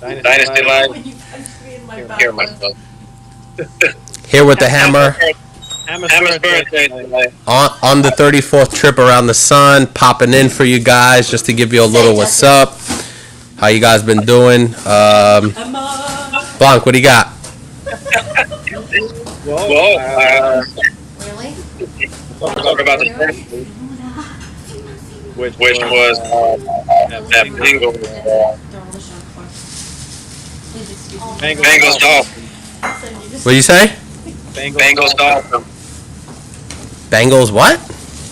Dynasty Live. When you punched me in my Hear back. myself. Here with the hammer Hammer's birthday tonight. on the 34th trip around the sun, popping in for you guys just to give you a little what's up. How you guys been doing? Blanc, what do you got? Well, Really? talk about the Texans, which was that Bengals Dolphins. What do you say? Bengals Dolphins. Bengals what?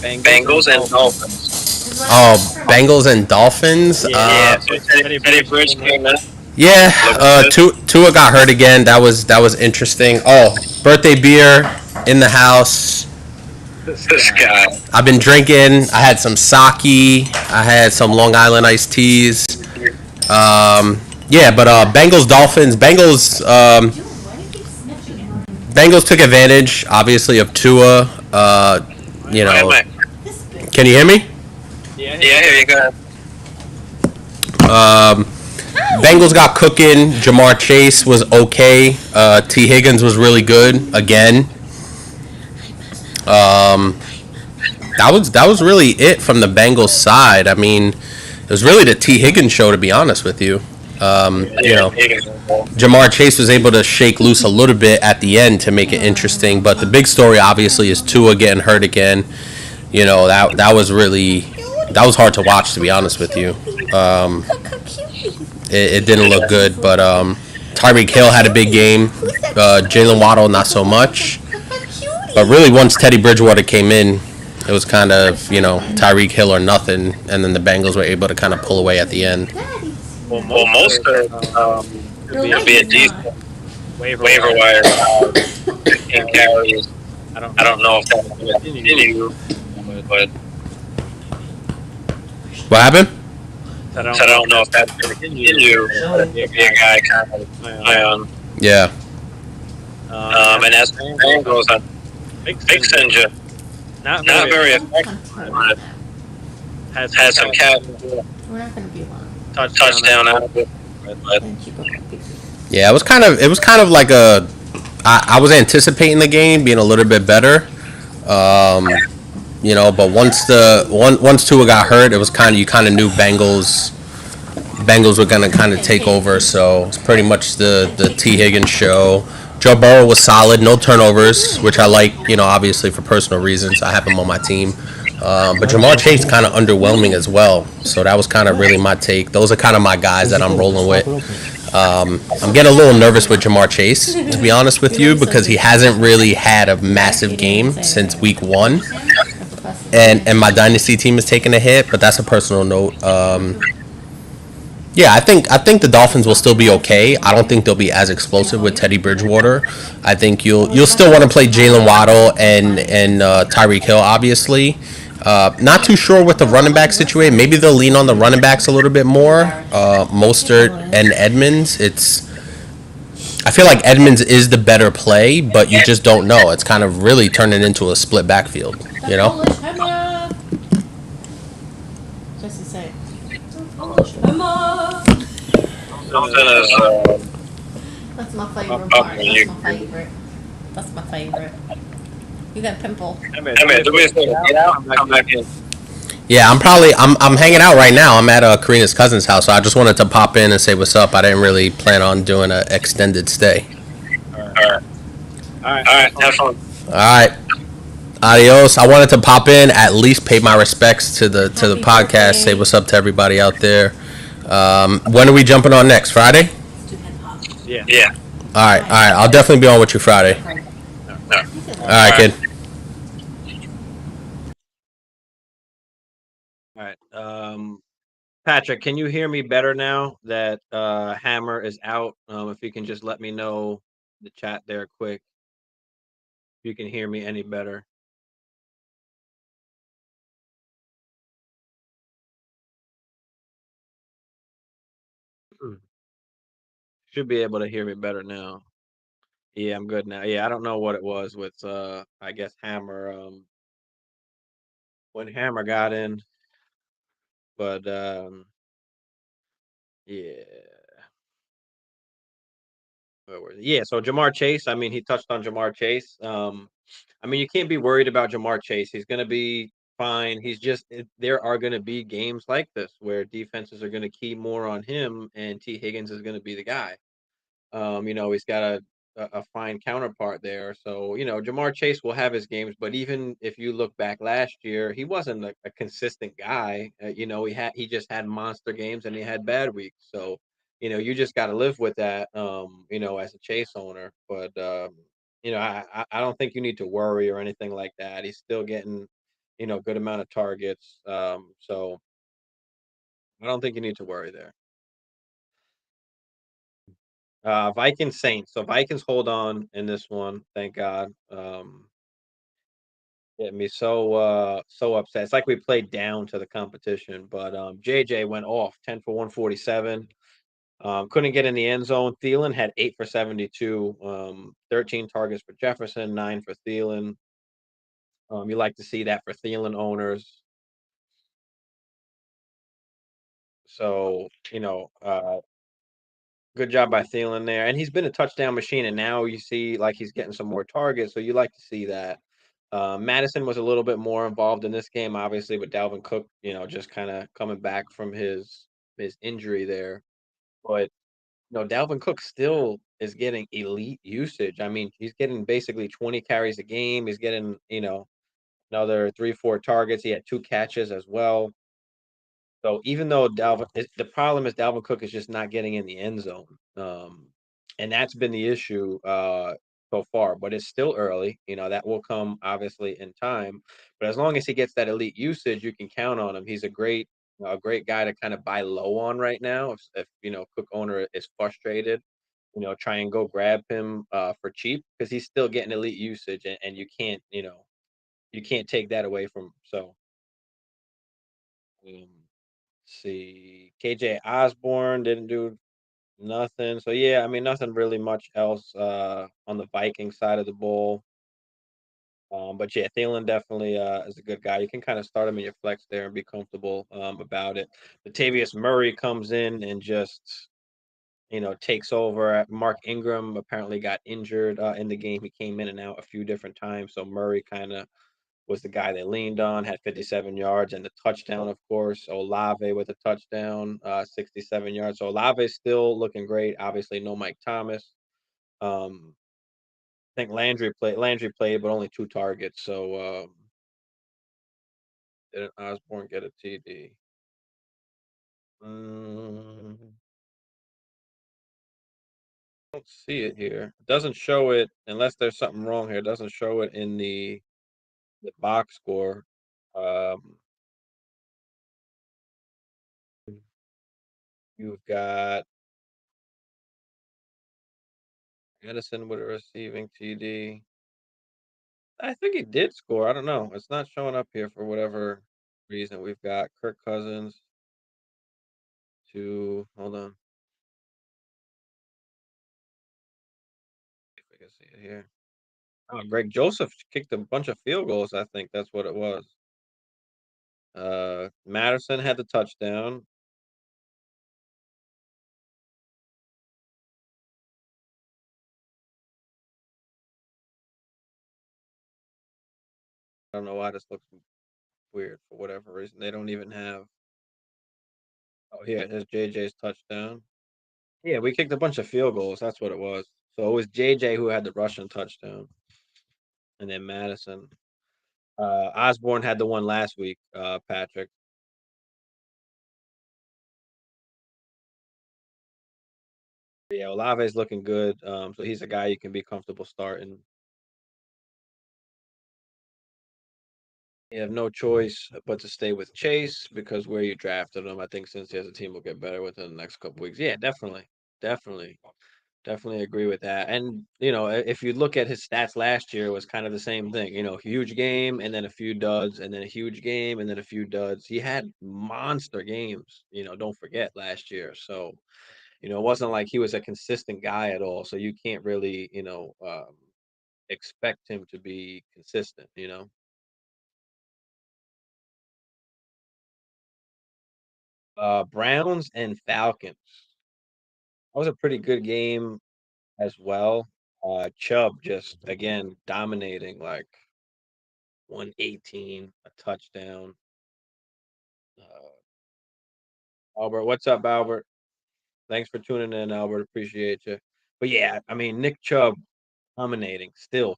Bengals and Dolphins. Oh, Bengals and Dolphins. Yeah, so Teddy Bridge came in. Yeah, Tua got hurt again. That was interesting. Oh, birthday beer in the house. This guy. I've been drinking. I had some sake. I had some Long Island iced teas. Yeah, but Bengals Dolphins. Bengals took advantage, obviously, of Tua. You know, can you hear me? Yeah, here you go. Bengals got cooking. Jamar Chase was okay. T. Higgins was really good again. That was really it from the Bengals side. I mean, it was really the T. Higgins show, to be honest with you. You know, Jamar Chase was able to shake loose a little bit at the end to make it interesting. But the big story, obviously, is Tua getting hurt again. You know, that was hard to watch, to be honest with you. It didn't look good, but Tyreek Hill had a big game. Jalen Waddle, not so much. But really, once Teddy Bridgewater came in, it was kind of, you know, Tyreek Hill or nothing, and then the Bengals were able to kind of pull away at the end. Well, most of it'll be a decent waiver wire. 15 carries. I don't know if that's going to continue, but What happened? I don't know if that's going to continue. Be a guy kind of high on. Yeah. And as the Bengals, Vixen just not very effective. But had some We're not going to be long. touchdown out of it. But Yeah, it was kind of like a. I was anticipating the game being a little bit better. You know, but once Tua got hurt, it was you kind of knew Bengals were gonna kind of take over. So it's pretty much the T. Higgins show. Joe Burrow was solid, no turnovers, which I like. You know, obviously for personal reasons, I have him on my team. But Jamar Chase kind of underwhelming as well. So that was kind of really my take. Those are kind of my guys that I'm rolling with. I'm getting a little nervous with Jamar Chase, to be honest with you, because he hasn't really had a massive game since week 1. And my dynasty team is taking a hit, but that's a personal note. Yeah, I think the Dolphins will still be okay. I don't think they'll be as explosive with Teddy Bridgewater. I think you'll still want to play Jalen Waddle and Tyreek Hill, obviously. Not too sure with the running back situation. Maybe they'll lean on the running backs a little bit more. Mostert and Edmonds. I feel like Edmonds is the better play, but you just don't know. It's kind of really turning into a split backfield, you know? Just to say. That's my favorite part. That's my favorite. You got a pimple. do we get out and come back in? Yeah, I'm hanging out right now. I'm at Karina's cousin's house, so I just wanted to pop in and say what's up. I didn't really plan on doing an extended stay. All right. Have fun. All right. Adios. I wanted to pop in, at least pay my respects to the podcast, say what's up to everybody out there. When are we jumping on next? Friday? Yeah. All right. I'll definitely be on with you Friday. All right, kid. All right. Patrick, can you hear me better now that Hammer is out? If you can just let me know the chat there quick. If you can hear me any better. Should be able to hear me better now. Yeah, I'm good now. Yeah, I don't know what it was with I guess Hammer when Hammer got in. But yeah. Yeah, so Jamar Chase, I mean, he touched on Jamar Chase. I mean, you can't be worried about Jamar Chase. He's going to be fine. There are going to be games like this where defenses are going to key more on him, and T. Higgins is going to be the guy. He's got a fine counterpart there. So, Jamar Chase will have his games, but even if you look back last year, he wasn't a consistent guy. He just had monster games and he had bad weeks. So, you just got to live with that. As a Chase owner. But I don't think you need to worry or anything like that. He's still getting, good amount of targets. So I don't think you need to worry there. Viking Saints. So Vikings hold on in this one, thank God. Get me so upset. It's like we played down to the competition, but JJ went off 10 for 147. Couldn't get in the end zone. Thielen had 8 for 72. 13 targets for Jefferson, 9 for Thielen. You like to see that for Thielen owners. So, good job by Thielen there, and he's been a touchdown machine, and now you see, like, he's getting some more targets, so you like to see that. Madison was a little bit more involved in this game, obviously, with Dalvin Cook, just kinda coming back from his injury there, but, Dalvin Cook still is getting elite usage. I mean, he's getting basically 20 carries a game, he's getting, another 3, 4 targets, he had 2 catches as well. So even though the problem is Dalvin Cook is just not getting in the end zone, and that's been the issue so far. But it's still early. That will come obviously in time. But as long as he gets that elite usage, you can count on him. He's a great guy to kind of buy low on right now. If Cook owner is frustrated, try and go grab him for cheap because he's still getting elite usage, and you can't take that away from him. So. Um, see, KJ Osborne didn't do nothing. So yeah, I mean nothing really much else on the Viking side of the ball. But yeah, Thielen definitely is a good guy. You can kind of start him in your flex there and be comfortable about it. Latavius Murray comes in and just takes over. Mark Ingram apparently got injured in the game. He came in and out a few different times, so Murray kind of was the guy they leaned on, had 57 yards and the touchdown, of course. Olave with a touchdown, 67 yards. So Olave's still looking great. Obviously, no Mike Thomas. Um, I think Landry played, but only 2 targets. So didn't Osborne get a TD? I don't see it here. It doesn't show it unless there's something wrong here. It doesn't show it in the box score. Um, you've got Edison with a receiving TD. I think he did score. I don't know. It's not showing up here for whatever reason. We've got Kirk Cousins to hold on. If we can see it here. Oh, Greg Joseph kicked a bunch of field goals. I think that's what it was. Madison had the touchdown. I don't know why this looks weird for whatever reason. They don't even have. Oh, yeah, there's JJ's touchdown. Yeah, we kicked a bunch of field goals. That's what it was. So it was JJ who had the rushing touchdown, and then Madison. Osborne had the one last week. Patrick. Yeah, Olave's looking good. So he's a guy you can be comfortable starting. You have no choice but to stay with Chase because where you drafted him, I think since he has a team will get better within the next couple weeks. Yeah, definitely, definitely agree with that. And if you look at his stats last year, it was kind of the same thing. Huge game and then a few duds, and then a huge game and then a few duds. He had monster games. Don't forget last year. So it wasn't like he was a consistent guy at all. So you can't really expect him to be consistent. Browns and Falcons. That was a pretty good game. as well. Chubb just again dominating, like 118, a touchdown. Albert, what's up, Albert? Thanks for tuning in, Albert. Appreciate you. But yeah, I mean, Nick Chubb dominating still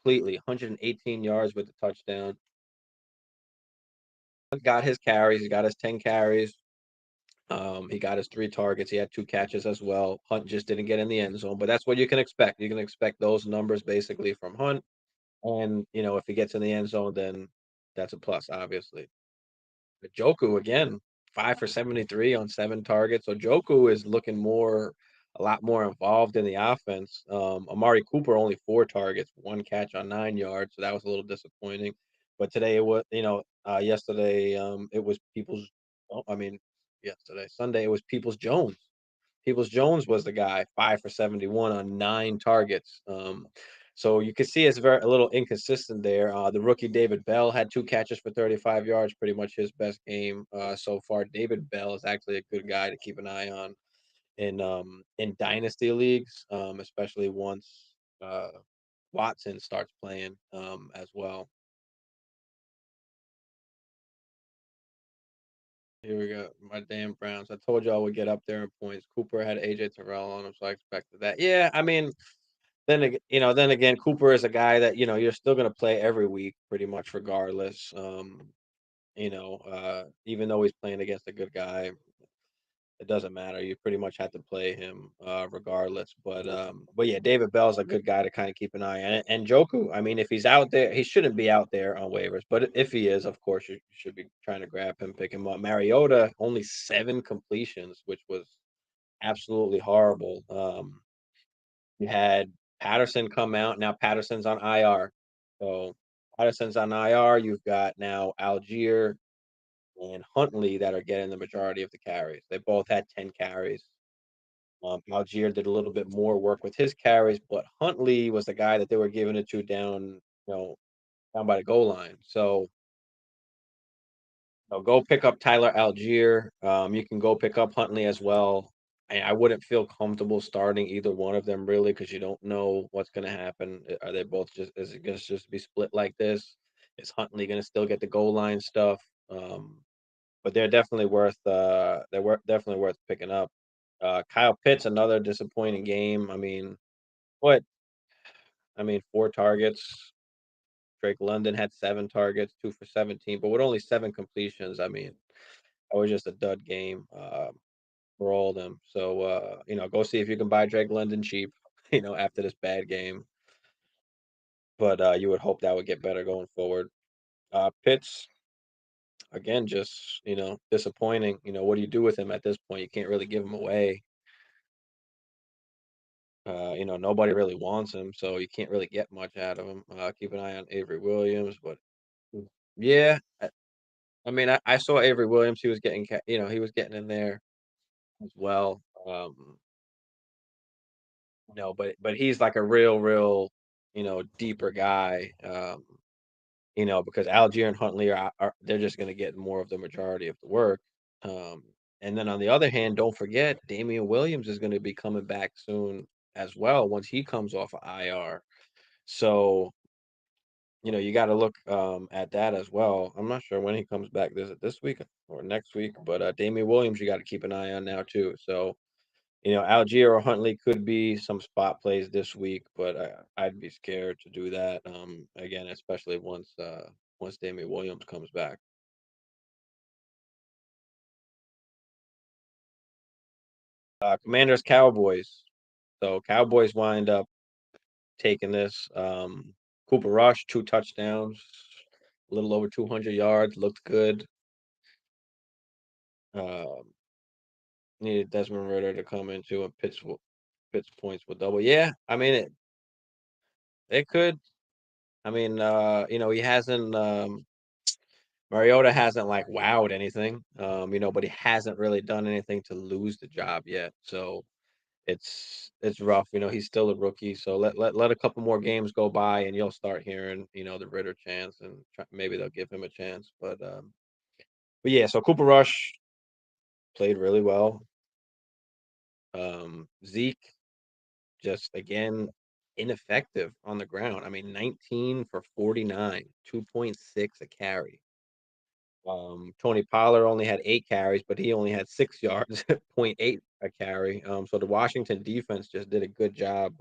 completely, 118 yards with the touchdown. Got his carries. He got his 10 carries. He got his 3 targets. He had 2 catches as well. Hunt just didn't get in the end zone, but that's what you can expect. You can expect those numbers basically from Hunt. And if he gets in the end zone, then that's a plus, obviously. But Joku again, 5 for 73 on 7 targets. So Joku is looking a lot more involved in the offense. Amari Cooper only 4 targets, 1 catch on 9 yards. So that was a little disappointing. But today it was, yesterday it was People's. Oh, I mean, yesterday Sunday it was People's Jones. Peoples Jones was the guy, 5 for 71 on 9 targets. So you can see it's a little inconsistent there. The rookie David Bell had 2 catches for 35 yards, pretty much his best game so far. David Bell is actually a good guy to keep an eye on in dynasty leagues, especially once Watson starts playing as well. Here we go. My damn Browns. I told you I would get up there in points. Cooper had AJ Terrell on him, so I expected that. Yeah, I mean, then again, Cooper is a guy that you're still going to play every week, pretty much regardless. Even though he's playing against a good guy, it doesn't matter. You pretty much have to play him regardless. But yeah, David Bell's a good guy to kind of keep an eye on. And Joku, I mean, if he's out there, he shouldn't be out there on waivers. But if he is, of course, you should be trying to grab him, pick him up. Mariota only 7 completions, which was absolutely horrible. You had Patterson come out. Now Patterson's on IR. So Patterson's on IR. You've got now Algier and Huntley that are getting the majority of the carries. They both had 10 carries. Algier did a little bit more work with his carries, but Huntley was the guy that they were giving it to down by the goal line. So go pick up Tyler Algier. You can go pick up Huntley as well. I wouldn't feel comfortable starting either one of them really because you don't know what's going to happen. Are they both is it going to just be split like this? Is Huntley going to still get the goal line stuff? But they're definitely definitely worth picking up. Kyle Pitts, another disappointing game. I mean, what? I mean, 4 targets. Drake London had 7 targets, 2 for 17, but with only 7 completions, I mean, that was just a dud game for all of them. So, go see if you can buy Drake London cheap, after this bad game. But you would hope that would get better going forward. Pitts, again, just, disappointing. What do you do with him at this point? You can't really give him away. Nobody really wants him, so you can't really get much out of him. Keep an eye on Avery Williams, but yeah, I mean, I saw Avery Williams. He was getting, he was getting in there as well. But he's like a real, deeper guy. Because Algier and Huntley are they're just going to get more of the majority of the work. Um, and then on the other hand, don't forget Damian Williams is going to be coming back soon as well once he comes off of IR. So you got to look at that as well. I'm not sure when he comes back. This week or next week? But Damian Williams, you got to keep an eye on now too. So Algier or Huntley could be some spot plays this week, but I'd be scared to do that. Again, especially once Damian Williams comes back. Commanders Cowboys. So Cowboys wind up taking this. Cooper Rush 2 touchdowns, a little over 200 yards, looked good. Um, Needed Desmond Ritter to come into and Pitts points with double. Yeah, I mean it could. I mean, he hasn't Mariota hasn't like wowed anything. But he hasn't really done anything to lose the job yet. So it's rough. He's still a rookie. So let a couple more games go by and you'll start hearing, the Ritter chance and maybe they'll give him a chance. But yeah, so Cooper Rush played really well. Zeke just again ineffective on the ground. I mean, 19 for 49, 2.6 a carry. Tony Pollard only had 8 carries, but he only had 6 yards, 0.8 a carry. So the Washington defense just did a good job,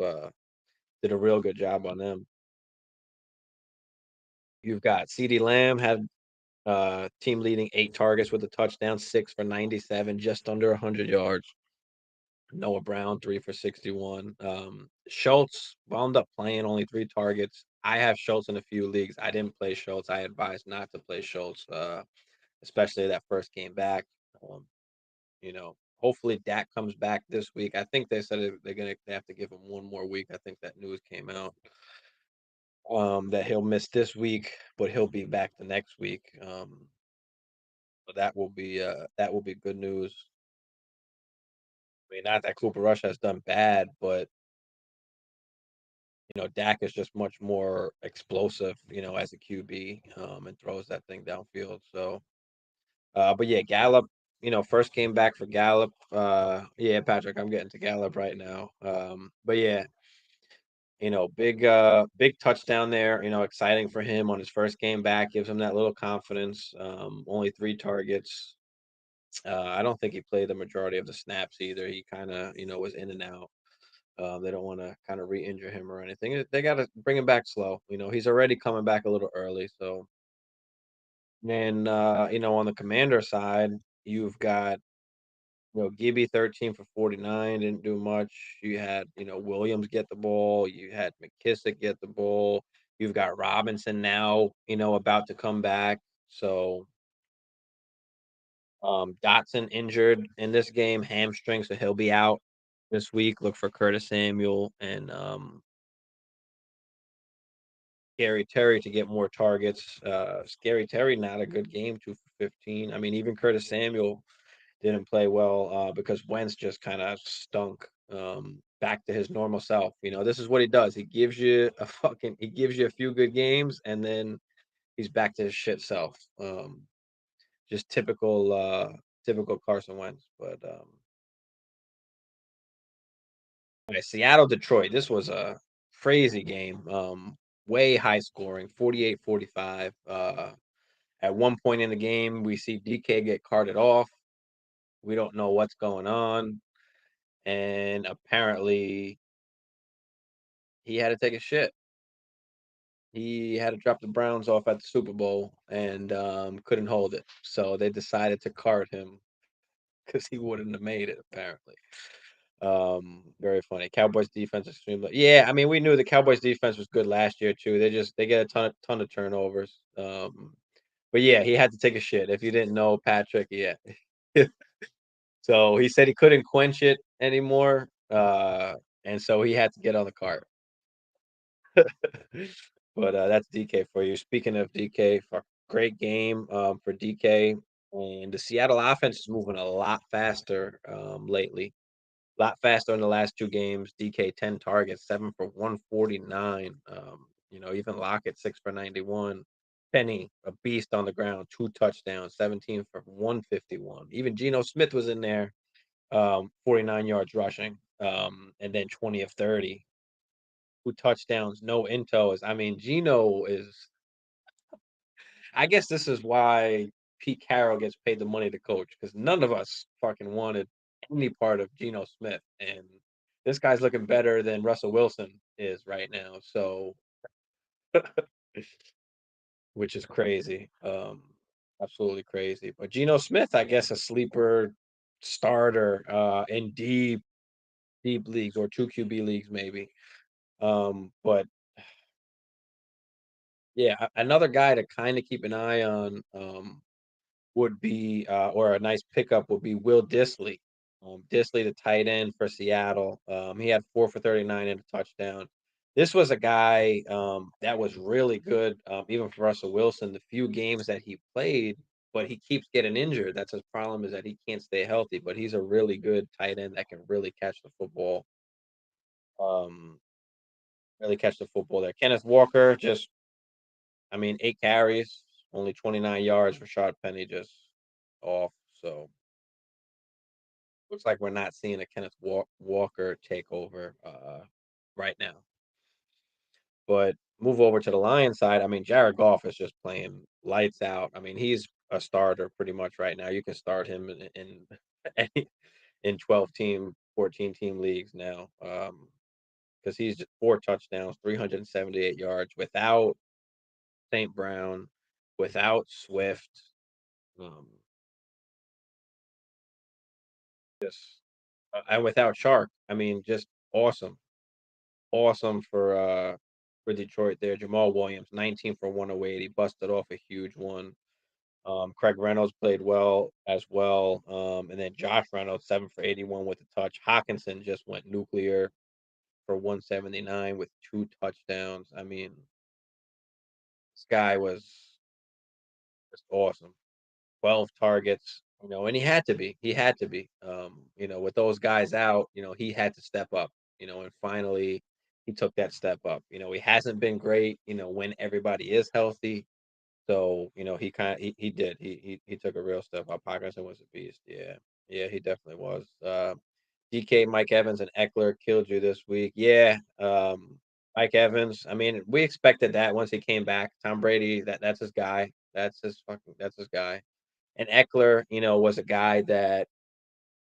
did a real good job on them. You've got CeeDee Lamb had team leading 8 targets with a touchdown, 6 for 97, just under 100 yards. Noah Brown, 3 for 61. Schultz wound up playing only 3 targets. I have Schultz in a few leagues. I didn't play Schultz. I advised not to play Schultz, especially that first game back. Um, hopefully Dak comes back this week. I think they said they have to give him one more week. I think that news came out. That he'll miss this week, but he'll be back the next week. So that will be good news. I mean, not that Cooper Rush has done bad, but Dak is just much more explosive, as a QB, and throws that thing downfield. So, but yeah, Gallup, first came back for Gallup. Yeah, Patrick, I'm getting to Gallup right now. But yeah, big touchdown there, exciting for him on his first game back, gives him that little confidence. Only 3 targets. I don't think he played the majority of the snaps either. He kind of, was in and out. They don't want to kind of re-injure him or anything. They got to bring him back slow. He's already coming back a little early. So then, on the Commander side, you've got, Gibby 13 for 49, didn't do much. You had, Williams get the ball. You had McKissick get the ball. You've got Robinson now, about to come back. So Dotson injured in this game, hamstring, so he'll be out this week. Look for Curtis Samuel and Scary Terry to get more targets. Scary Terry, not a good game, 2 for 15. I mean, even Curtis Samuel didn't play well because Wentz just kind of stunk back to his normal self. This is what he does. He gives you a few good games and then he's back to his shit self. Just typical Carson Wentz. But okay, Seattle, Detroit. This was a crazy game. Way high scoring, 48-45. At one point in the game, we see DK get carted off. We don't know what's going on. And apparently he had to take a shit. He had to drop the Browns off at the Super Bowl and couldn't hold it. So they decided to cart him because he wouldn't have made it, apparently. Very funny. Cowboys defense extremely. Yeah, I mean, we knew the Cowboys defense was good last year too. They get a ton of turnovers. But yeah, he had to take a shit. If you didn't know, Patrick, yeah. So he said he couldn't quench it anymore. And so he had to get on the cart. But that's DK for you. Speaking of DK, great game for DK. And the Seattle offense is moving a lot faster lately. A lot faster in the last 2 games. DK 10 targets, 7 for 149. Even Lockett 6 for 91. Penny, a beast on the ground, 2 touchdowns, 17 for 151. Even Geno Smith was in there, 49 yards rushing, and then 20 of 30. 2 touchdowns, no intos. I mean, Geno is. I guess this is why Pete Carroll gets paid the money to coach because none of us fucking wanted any part of Geno Smith, and this guy's looking better than Russell Wilson is right now. So, which is crazy, absolutely crazy. But Geno Smith, I guess, a sleeper starter in deep leagues or 2 QB leagues maybe. But yeah, another guy to kind of keep an eye on would be, or a nice pickup would be Will Dissly. Dissly, the tight end for Seattle. He had 4 for 39 and a touchdown. This was a guy that was really good, even for Russell Wilson. The few games that he played, but he keeps getting injured. That's his problem is that he can't stay healthy. But he's a really good tight end that can really catch the football. Um, really catch the football there. Kenneth Walker, just I mean, 8 carries, only 29 yards for Penny, just off. So looks like we're not seeing a Kenneth Walker takeover right now. But move over to the Lions side. I mean, Jared Goff is just playing lights out. I mean, he's a starter pretty much right now. You can start him in in 12 team, 14 team leagues now. Because he's just 4 touchdowns, 378 yards without St. Brown, without Swift, um, just and without Shark. I mean, just awesome, awesome for Detroit there. Jamal Williams, 19 for 108. He busted off a huge one. Craig Reynolds played well as well. And then Josh Reynolds, 7 for 81 with a touch. Hawkinson just went nuclear for 179 with 2 touchdowns. I mean, this guy was just awesome. 12 targets, and he had to be. He had to be. With those guys out, he had to step up, and finally he took that step up. He hasn't been great, when everybody is healthy. So, he kind of he did. He took a real step up. Hawkinson was a beast. Yeah. Yeah, he definitely was. DK, Mike Evans, and Eckler killed you this week. Yeah. Mike Evans. I mean, we expected that once he came back. Tom Brady, that's his guy. That's his guy. And Eckler, was a guy that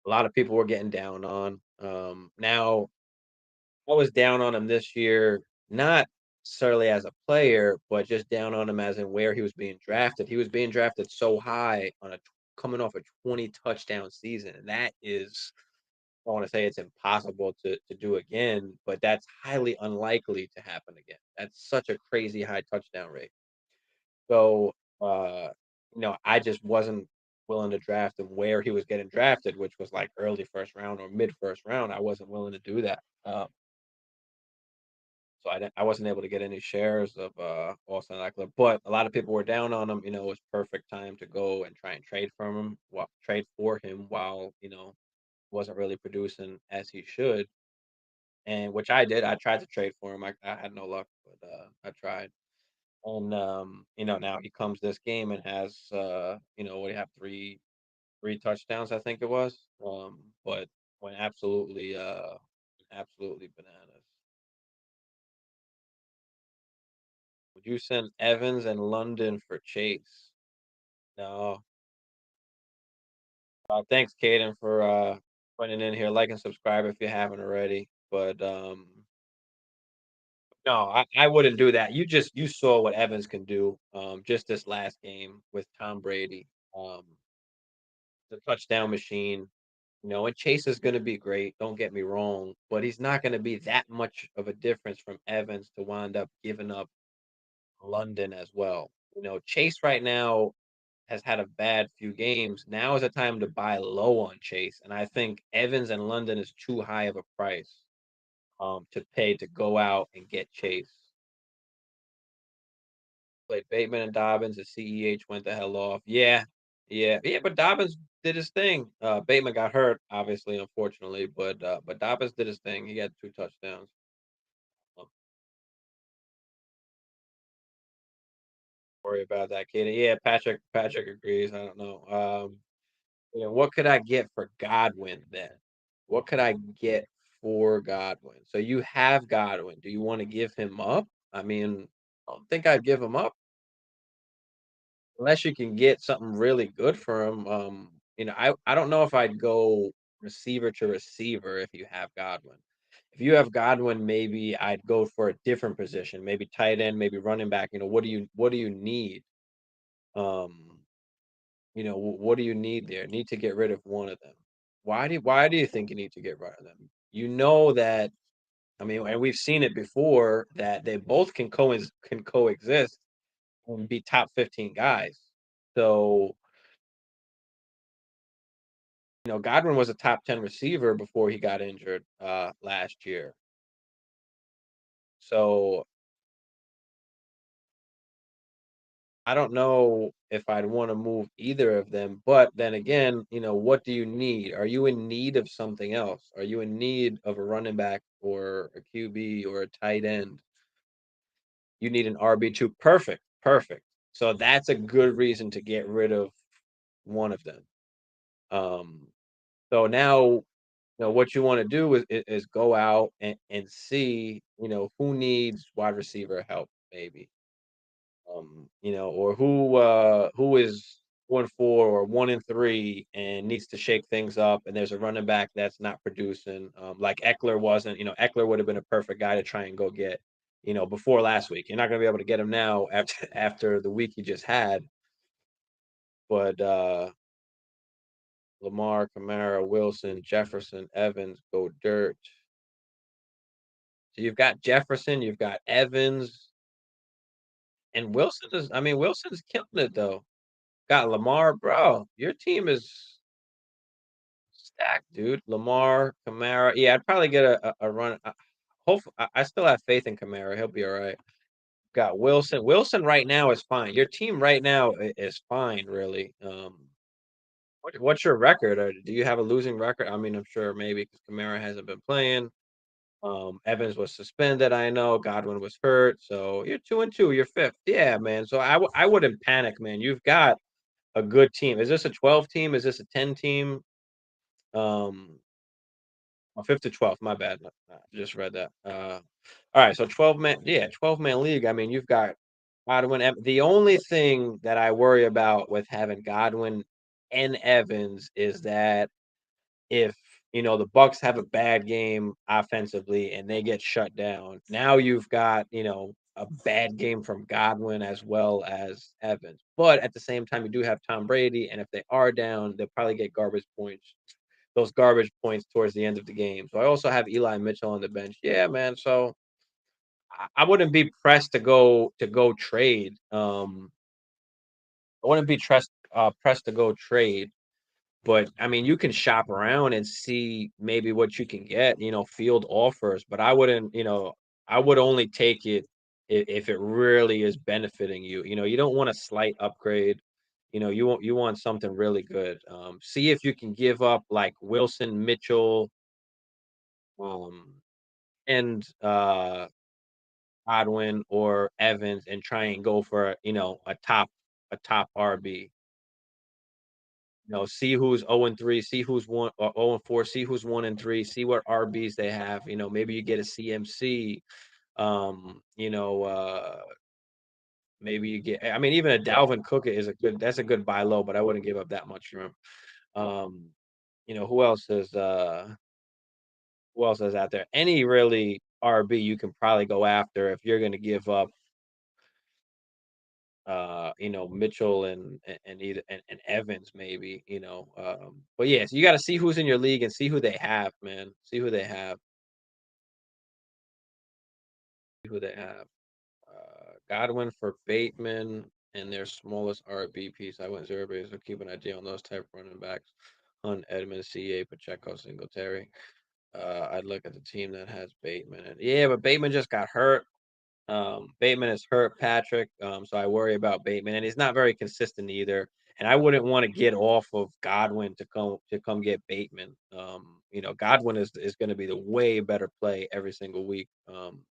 a lot of people were getting down on. Now I was down on him this year, not necessarily as a player, but just down on him as in where he was being drafted. He was being drafted so high coming off a 20 touchdown season. And that is, I want to say it's impossible to do again, but that's highly unlikely to happen again. That's such a crazy high touchdown rate. So, uh, I just wasn't willing to draft him where he was getting drafted, which was like early first round or mid first round. I wasn't willing to do that. So I wasn't able to get any shares of Austin Eckler, but a lot of people were down on him. It was perfect time to go and try and trade for him while wasn't really producing as he should, and which I did. I tried to trade for him. I had no luck, but I tried. And now he comes this game and has what do you have, three touchdowns, I think it was. But went absolutely bananas. Would you send Evans and London for Chase? No. Thanks, Caden, for putting in here. Like and subscribe if you haven't already. But no, I wouldn't do that. You saw what Evans can do just this last game with Tom Brady. Um, the touchdown machine. And Chase is going to be great. Don't get me wrong, but he's not going to be that much of a difference from Evans to wind up giving up London as well. Chase right now has had a bad few games. Now is a time to buy low on Chase, and I think Evans and London is too high of a price to pay to go out and get Chase. Played Bateman and Dobbins. The CEH went the hell off. Yeah, yeah, yeah. But Dobbins did his thing. Bateman got hurt, obviously, unfortunately, but Dobbins did his thing. He got 2 touchdowns. Um, worry about that kid. Yeah, Patrick agrees. I don't know. What could I get for Godwin then? What could I get for Godwin? So you have Godwin. Do you want to give him up? I mean, I don't think I'd give him up unless you can get something really good for him. I don't know if I'd go receiver to receiver if you have Godwin. If you have Godwin, maybe I'd go for a different position, maybe tight end, maybe running back. What do you need? Um, what do you need there? Need to get rid of one of them. Why do you think you need to get rid of them? You know that, I mean, and we've seen it before that they both can coexist and be top 15 guys. So, Godwin was a top 10 receiver before he got injured last year. So I don't know if I'd want to move either of them, but then again, what do you need? Are you in need of something else? Are you in need of a running back or a QB or a tight end? You need an RB2. Perfect. Perfect. So that's a good reason to get rid of one of them. Um, So now, what you want to do is go out and see, who needs wide receiver help, maybe. Or who is 1-4 or 1-3 and needs to shake things up, and there's a running back that's not producing. Like Eckler wasn't. Eckler would have been a perfect guy to try and go get. Before last week, you're not going to be able to get him now after the week you just had. But Lamar, Kamara, Wilson, Jefferson, Evans, go dirt. So you've got Jefferson, you've got Evans, and Wilson's killing it though. Got Lamar, bro. Your team is stacked, dude. Lamar, Kamara. Yeah, I'd probably get a run. Hopefully, I still have faith in Kamara. He'll be all right. Got Wilson. Wilson right now is fine. Your team right now is fine, really. What's your record? Or do you have a losing record? I mean, I'm sure maybe because Kamara hasn't been playing. Evans was suspended. I know Godwin was hurt, so you're 2-2. You're fifth. Yeah, man. So I wouldn't panic, man. You've got a good team. Is this a 12 team? Is this a 10 team? Um, fifth to 12th. My bad. I just read that. All right. So 12-man. Yeah, 12-man league. I mean, you've got Godwin. The only thing that I worry about with having Godwin and Evans is that if the Bucks have a bad game offensively and they get shut down, now you've got a bad game from Godwin as well as Evans. But at the same time, you do have Tom Brady, and if they are down, they'll probably get garbage points. Those garbage points towards the end of the game. So I also have Eli Mitchell on the bench. Yeah, man. So I wouldn't be pressed to go trade. I wouldn't be pressed to go trade. But I mean, you can shop around and see maybe what you can get, field offers. But I wouldn't, I would only take it if it really is benefiting you. You don't want a slight upgrade. You want something really good. See if you can give up like Wilson, Mitchell, um, and Godwin or Evans, and try and go for a top RB. See who's 0-3, see who's 0-4, see who's 1-3, see what RBs they have. Maybe you get a CMC. Um, you know, uh, maybe you get. I mean, even a Dalvin Cook is that's a good buy low, but I wouldn't give up that much for him. Um, who else is out there? Any really RB you can probably go after if you're going to give up Mitchell and either and Evans maybe, but yeah, so you got to see who's in your league and see who they have, man. See who they have. See who they have. Godwin for Bateman and their smallest RB piece. I went 0 base, so keep an idea on those type of running backs. Hunt, Edmonds, CA, Pacheco, Singletary. I'd look at the team that has Bateman. Yeah, but Bateman just got hurt. Bateman is hurt, Patrick. So I worry about Bateman, and he's not very consistent either. And I wouldn't want to get off of Godwin to come get Bateman. Godwin is going to be the way better play every single week,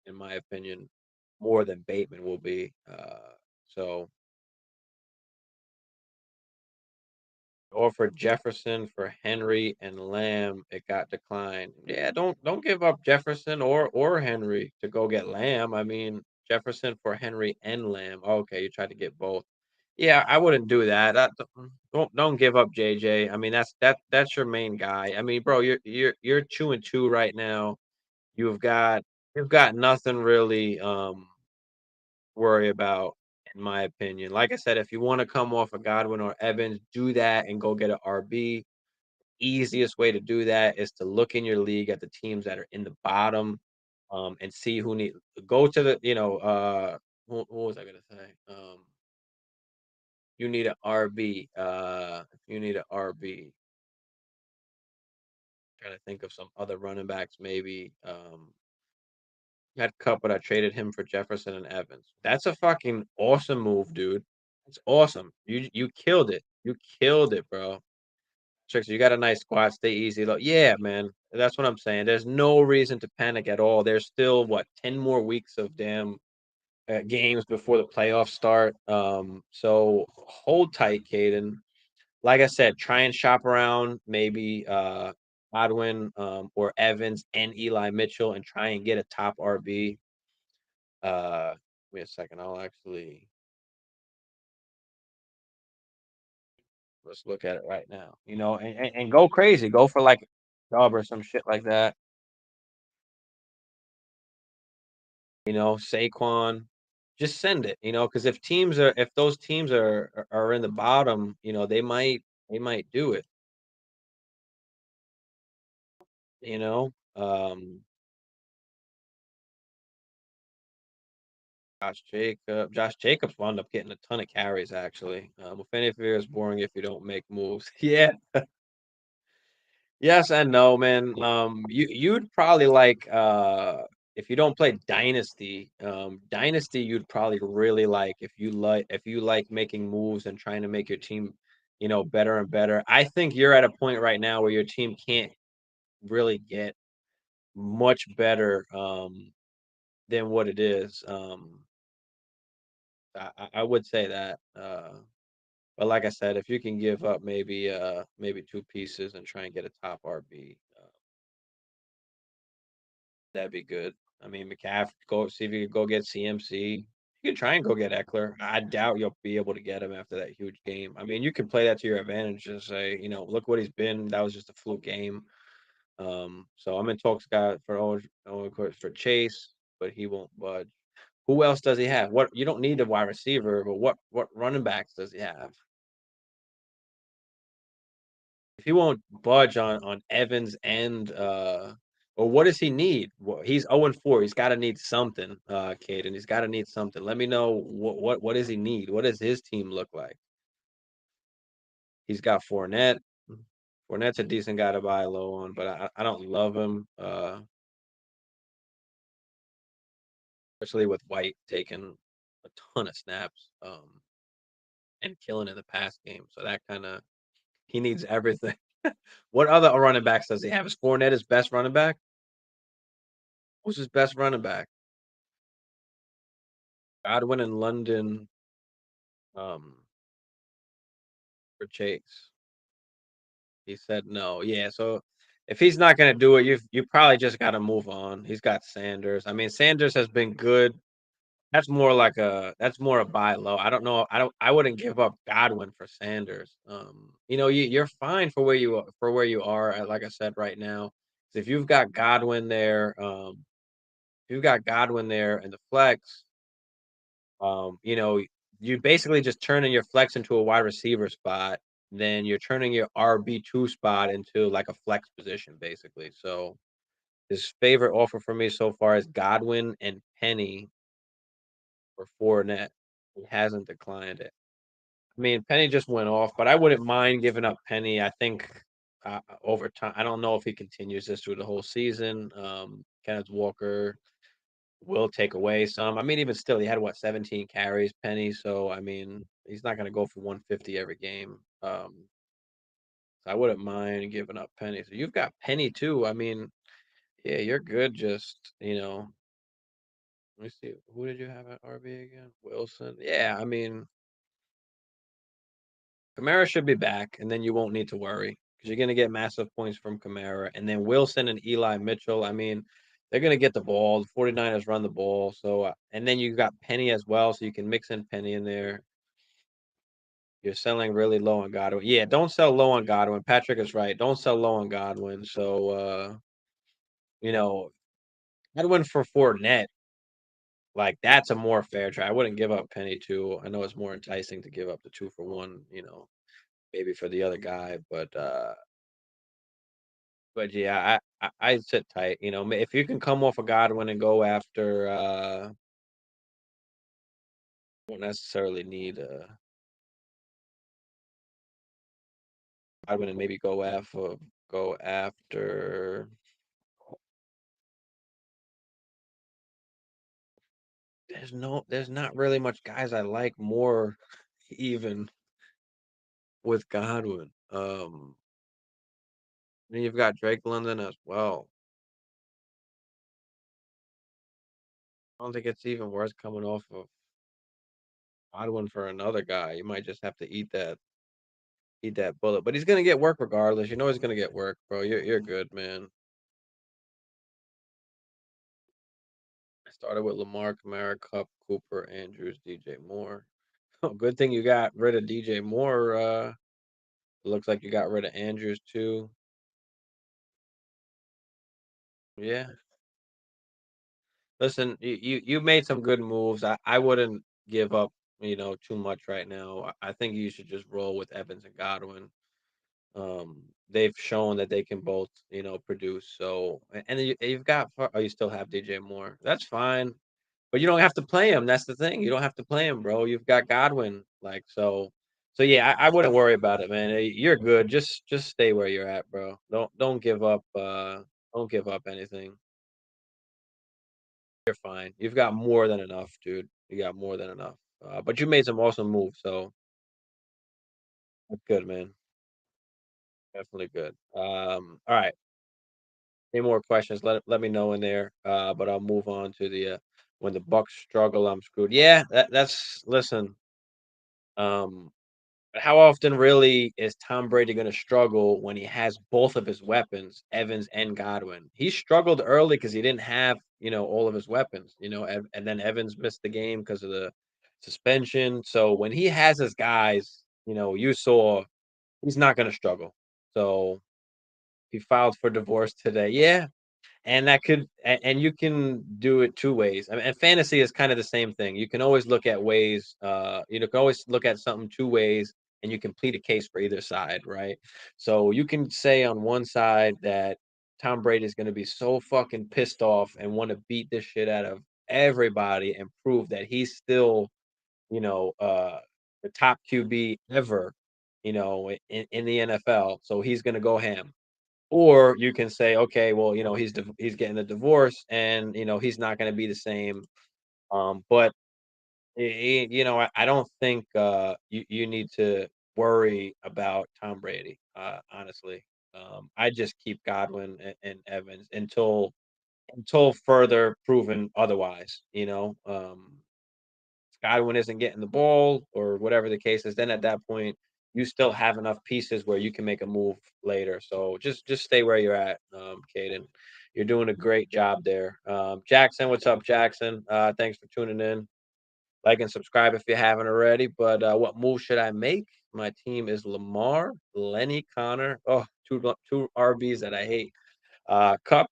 in my opinion, more than Bateman will be. So offered Jefferson for Henry and Lamb. It got declined. Yeah, don't give up Jefferson or Henry to go get Lamb. I mean, Jefferson for Henry and Lamb. Okay, you tried to get both. Yeah, I wouldn't do that. Don't give up JJ. I mean, that's your main guy. I mean, bro, you're 2-2 right now. You've got nothing really worry about, in my opinion. Like I said, if you want to come off of Godwin or Evans, do that and go get an RB. Easiest way to do that is to look in your league at the teams that are in the bottom, and see who need go to the what was I gonna say? You need an RB. If you need an RB, trying to think of some other running backs maybe. Had Cup, but I traded him for Jefferson and Evans. That's a fucking awesome move, dude. It's awesome. You killed it. You killed it, bro. Tricks, you got a nice squad. Stay easy. Yeah, man. That's what I'm saying. There's no reason to panic at all. There's still 10 more weeks of damn games before the playoffs start. So hold tight, Caden. like I said, try and shop around maybe Godwin or Evans and Eli Mitchell and try and get a top RB. Wait a second, I'll actually let's look at it right now. And go crazy, go for like a job or some shit like that. Saquon, just send it. Because if those teams are in the bottom, they might do it. You know, um, Josh Jacobs wound up getting a ton of carries actually. If is boring if you don't make moves. Yeah. Yes and no, man. You'd probably like if you don't play Dynasty, Dynasty you'd probably really like if you like making moves and trying to make your team, better and better. I think you're at a point right now where your team can't really get much better than what it is. I would say that. But like I said, if you can give up maybe two pieces and try and get a top RB, that'd be good. I mean, McCaffrey, go see if you could go get CMC. You can try and go get Eckler. I doubt you'll be able to get him after that huge game. I mean, you can play that to your advantage and say, look what he's been. That was just a fluke game. So I'm in talks, guy, for Owen Court for Chase, but he won't budge. Who else does he have? What you don't need a wide receiver, but what running backs does he have? If he won't budge on Evans and or what does he need? Well, he's 0-4. He's got to need something, Caden. He's got to need something. Let me know what does he need? What does his team look like? He's got Fournette. Fournette's a decent guy to buy low on, but I don't love him, especially with White taking a ton of snaps and killing in the pass game. So that kind of he needs everything. What other running backs does he have? Is Fournette his best running back? Who's his best running back? Godwin in London, um, for Chase. He said no. Yeah, so if he's not gonna do it, you probably just gotta move on. He's got Sanders. I mean, Sanders has been good. That's more a buy low. I don't know. I wouldn't give up Godwin for Sanders. You're fine for where you are, like I said right now. If you've got Godwin there, if you've got Godwin there in the flex, you basically just turning your flex into a wide receiver spot. Then you're turning your RB2 spot into like a flex position, basically. So his favorite offer for me so far is Godwin and Penny for Fournette. He hasn't declined it. I mean, Penny just went off, but I wouldn't mind giving up Penny. I think over time, I don't know if he continues this through the whole season. Kenneth Walker will take away some. I mean, even still, he had what 17 carries, Penny. So I mean, he's not going to go for 150 every game. So I wouldn't mind giving up Penny. So you've got Penny too. I mean, yeah, you're good. Let me see. Who did you have at RB again? Wilson. Yeah, I mean, Kamara should be back, and then you won't need to worry because you're going to get massive points from Kamara. And then Wilson and Eli Mitchell, I mean, they're going to get the ball. The 49ers run the ball. So, and then you got Penny as well, so you can mix in Penny in there. You're selling really low on Godwin. Yeah, don't sell low on Godwin. Patrick is right. Don't sell low on Godwin. So, you know, Godwin for Fournette, like that's a more fair trade. I wouldn't give up Penny too. I know it's more enticing to give up the 2 for 1, maybe for the other guy, but yeah, I sit tight. If you can come off a Godwin and go after, don't necessarily need Godwin and maybe go after. There's not really much guys I like more, even with Godwin. Then you've got Drake London as well. I don't think it's even worth coming off of Godwin for another guy. You might just have to eat that Eat that bullet. But he's gonna get work regardless. You know he's gonna get work, bro. You're good, man. I started with Lamar, Kamara, Cup, Cooper, Andrews, DJ Moore. Oh, good thing you got rid of DJ Moore. Looks like you got rid of Andrews too. Yeah. Listen, you made some good moves. I wouldn't give up, too much right now. I think you should just roll with Evans and Godwin. They've shown that they can both, produce. So, and then you've got, oh, you still have DJ Moore. That's fine, but you don't have to play him. That's the thing. You don't have to play him, bro. You've got Godwin, like so. So yeah, I wouldn't worry about it, man. You're good. Just stay where you're at, bro. Don't give up. Don't give up anything. You're fine. You've got more than enough, dude. You got more than enough. But you made some awesome moves, so that's good, man. Definitely good. All right. Any more questions? Let me know in there. But I'll move on to the when the Bucks struggle, I'm screwed. Yeah, that's listen. Um, but how often really is Tom Brady going to struggle when he has both of his weapons, Evans and Godwin? He struggled early because he didn't have, all of his weapons, and then Evans missed the game because of the suspension. So when he has his guys, you saw he's not going to struggle. So he filed for divorce today. Yeah, and that could and you can do it 2 ways. I mean, and fantasy is kind of the same thing. You can always look at ways, can always look at something 2 ways, and you can plead a case for either side, right? So you can say on one side that Tom Brady is gonna be so fucking pissed off and wanna beat this shit out of everybody and prove that he's still, you know, uh, the top QB ever, in the NFL, so he's gonna go ham. Or you can say, okay, well, he's getting the divorce, and he's not going to be the same. But I don't think you need to worry about Tom Brady. Honestly, I just keep Godwin and Evans until further proven otherwise. Godwin isn't getting the ball or whatever the case is, then at that point, you still have enough pieces where you can make a move later. So just stay where you're at, Caden. You're doing a great job there. Jackson, what's up, Jackson? Thanks for tuning in. Like and subscribe if you haven't already. But what move should I make? My team is Lamar, Lenny, Connor. Oh, two RBs that I hate. Cup,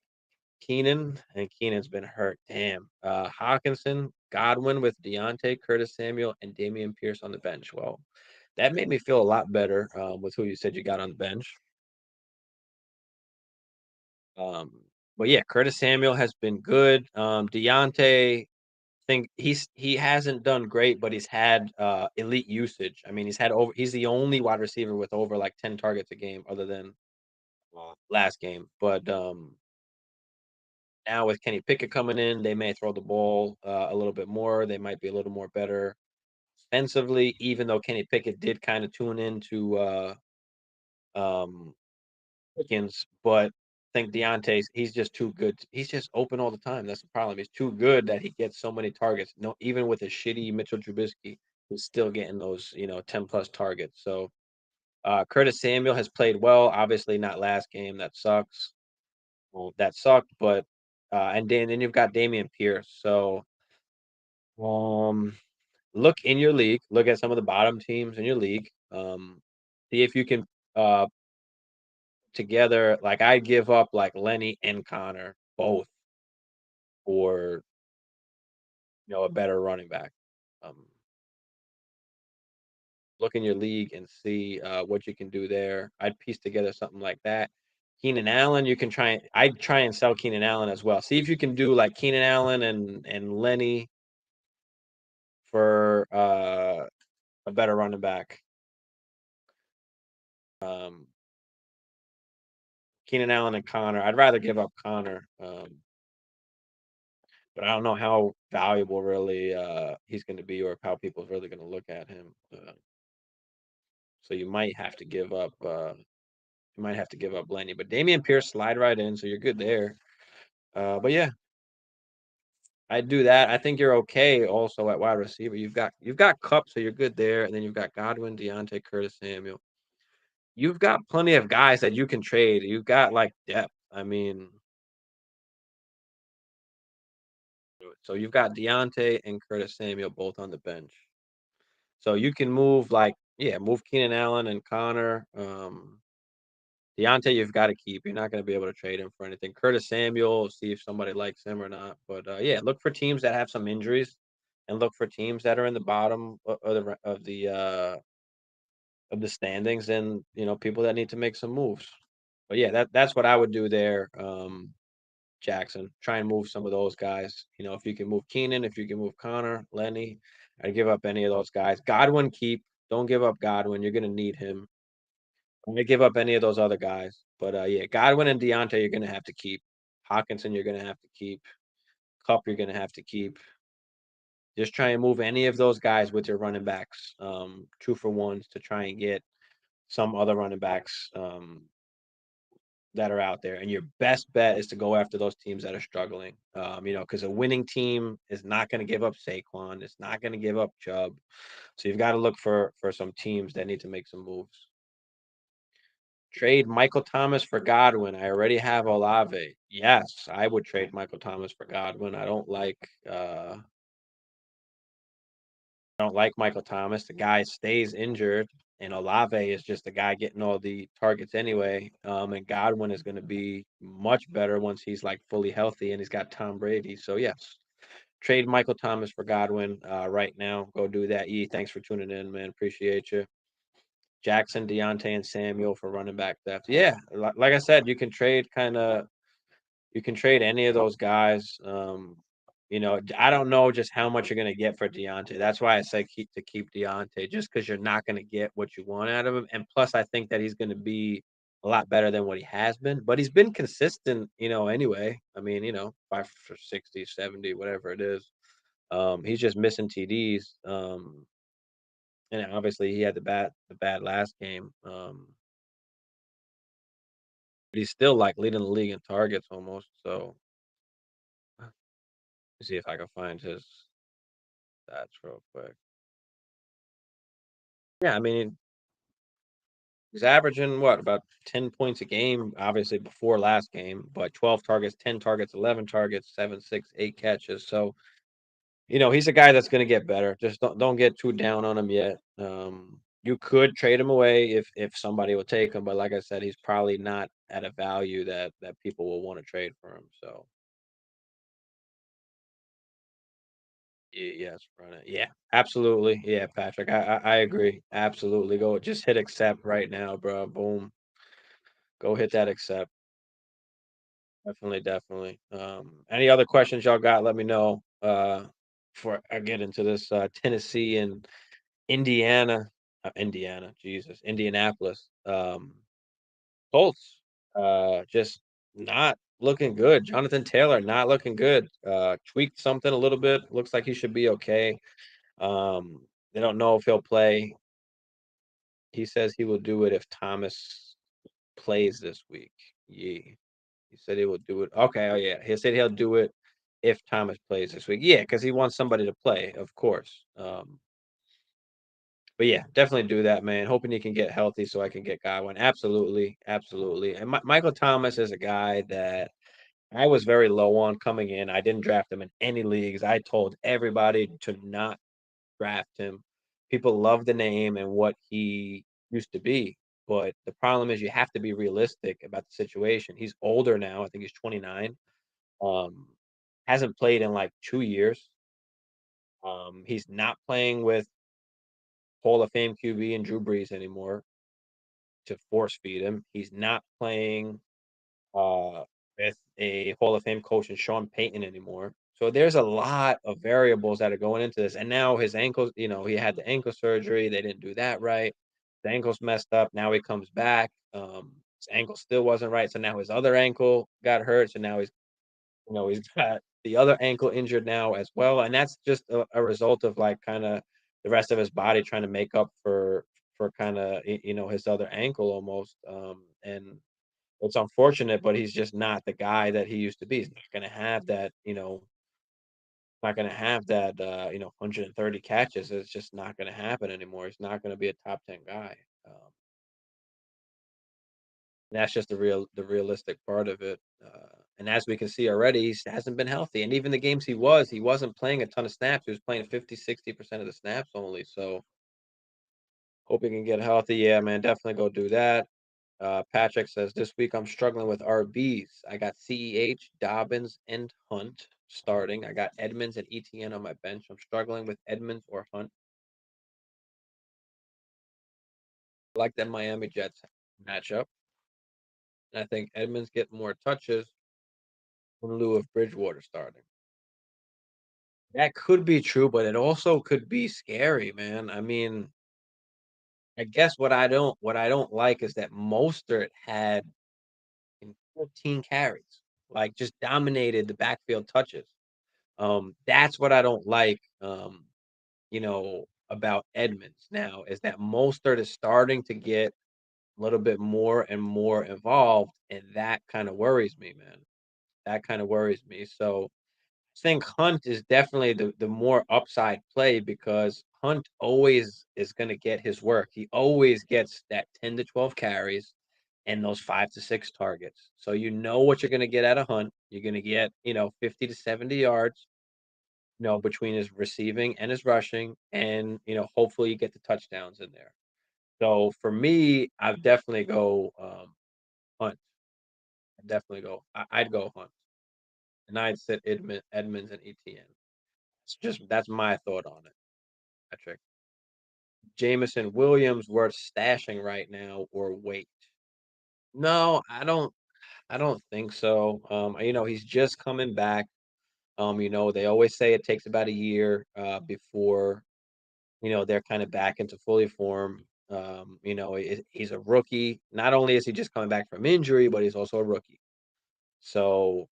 Keenan, and Keenan's been hurt. Damn. Hawkinson, Godwin with Deontay, Curtis Samuel, and Damian Pierce on the bench. Well, that made me feel a lot better with who you said you got on the bench. Um, but yeah, Curtis Samuel has been good. Deontay, think he hasn't done great, but he's had elite usage. I mean, he's the only wide receiver with over like 10 targets a game other than last game. But now with Kenny Pickett coming in, they may throw the ball a little bit more. They might be a little more better offensively, even though Kenny Pickett did kind of tune into um, Pickens. But I think Deontay's he's just too good. He's just open all the time. That's the problem. He's too good that he gets so many targets. No, even with a shitty Mitchell Trubisky, he's still getting those 10 plus targets. So Curtis Samuel has played well. Obviously, not last game. That sucks. Well, that sucked, but and then you've got Damian Pierce. So um, look in your league. Look at some of the bottom teams in your league. See if you can together. Like I give up like Lenny and Connor both for a better running back. Um, look in your league and see what you can do there. I'd piece together something like that. Keenan Allen, you can try. I'd try and sell Keenan Allen as well. See if you can do like Keenan Allen and Lenny for a better running back. Um, Keenan Allen and Connor. I'd rather give up Connor, but I don't know how valuable really he's going to be, or how people's really going to look at him. So you might have to give up. You might have to give up Lenny, but Damian Pierce slide right in, so you're good there. But yeah, I'd do that. I think you're okay also at wide receiver. You've got Cup, so you're good there, and then you've got Godwin, Deontay, Curtis Samuel. you've got plenty of guys that you can trade. You've got like depth. I mean, so you've got Deontay and Curtis Samuel both on the bench. So you can move like, yeah, move Keenan Allen and Connor. Deontay, you've got to keep. You're not going to be able to trade him for anything. Curtis Samuel, see if somebody likes him or not. But yeah, look for teams that have some injuries, and look for teams that are in the bottom of the standings, and people that need to make some moves. But yeah, that's what I would do there. Jackson, try and move some of those guys. If you can move Keenan, if you can move Connor, Lenny, I'd give up any of those guys. Godwin, keep. Don't give up Godwin. You're going to need him. I'm gonna give up any of those other guys. But yeah, Godwin and Deontay, you're gonna have to keep. Hawkinson, you're gonna have to keep. Cup, you're gonna have to keep. Just try and move any of those guys with your running backs, 2-for-1s to try and get some other running backs that are out there. And your best bet is to go after those teams that are struggling. Because a winning team is not going to give up Saquon. It's not going to give up Chubb. So you've got to look for some teams that need to make some moves. Trade Michael Thomas for Godwin. I already have Olave. Yes, I would trade Michael Thomas for Godwin. I don't like Michael Thomas. The guy stays injured, and Olave is just the guy getting all the targets anyway. And Godwin is going to be much better once he's like fully healthy and he's got Tom Brady. So yes, trade Michael Thomas for Godwin right now. Go do that. Thanks for tuning in, man. Appreciate you. Jackson, Deontay, and Samuel for running back depth. Yeah, like I said, you can trade any of those guys. I don't know just how much you're gonna get for Deontay. That's why I say keep Deontay, just because you're not gonna get what you want out of him. And plus, I think that he's gonna be a lot better than what he has been. But he's been consistent, anyway. I mean, 5 for 60, 70, whatever it is. He's just missing TDs. And obviously he had the bad last game. But he's still like leading the league in targets almost. So let me see if I can find his stats real quick. Yeah, I mean, he's averaging what, about 10 points a game, obviously before last game, but 12 targets, 10 targets, 11 targets, 7, 6, 8 catches. So, he's a guy that's going to get better. Just don't get too down on him yet. You could trade him away if somebody will take him, but like I said, he's probably not at a value that people will want to trade for him. So, yes, run it. Yeah, absolutely. Yeah, Patrick, I agree. Absolutely. Go just hit accept right now, bro. Boom. Go hit that accept. Definitely, definitely. Any other questions y'all got, let me know. Before I get into this Tennessee and Indianapolis. Colts just not looking good. Jonathan Taylor not looking good. Tweaked something a little bit. Looks like he should be okay. They don't know if he'll play. He says he will do it if Thomas plays this week. Yeah. He said he will do it. Okay, oh yeah. He said he'll do it if Thomas plays this week. Yeah, because he wants somebody to play, of course. But yeah, definitely do that, man. Hoping he can get healthy so I can get Godwin. Absolutely, absolutely. And Michael Thomas is a guy that I was very low on coming in. I didn't draft him in any leagues. I told everybody to not draft him. People love the name and what he used to be, but the problem is you have to be realistic about the situation. He's older now. I think he's 29. Um, hasn't played in like 2 years. He's not playing with Hall of Fame QB and Drew Brees anymore to force feed him. He's not playing uh, with a Hall of Fame coach and Sean Payton anymore. So there's a lot of variables that are going into this. And now his ankles, he had the ankle surgery. They didn't do that right. The ankle's messed up. Now he comes back. His ankle still wasn't right. So now his other ankle got hurt. So now he's got the other ankle injured now as well. And that's just a result of like kind of the rest of his body trying to make up for kind of his other ankle almost. And it's unfortunate, but he's just not the guy that he used to be. He's not going to have that, not going to have that, 130 catches. It's just not going to happen anymore. He's not going to be a top 10 guy. Um, That's just the realistic part of it. And as we can see already, he hasn't been healthy. And even the games he wasn't playing a ton of snaps. He was playing 50, 60% of the snaps only. So hope he can get healthy. Yeah, man, definitely go do that. Patrick says this week I'm struggling with RBs. I got CEH, Dobbins, and Hunt starting. I got Edmonds and ETN on my bench. I'm struggling with Edmonds or Hunt. I like that Miami Jets matchup. And I think Edmonds get more touches in lieu of Bridgewater starting. That could be true, but it also could be scary, man. I mean, I guess what I don't like is that Mostert had in 14 carries, like just dominated the backfield touches. That's what I don't like, about Edmonds now is that Mostert is starting to get a little bit more and more involved, and that kind of worries me, man. That kind of worries me. So I think Hunt is definitely the more upside play because Hunt always is going to get his work. He always gets that 10 to 12 carries and those 5 to 6 targets. So you know what you're going to get out of Hunt. You're going to get, 50 to 70 yards, between his receiving and his rushing and, hopefully you get the touchdowns in there. So for me, I'd definitely go Hunt. I'd definitely go. I'd go Hunt. And I'd sit Edmonds and ETN. That's my thought on it, Patrick. Jameson Williams worth stashing right now or wait? No, I don't think so. He's just coming back. They always say it takes about a year before, they're kind of back into fully form. He's a rookie. Not only is he just coming back from injury, but he's also a rookie. So,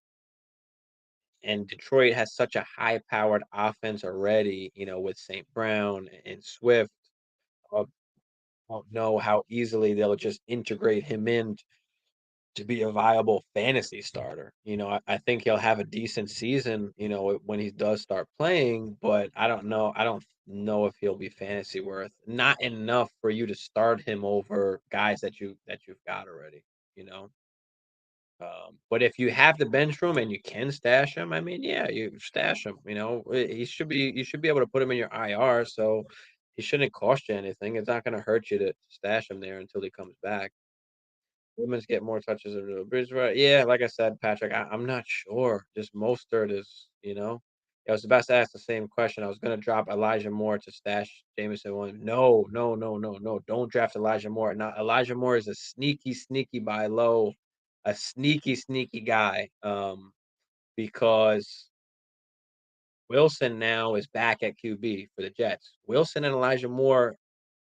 and Detroit has such a high-powered offense already, with St. Brown and Swift. I don't know how easily they'll just integrate him in to be a viable fantasy starter. I think he'll have a decent season, when he does start playing, but I don't know. I don't know if he'll be fantasy worth. Not enough for you to start him over guys that you've got already, you know. But if you have the bench room and you can stash him, I mean, yeah, you stash him. You should be able to put him in your IR, so he shouldn't cost you anything. It's not going to hurt you to stash him there until he comes back. Women's get more touches than the Bridgewater. Yeah, like I said, Patrick, I'm not sure. Just Mostert is, I was about to ask the same question. I was going to drop Elijah Moore to stash Jameson Williams. No, no, no, no, no. Don't draft Elijah Moore. Now, Elijah Moore is a sneaky, sneaky buy low, a sneaky, sneaky guy. Because Wilson now is back at QB for the Jets. Wilson and Elijah Moore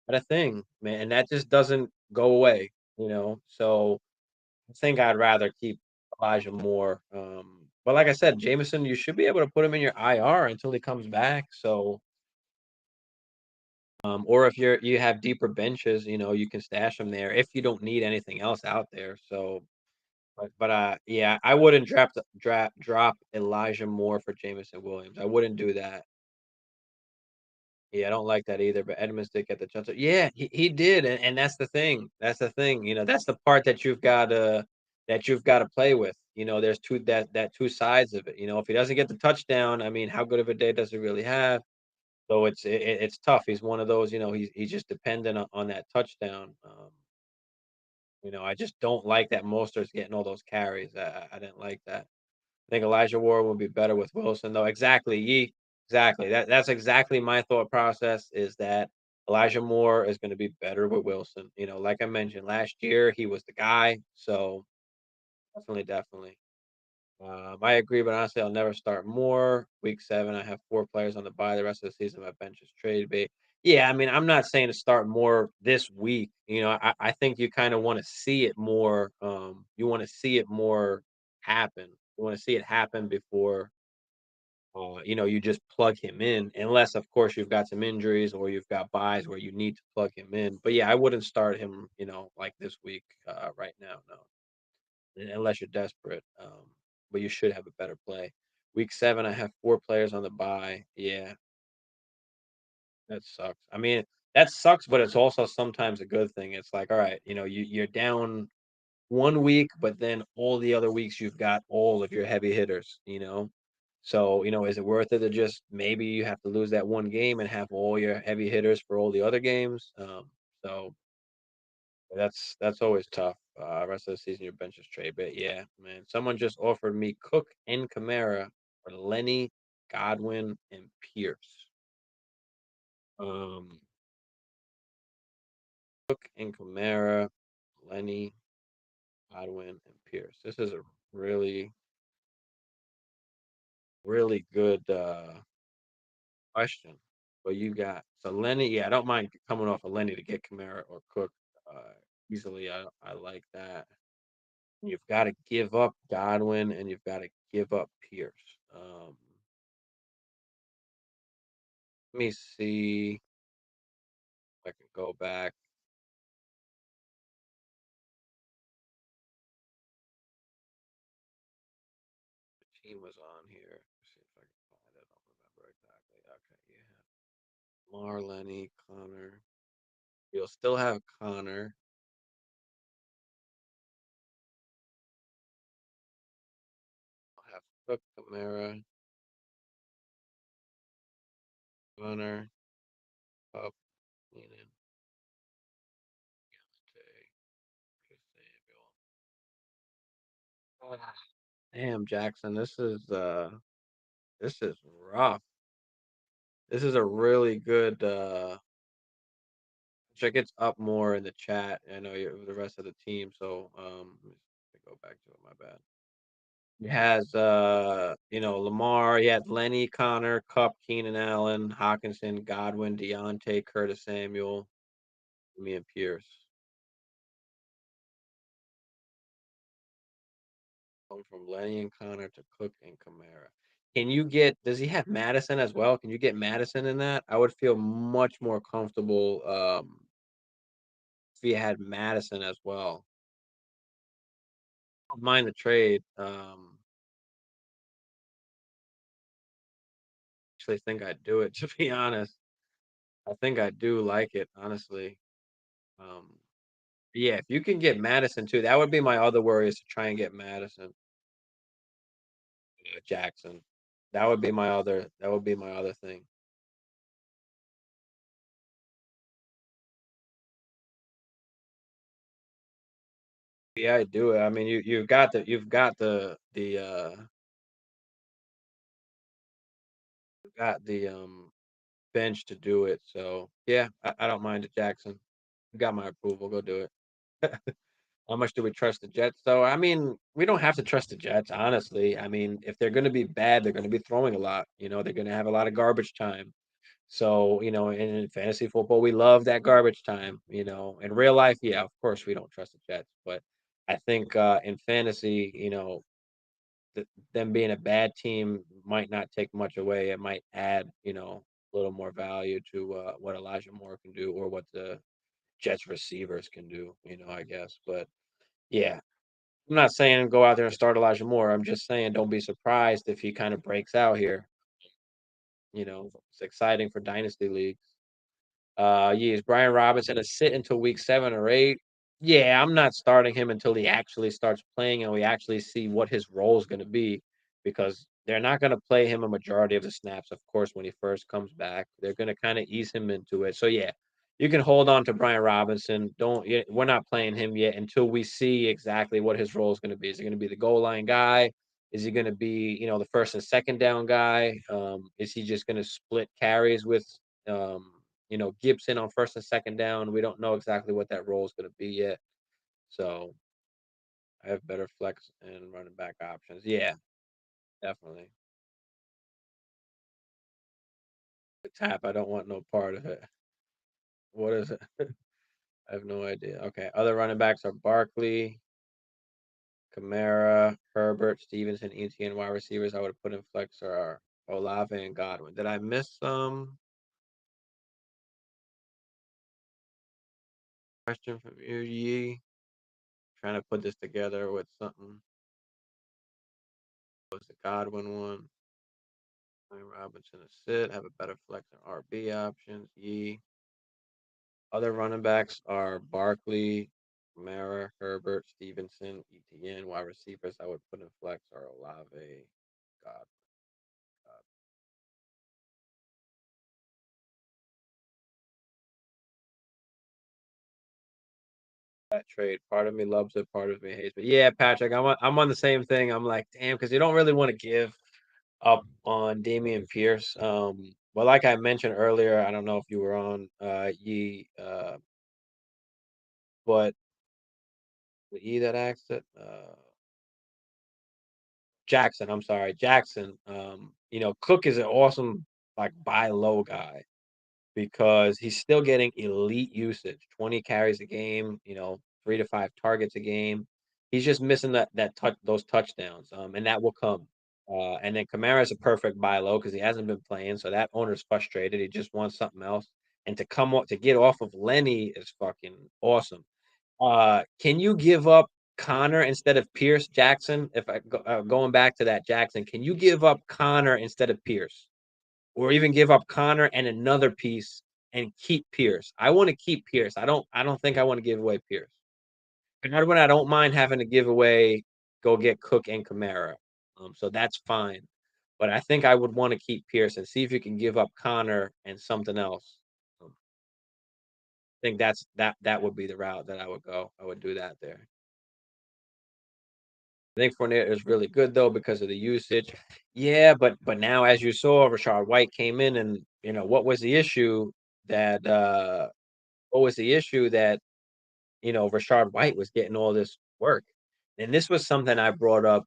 had a thing, man, and that just doesn't go away. So I think I'd rather keep Elijah Moore. But like I said, Jameson, you should be able to put him in your IR until he comes back. So, or if you have deeper benches, you can stash him there if you don't need anything else out there. So, but yeah, I wouldn't drop Elijah Moore for Jameson Williams. I wouldn't do that. Yeah, I don't like that either. But Edmonds did get the chance. Yeah, he did, and that's the thing. That's the thing. That's the part that you've got to play with. There's that two sides of it. If he doesn't get the touchdown, I mean, how good of a day does he really have? So it's tough. He's one of those. He's just dependent on that touchdown. I just don't like that Mostert's getting all those carries. I didn't like that. I think Elijah Ward would be better with Wilson, though. Exactly. Exactly. That's exactly my thought process is that Elijah Moore is going to be better with Wilson. Like I mentioned last year, he was the guy. So definitely, definitely. I agree, but honestly, I'll never start more. Week 7, I have 4 players on the bye. The rest of the season, my bench is trade bait. Yeah, I mean, I'm not saying to start more this week. I think you kind of want to see it more. You want to see it more happen. You want to see it happen before you just plug him in, unless of course you've got some injuries or you've got buys where you need to plug him in. But yeah, I wouldn't start him, like this week, right now, no, unless you're desperate. But you should have a better play. Week 7, I have 4 players on the bye. Yeah, that sucks. I mean, that sucks, but it's also sometimes a good thing. It's like, all right, you're down. one week, but then all the other weeks you've got all of your heavy hitters, So, is it worth it to just maybe you have to lose that one game and have all your heavy hitters for all the other games? So that's always tough. Rest of the season your bench is trade, but yeah, man. Someone just offered me Cook and Kamara for Lenny, Godwin, and Pierce. Um, Cook and Kamara, Lenny, Godwin, and Pierce. This is a really, really good question. But you got so Lenny, yeah, I don't mind coming off of Lenny to get Kamara or Cook easily. I like that. You've got to give up Godwin and you've got to give up Pierce. Let me see if I can go back. The team was on here. Let's see if I can find it. I don't remember exactly. Okay, yeah. Lamar, Lenny, Connor. You'll still have Connor. I'll have Cook, Kamara, Connor, Up, Keenan, Deontay, Samuel. Ah, damn, Jackson, this is rough. This is a really good check it's up more in the chat. I know you the rest of the team, so let me go back to it, my bad. He has Lamar, he had Lenny, Connor, Cup, Keenan Allen, Hawkinson, Godwin, Deontay, Curtis Samuel, me and Pierce. Going from Lenny and Connor to Cook and Kamara. Does he have Madison as well? Can you get Madison in that? I would feel much more comfortable if he had Madison as well. I don't mind the trade. Actually think I'd do it to be honest. I think I do like it, honestly. Um, yeah, if you can get Madison too, that would be my other worry is to try and get Madison, Jackson. That would be my other thing. Yeah, I do it. I mean, you've got the bench to do it. So yeah, I don't mind it, Jackson. You got my approval. Go do it. How much do we trust the Jets, though? I mean, we don't have to trust the Jets, honestly. I mean, if they're going to be bad, they're going to be throwing a lot. They're going to have a lot of garbage time. So, in fantasy football, we love that garbage time. In real life, yeah, of course, we don't trust the Jets. But I think in fantasy, them being a bad team might not take much away. It might add, a little more value to what Elijah Moore can do or what the Jets receivers can do, I guess. But yeah, I'm not saying go out there and start Elijah Moore. I'm just saying don't be surprised if he kind of breaks out here. It's exciting for dynasty leagues. Yeah, is Brian Robinson a sit until week 7 or 8? Yeah, I'm not starting him until he actually starts playing and we actually see what his role is going to be because they're not going to play him a majority of the snaps, of course, when he first comes back. They're going to kind of ease him into it. So, yeah, you can hold on to Brian Robinson. We're not playing him yet until we see exactly what his role is going to be. Is he going to be the goal line guy? Is he going to be, the first and second down guy? Is he just going to split carries with um, Gibson on first and second down? We don't know exactly what that role is going to be yet. So I have better flex and running back options. Yeah, definitely. The tap, I don't want no part of it. What is it? I have no idea. Okay. Other running backs are Barkley, Kamara, Herbert, Stevenson, ETN wide receivers. I would have put in flex are Olave and Godwin. Did I miss some question from you, Yee? Trying to put this together with something. What was the Godwin one? Ryan Robinson is sit. Have a better flex and RB options. Yee. Other running backs are Barkley, Kamara, Herbert, Stevenson, ETN. Wide receivers I would put in flex are Olave. God. That trade. Part of me loves it, part of me hates it. Yeah, Patrick, I'm on the same thing. I'm like, damn, because you don't really want to give up on Damian Pierce. Well, like I mentioned earlier, I don't know if you were on but the E that asked it, Jackson. I'm sorry, Jackson. Cook is an awesome like buy low guy because he's still getting elite usage, 20 carries a game, 3 to 5 targets a game. He's just missing those touchdowns, and that will come. And then Kamara is a perfect buy low because he hasn't been playing, so that owner's frustrated. He just wants something else. And to get off of Lenny is fucking awesome. Can you give up Connor instead of Pierce, Jackson? If I going back to that Jackson, can you give up Connor instead of Pierce? Or even give up Connor and another piece and keep Pierce. I want to keep Pierce. I don't think I want to give away Pierce. Another one I don't mind having to give away, go get Cook and Kamara. So that's fine. But I think I would want to keep Pierce and see if you can give up Connor and something else. I think that would be the route that I would go. I would do that there. I think Fournette is really good though because of the usage. Yeah, but now as you saw, Rashard White came in and what was the issue that Rashard White was getting all this work. And this was something I brought up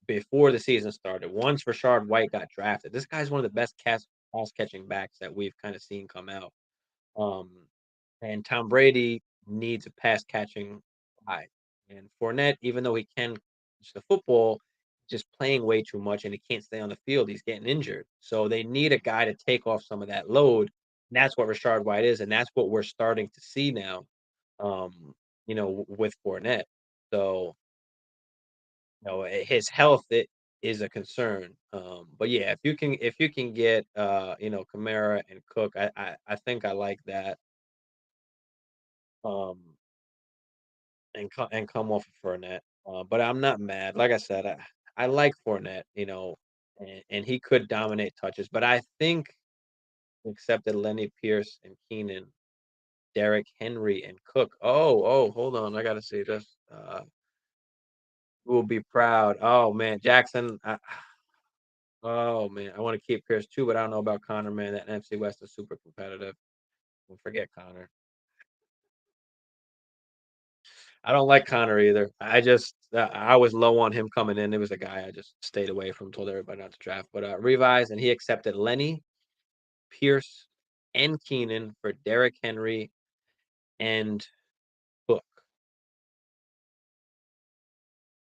before the season started. Once Rashard White got drafted, this guy's one of the best pass catching backs that we've kind of seen come out. Um, and Tom Brady needs a pass catching guy. And Fournette, even though he can catch the football, just playing way too much and he can't stay on the field. He's getting injured. So they need a guy to take off some of that load. And that's what Rashard White is, and that's what we're starting to see now. With Fournette. So, his health is a concern. But yeah, if you can get Kamara and Cook, I think I like that. Um, and come off of Fournette. But I'm not mad. Like I said, I like Fournette, and he could dominate touches. But I think except that Lenny Pierce and Keenan, Derrick Henry and Cook. Oh, hold on. I gotta see this. Will be proud. Oh man, Jackson. Oh man, I want to keep Pierce too, but I don't know about Connor, man. That NFC West is super competitive. Don't forget Connor. I don't like Connor either. I was low on him coming in. It was a guy I just stayed away from, told everybody not to draft. But revised, and he accepted Lenny, Pierce, and Keenan for Derrick Henry and Cook.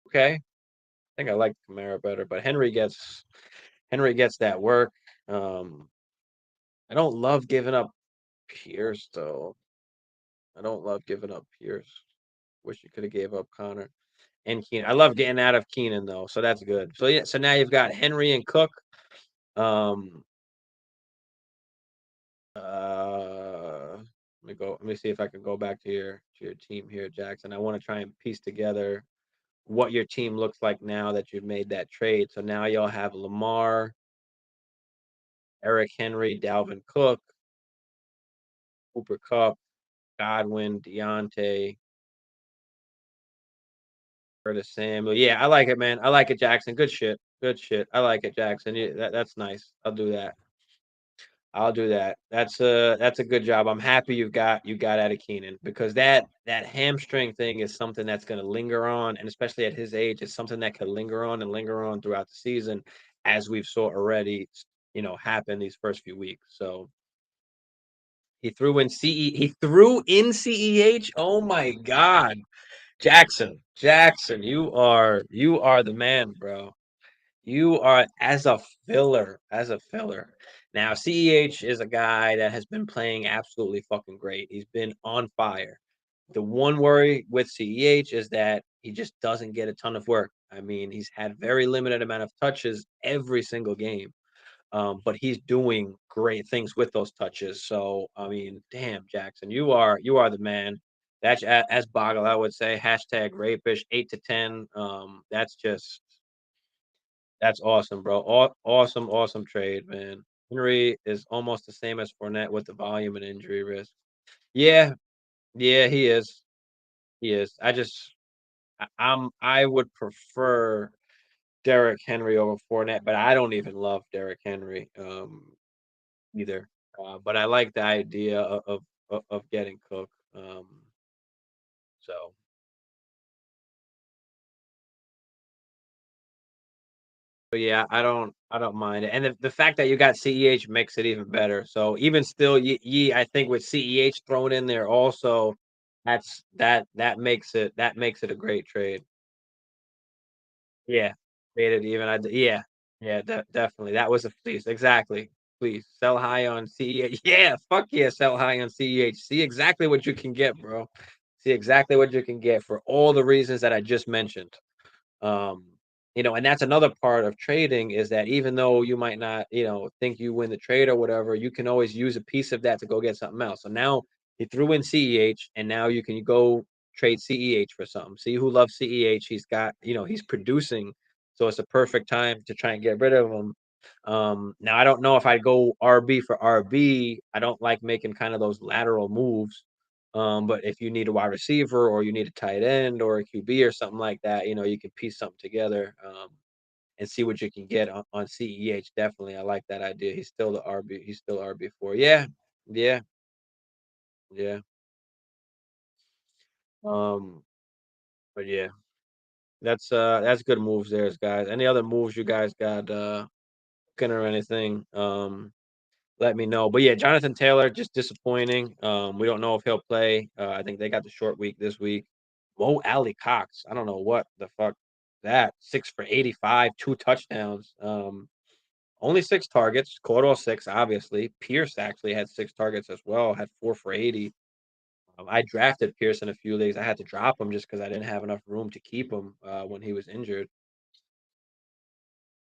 Okay, I think I like Kamara better, but Henry gets that work. I don't love giving up Pierce though. I don't love giving up Pierce. Wish you could have gave up Connor and Keenan. I love getting out of Keenan though, so that's good. So yeah, so now you've got Henry and Cook. Um, let me go. Let me see if I can go back to your team here, Jackson. I want to try and piece together what your team looks like now that you've made that trade. So now y'all have Lamar, Eric Henry, Dalvin Cook, Cooper Kupp, Godwin, Deontay, Curtis Samuel. Yeah, I like it, man. I like it, Jackson. Good shit. Good shit. I like it, Jackson. Yeah, that's nice. I'll do that. I'll do that. That's a good job. I'm happy you got out of Keenan because that hamstring thing is something that's going to linger on, and especially at his age, it's something that could linger on and linger on throughout the season, as we've saw already, happen these first few weeks. So he threw in CEH. Oh my God, Jackson, you are the man, bro. You are as a filler. Now, CEH is a guy that has been playing absolutely fucking great. He's been on fire. The one worry with CEH is that he just doesn't get a ton of work. I mean, he's had very limited amount of touches every single game. But he's doing great things with those touches. So, I mean, damn, Jackson, you are the man. That's as Boggle, I would say, hashtag rapish 8 to 10. That's awesome, bro. Awesome, awesome trade, man. Henry is almost the same as Fournette with the volume and injury risk. Yeah, yeah, he is. He is. I would prefer Derrick Henry over Fournette, but I don't even love Derrick Henry either. But I like the idea of getting Cook. So but yeah, I don't mind it. And the fact that you got CEH makes it even better. So even still, I think with CEH thrown in there also, that makes it a great trade. Yeah, made it even. Yeah, yeah, definitely. That was a fleece. Exactly. Please sell high on CEH. Yeah, fuck yeah, sell high on CEH. See exactly what you can get, bro. See exactly what you can get for all the reasons that I just mentioned. Um, and that's another part of trading is that even though you might not, think you win the trade or whatever, you can always use a piece of that to go get something else. So now he threw in CEH, and now you can go trade CEH for something. See who loves CEH. He's producing, so it's a perfect time to try and get rid of him. Now I don't know if I'd go RB for RB. I don't like making kind of those lateral moves. But if you need a wide receiver or you need a tight end or a QB or something like that, you can piece something together and see what you can get on CEH. Definitely, I like that idea. He's still the RB. He's still RB4. Yeah, yeah, yeah. Um, but yeah, that's good moves there, guys. Any other moves you guys got cooking or anything? Let me know. But yeah, Jonathan Taylor just disappointing. We don't know if he'll play. I think they got the short week this week. Mo Alley Cox. I don't know what the fuck that. 6 for 85, 2 touchdowns. Only 6 targets. Caught all six, obviously. Pierce actually had 6 targets as well. Had 4 for 80. I drafted Pierce in a few leagues. I had to drop him just because I didn't have enough room to keep him when he was injured.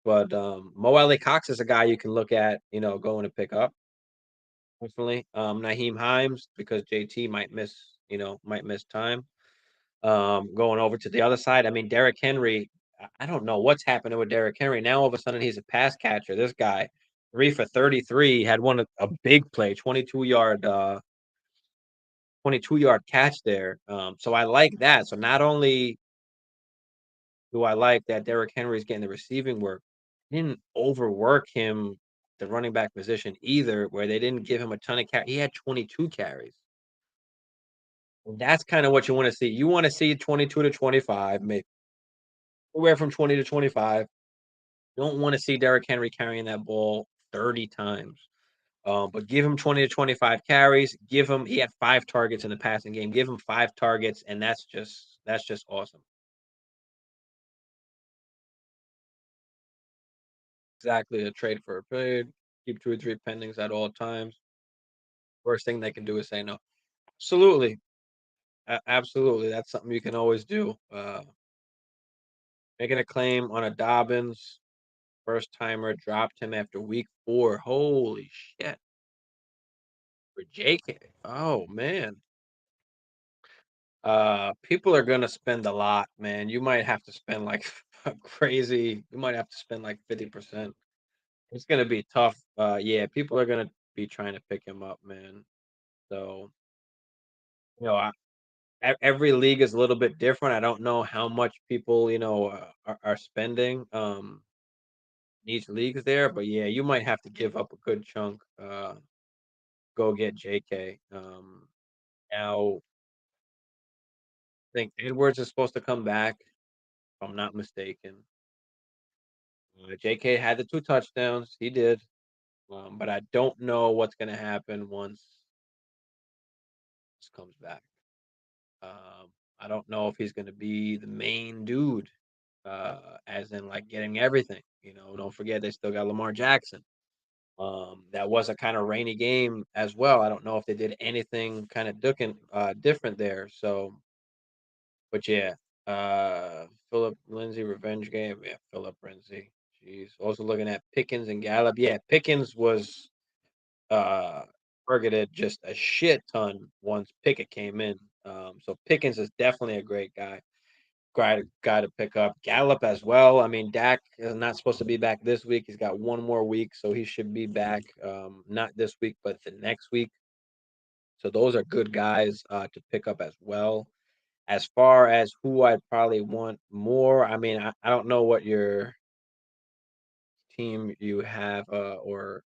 But Mo Alley Cox is a guy you can look at, going to pick up. Definitely. Naheem Himes because JT might miss time. Going over to the other side, I mean, Derrick Henry, I don't know what's happening with Derrick Henry. Now all of a sudden he's a pass catcher. This guy, 3 for 33, had a big play, 22-yard catch there. So I like that. So not only do I like that Derrick Henry is getting the receiving work, didn't overwork him the running back position either, where they didn't give him a ton of carry. He had 22 carries. That's kinda what you wanna see. You wanna see 22 to 25, maybe anywhere from 20 to 25. Don't wanna see Derrick Henry carrying that ball 30 times. But give him 20 to 25 carries. He had 5 targets in the passing game. Give him 5 targets, and that's just awesome. Exactly, a trade for a trade. Keep 2 or 3 pendings at all times. Worst thing they can do is say no. Absolutely. Absolutely. That's something you can always do. Making a claim on a Dobbins. First timer dropped him after week 4. Holy shit. For JK. Oh man. People are gonna spend a lot, man. You might have to spend like crazy. You might have to spend like 50%. It's gonna be tough. Yeah, people are gonna be trying to pick him up, man. So, you know, I, every league is a little bit different. I don't know how much people, are spending in each leagues there, but yeah, you might have to give up a good chunk. Go get JK. Now, I think Edwards is supposed to come back, if I'm not mistaken. JK had the 2 touchdowns. He did. But I don't know what's going to happen once this comes back. I don't know if he's going to be the main dude, as in like getting everything. Don't forget they still got Lamar Jackson. That was a kind of rainy game as well. I don't know if they did anything kind of different there. So, but yeah, Philip Lindsay revenge game. Yeah, Philip Lindsay. Jeez. Also looking at Pickens and Gallup. Yeah, Pickens was uh targeted just a shit ton once Pickett came in. So Pickens is definitely a great guy to pick up. Gallup as well. I mean, Dak is not supposed to be back this week. He's got one more week, so he should be back not this week, but the next week. So those are good guys to pick up as well. As far as who I'd probably want more, I mean, I don't know what your team you have or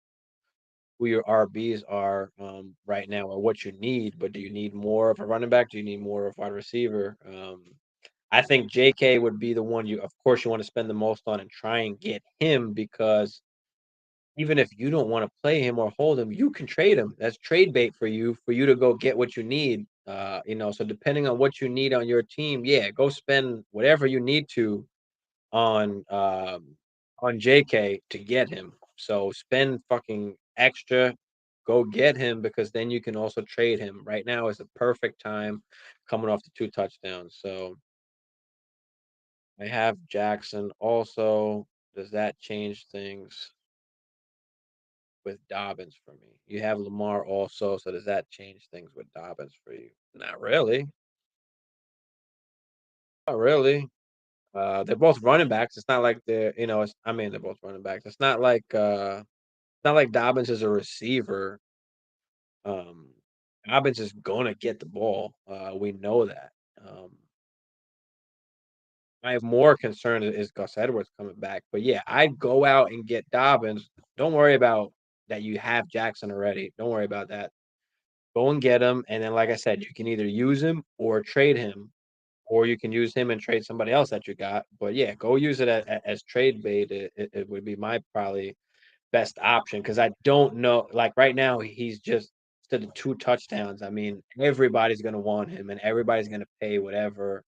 who your RBs are right now or what you need, but do you need more of a running back? Do you need more of a wide receiver? I think JK would be the one of course, you want to spend the most on and try and get him because even if you don't want to play him or hold him, you can trade him. That's trade bait for you to go get what you need. So depending on what you need on your team, yeah, go spend whatever you need to on on JK to get him. So spend fucking extra, go get him because then you can also trade him. Right now is the perfect time coming off the 2 touchdowns. So I have Jackson also. Does that change things with Dobbins for me? You have Lamar also, so does that change things with Dobbins for you? Not really. Not really. They're both running backs. It's not like I mean they're both running backs. It's not like Dobbins is a receiver. Um, Dobbins is gonna get the ball. We know that. I have more concern is Gus Edwards coming back. But yeah, I'd go out and get Dobbins. Don't worry about that you have Jackson already. Don't worry about that. Go and get him. And then, like I said, you can either use him or trade him, or you can use him and trade somebody else that you got. But yeah, go use it as trade bait. It would be my probably best option because I don't know. Like right now, he's just to the 2 touchdowns. I mean, everybody's gonna want him, and everybody's gonna pay whatever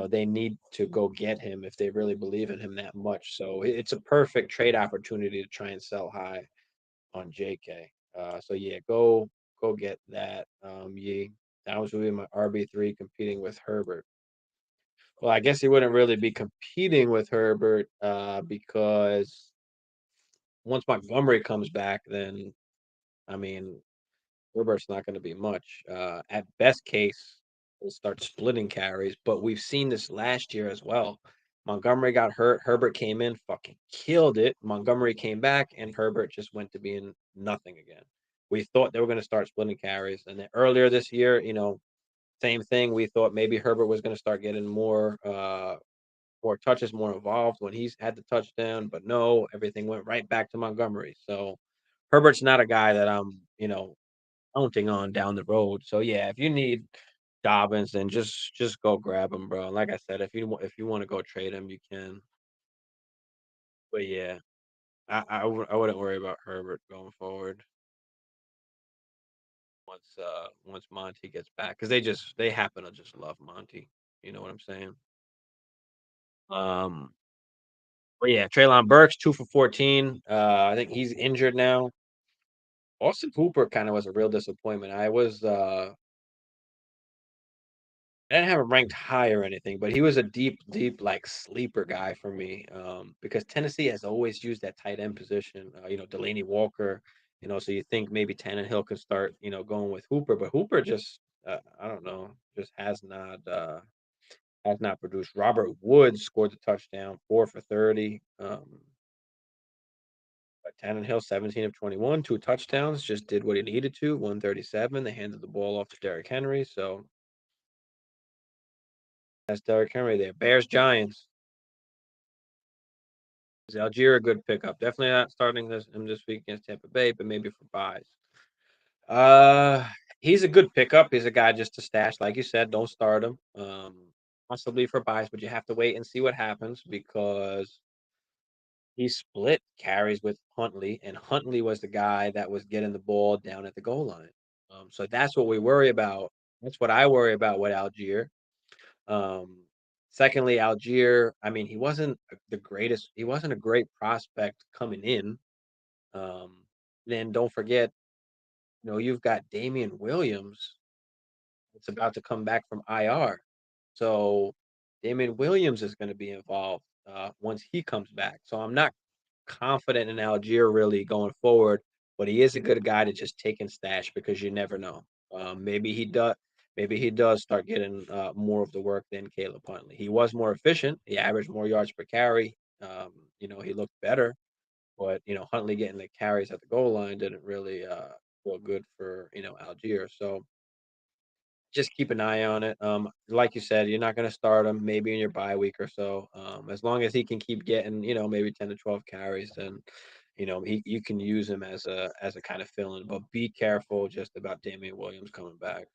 they need to go get him if they really believe in him that much. So it's a perfect trade opportunity to try and sell high on JK. So yeah, go get that. That was really my RB3 competing with Herbert. Well, I guess he wouldn't really be competing with Herbert because once Montgomery comes back, then I mean Herbert's not going to be much. At best case, we'll start splitting carries, but we've seen this last year as well. Montgomery got hurt. Herbert came in, fucking killed it. Montgomery came back, and Herbert just went to being nothing again. We thought they were going to start splitting carries, and then earlier this year, same thing. We thought maybe Herbert was going to start getting more touches, more involved when he's had the touchdown, but no, everything went right back to Montgomery. So Herbert's not a guy that I'm counting on down the road. So yeah, if you need Dobbins, then just go grab him, bro. Like I said, if you want to go trade him, you can. But yeah, I wouldn't worry about Herbert going forward once Monty gets back because they happen to just love Monty. You know what I'm saying? Um, but yeah, Traylon Burks 2 for 14. I think he's injured now. Austin Hooper kind of was a real disappointment. I didn't have him ranked high or anything, but he was a deep like sleeper guy for me. Because Tennessee has always used that tight end position. Delaney Walker. So you think maybe Tannehill could start, going with Hooper, but Hooper just, I don't know, just has not produced. Robert Woods scored the touchdown, 4 for 30. But Tannehill, 17 of 21, 2 touchdowns, just did what he needed to. 137. They handed the ball off to Derrick Henry, so that's Derrick Henry there. Bears Giants. Is Algier a good pickup? Definitely not starting him this week against Tampa Bay, but maybe for buys. Uh, he's a good pickup. He's a guy just to stash, like you said. Don't start him. Possibly for buys, but you have to wait and see what happens because he split carries with Huntley, and Huntley was the guy that was getting the ball down at the goal line. So that's what we worry about. That's what I worry about with Algier. Um, Secondly, Algier, I mean, he wasn't the greatest. He wasn't a great prospect coming in. Um, then don't forget, you've got Damian Williams. It's about to come back from IR. So Damian Williams is going to be involved once he comes back. So I'm not confident in Algier really going forward, but he is a good guy to just take and stash because you never know. Maybe he does. maybe he does start getting more of the work than Caleb Huntley. He was more efficient. He averaged more yards per carry. He looked better, but Huntley getting the carries at the goal line didn't really feel good for Algier. So just keep an eye on it. Like you said, you're not going to start him maybe in your bye week or so. As long as he can keep getting, maybe 10 to 12 carries, then you can use him as a kind of fill-in. But be careful just about Damian Williams coming back.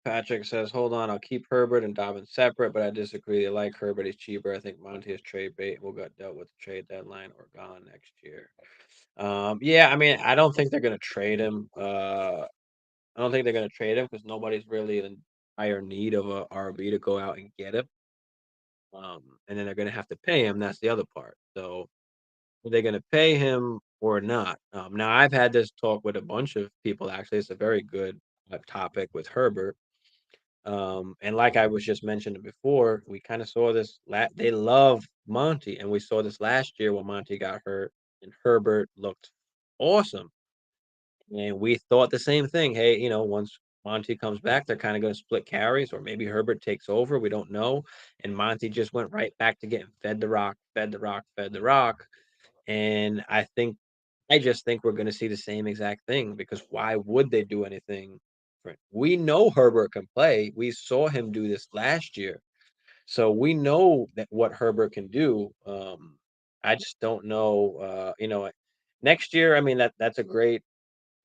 Patrick says, hold on, I'll keep Herbert and Dobbin separate, but I disagree. I like Herbert, he's cheaper. I think Monty is trade bait will get dealt with the trade deadline or gone next year. Yeah, I mean, I don't think they're gonna trade him. I don't think they're gonna trade him because nobody's really in dire need of a RB to go out and get him. And then they're gonna have to pay him. That's the other part. So are they gonna pay him or not? Now I've had this talk with a bunch of people. Actually, it's a very good topic with Herbert. And like I was just mentioning before, we kind of saw this. They love Monty, and we saw this last year when Monty got hurt, and Herbert looked awesome. And we thought the same thing. Hey, once Monty comes back, they're kind of going to split carries, or maybe Herbert takes over. We don't know. And Monty just went right back to getting fed the rock, fed the rock, fed the rock. And I just think we're going to see the same exact thing because why would they do anything different? We know Herbert can play. We saw him do this last year. So we know that what Herbert can do. I just don't know. Next year, I mean that's a great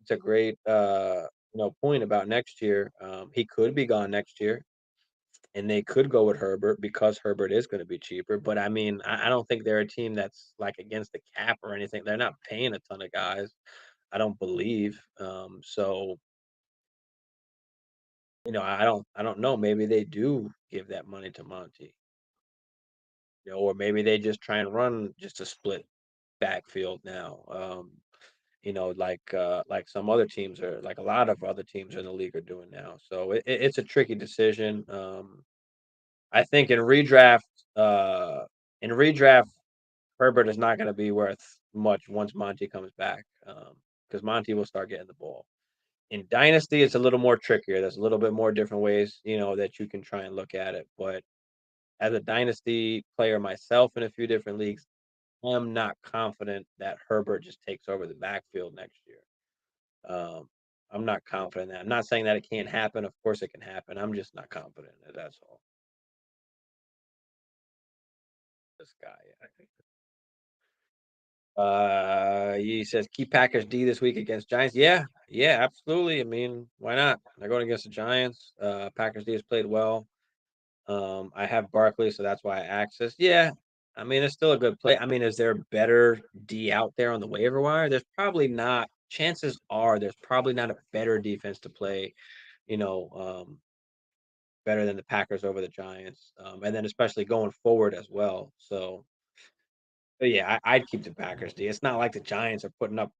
it's a great point about next year. He could be gone next year, and they could go with Herbert because Herbert is going to be cheaper. But I mean, I don't think they're a team that's like against the cap or anything. They're not paying a ton of guys. I don't believe. So I don't know. Maybe they do give that money to Monty, or maybe they just try and run just a split backfield now. Like some other teams are, like a lot of other teams in the league are doing now. So it's a tricky decision. I think uh, in redraft, Herbert is not going to be worth much once Monty comes back, because Monty will start getting the ball. In Dynasty, it's a little more trickier. There's a little bit more different ways, that you can try and look at it. But as a Dynasty player myself in a few different leagues, I'm not confident that Herbert just takes over the backfield next year. Um, I'm not confident in that. I'm not saying that it can't happen. Of course, it can happen. I'm just not confident in it. That's all. This guy, I think. He says keep Packers D this week against Giants. Yeah, yeah, absolutely. I mean, why not? They're going against the Giants. Packers D has played well. I have Barkley, so that's why I access. Yeah, I mean, it's still a good play. I mean, is there a better D out there on the waiver wire? There's probably not. Chances are there's probably not a better defense to play, you know, better than the Packers over the Giants, and then especially going forward as well. So, but yeah, I'd keep the Packers D. It's not like the Giants are putting up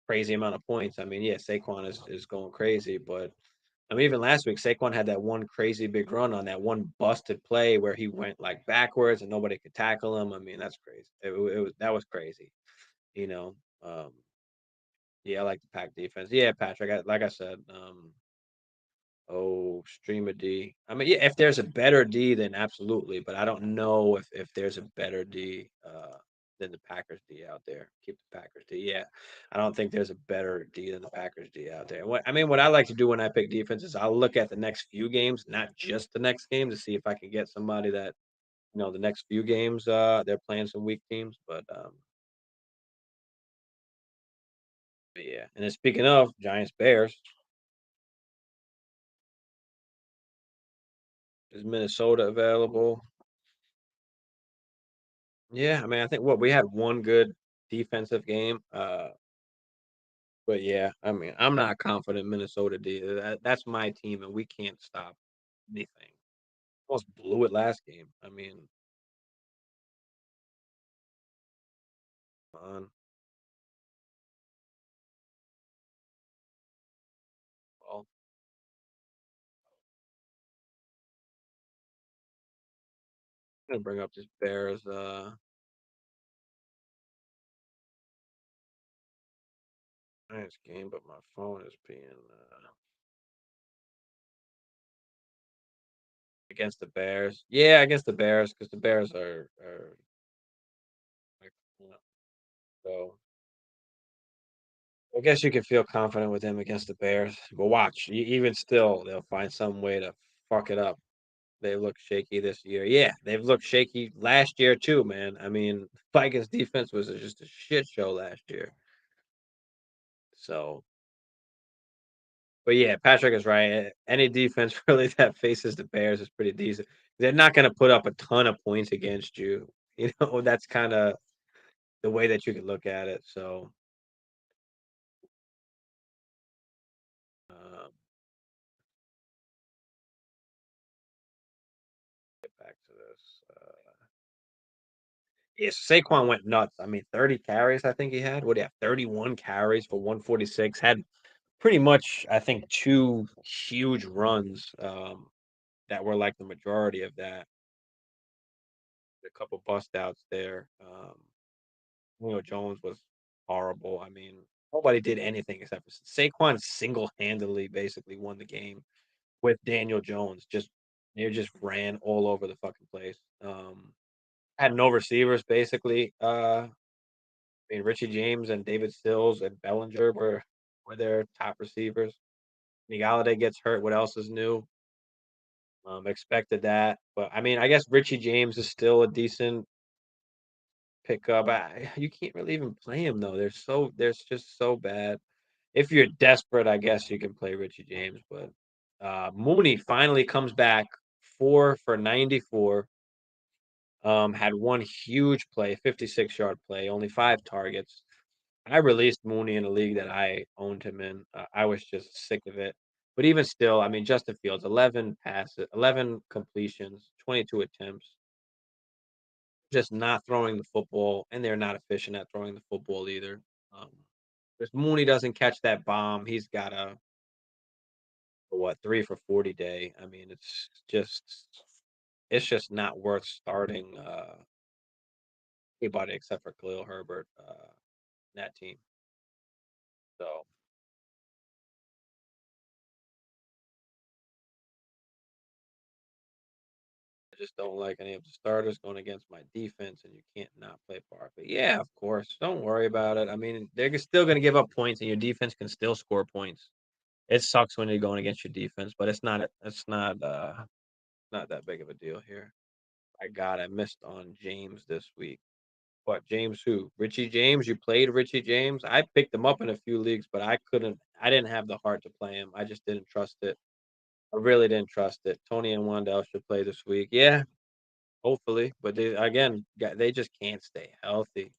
crazy amount of points. I mean, yeah, Saquon is going crazy, but I mean, even last week, Saquon had that one crazy big run on that one busted play where he went like backwards and nobody could tackle him. I mean, that's crazy. That was crazy. You know, um, yeah, I like the pack defense. Yeah, Patrick, like I said, stream a D. I mean, yeah, if there's a better D, then absolutely. But I don't know if there's a better D than the Packers D out there. Keep the Packers D. Yeah, I don't think there's a better D than the Packers D out there. What I like to do when I pick defense is I'll look at the next few games, not just the next game, to see if I can get somebody that the next few games they're playing some weak teams. But yeah, and then speaking of Giants Bears, is Minnesota available? Yeah, I mean, I think what we had one good defensive game. But yeah, I mean, I'm not confident Minnesota did. That's my team, and we can't stop anything. Almost blew it last game. I mean, come on. Well, I'm gonna bring up this Bears. Giants game, but my phone is being against the Bears. Yeah, against the Bears because the Bears are like, so. I guess you can feel confident with him against the Bears, but watch, even still, they'll find some way to fuck it up. They look shaky this year. Yeah, they've looked shaky last year too, man. I mean, Vikings defense was just a shit show last year. So, but yeah, Patrick is right. Any defense really that faces the Bears is pretty decent. They're not going to put up a ton of points against you. You know, that's kind of the way that you can look at it. So, um, get back to this. Yes, Saquon went nuts. I mean, 30 carries, I think he had. What do you have? 31 carries for 146. Had pretty much, I think, two huge runs that were like the majority of that. A couple bust outs there. Jones was horrible. I mean, nobody did anything except for Saquon single handedly basically won the game with Daniel Jones. They just ran all over the fucking place. Had no receivers basically. I mean, Richie James and David Stills and Bellinger were their top receivers. Galladay gets hurt. What else is new? Expected that, but I mean, I guess Richie James is still a decent pickup. You can't really even play him though. They're just so bad. If you're desperate, I guess you can play Richie James. But Mooney finally comes back 4 for 94. Had one huge play, 56-yard play, only 5 targets. I released Mooney in a league that I owned him in. I was just sick of it. But even still, I mean, Justin Fields, 11 passes, 11 completions, 22 attempts, just not throwing the football, and they're not efficient at throwing the football either. Um, if Mooney doesn't catch that bomb, he's got a what 3 for 40 day. I mean, it's just not worth starting anybody except for Khalil Herbert in that team. So I just don't like any of the starters going against my defense, and you can't not play Barkley. Yeah, of course. Don't worry about it. I mean, they're still going to give up points, and your defense can still score points. It sucks when you're going against your defense, but it's not that big of a deal here. I missed on James this week. What James who? Richie James? You played Richie James? I picked him up in a few leagues, but I didn't have the heart to play him. I just didn't trust it. I really didn't trust it. Tony and Wandell should play this week. Yeah, hopefully, but they just can't stay healthy.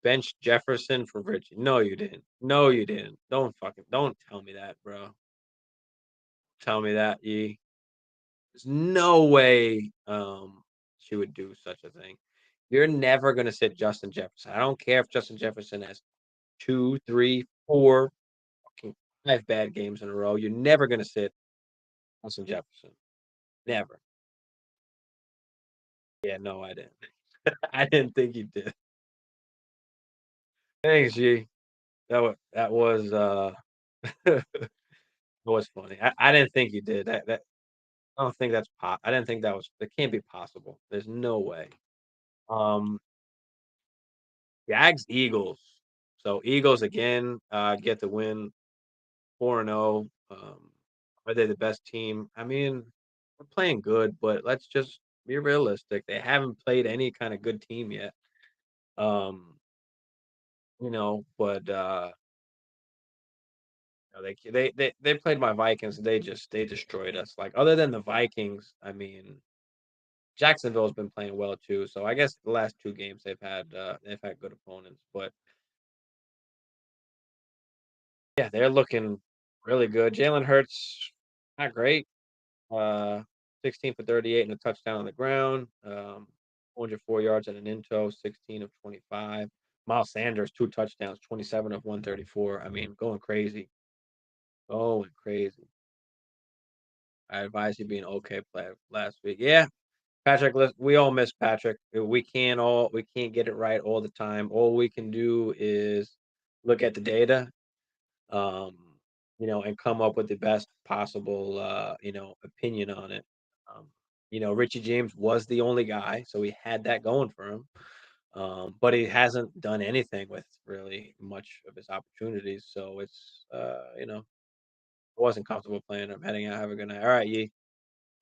Bench Jefferson for Richie. No, you didn't. No, you didn't. Don't tell me that, bro. Tell me that, Ye. There's no way she would do such a thing. You're never gonna sit Justin Jefferson. I don't care if Justin Jefferson has 2, 3, 4, fucking 5 bad games in a row. You're never gonna sit Justin Jefferson. Never. Yeah, no, I didn't. I didn't think you did. Thanks, G. That was that was funny. I didn't think you did. I don't think I didn't think that can't be possible. There's no way. Um Jags Eagles. So Eagles again get the win 4-0. Are they the best team? I mean, we're playing good, but let's just be realistic. They haven't played any kind of good team yet. Um, but they played my Vikings. They destroyed us. Like other than the Vikings, I mean, Jacksonville's been playing well too. So I guess the last 2 games they've had good opponents. But yeah, they're looking really good. Jalen Hurts, not great. Uh, 16 for 38 and a touchdown on the ground. 404 yards and an into, 16 of 25. Miles Sanders, 2 touchdowns, 27 of 134. I mean, going crazy. Going crazy. I advise you being okay play last week. Yeah, Patrick, we all miss Patrick. We can't get it right all the time. All we can do is look at the data, um, and come up with the best possible, opinion on it. Um, Richie James was the only guy, so he had that going for him. But he hasn't done anything with really much of his opportunities. So it's, I wasn't comfortable playing him heading out. Have a good night. All right, Yee.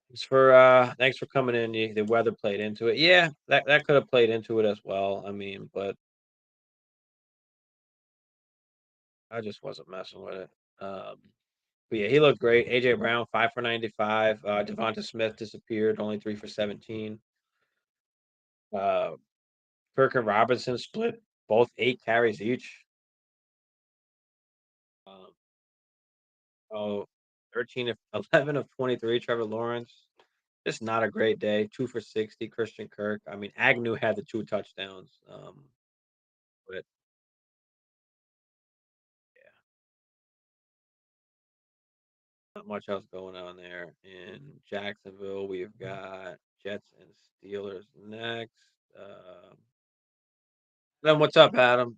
Thanks for coming in. Yee. The weather played into it. Yeah, that could have played into it as well. I mean, but I just wasn't messing with it. But yeah, he looked great. AJ Brown, 5 for 95. Devonta Smith disappeared, only 3 for 17. Uh, Kirk and Robinson split both 8 carries each. Um, oh, 13 of 11 of 23. Trevor Lawrence, just not a great day. 2 for 60. Christian Kirk. I mean, Agnew had the 2 touchdowns. But yeah, not much else going on there. In Jacksonville, we've got Jets and Steelers next. Then what's up, Adam?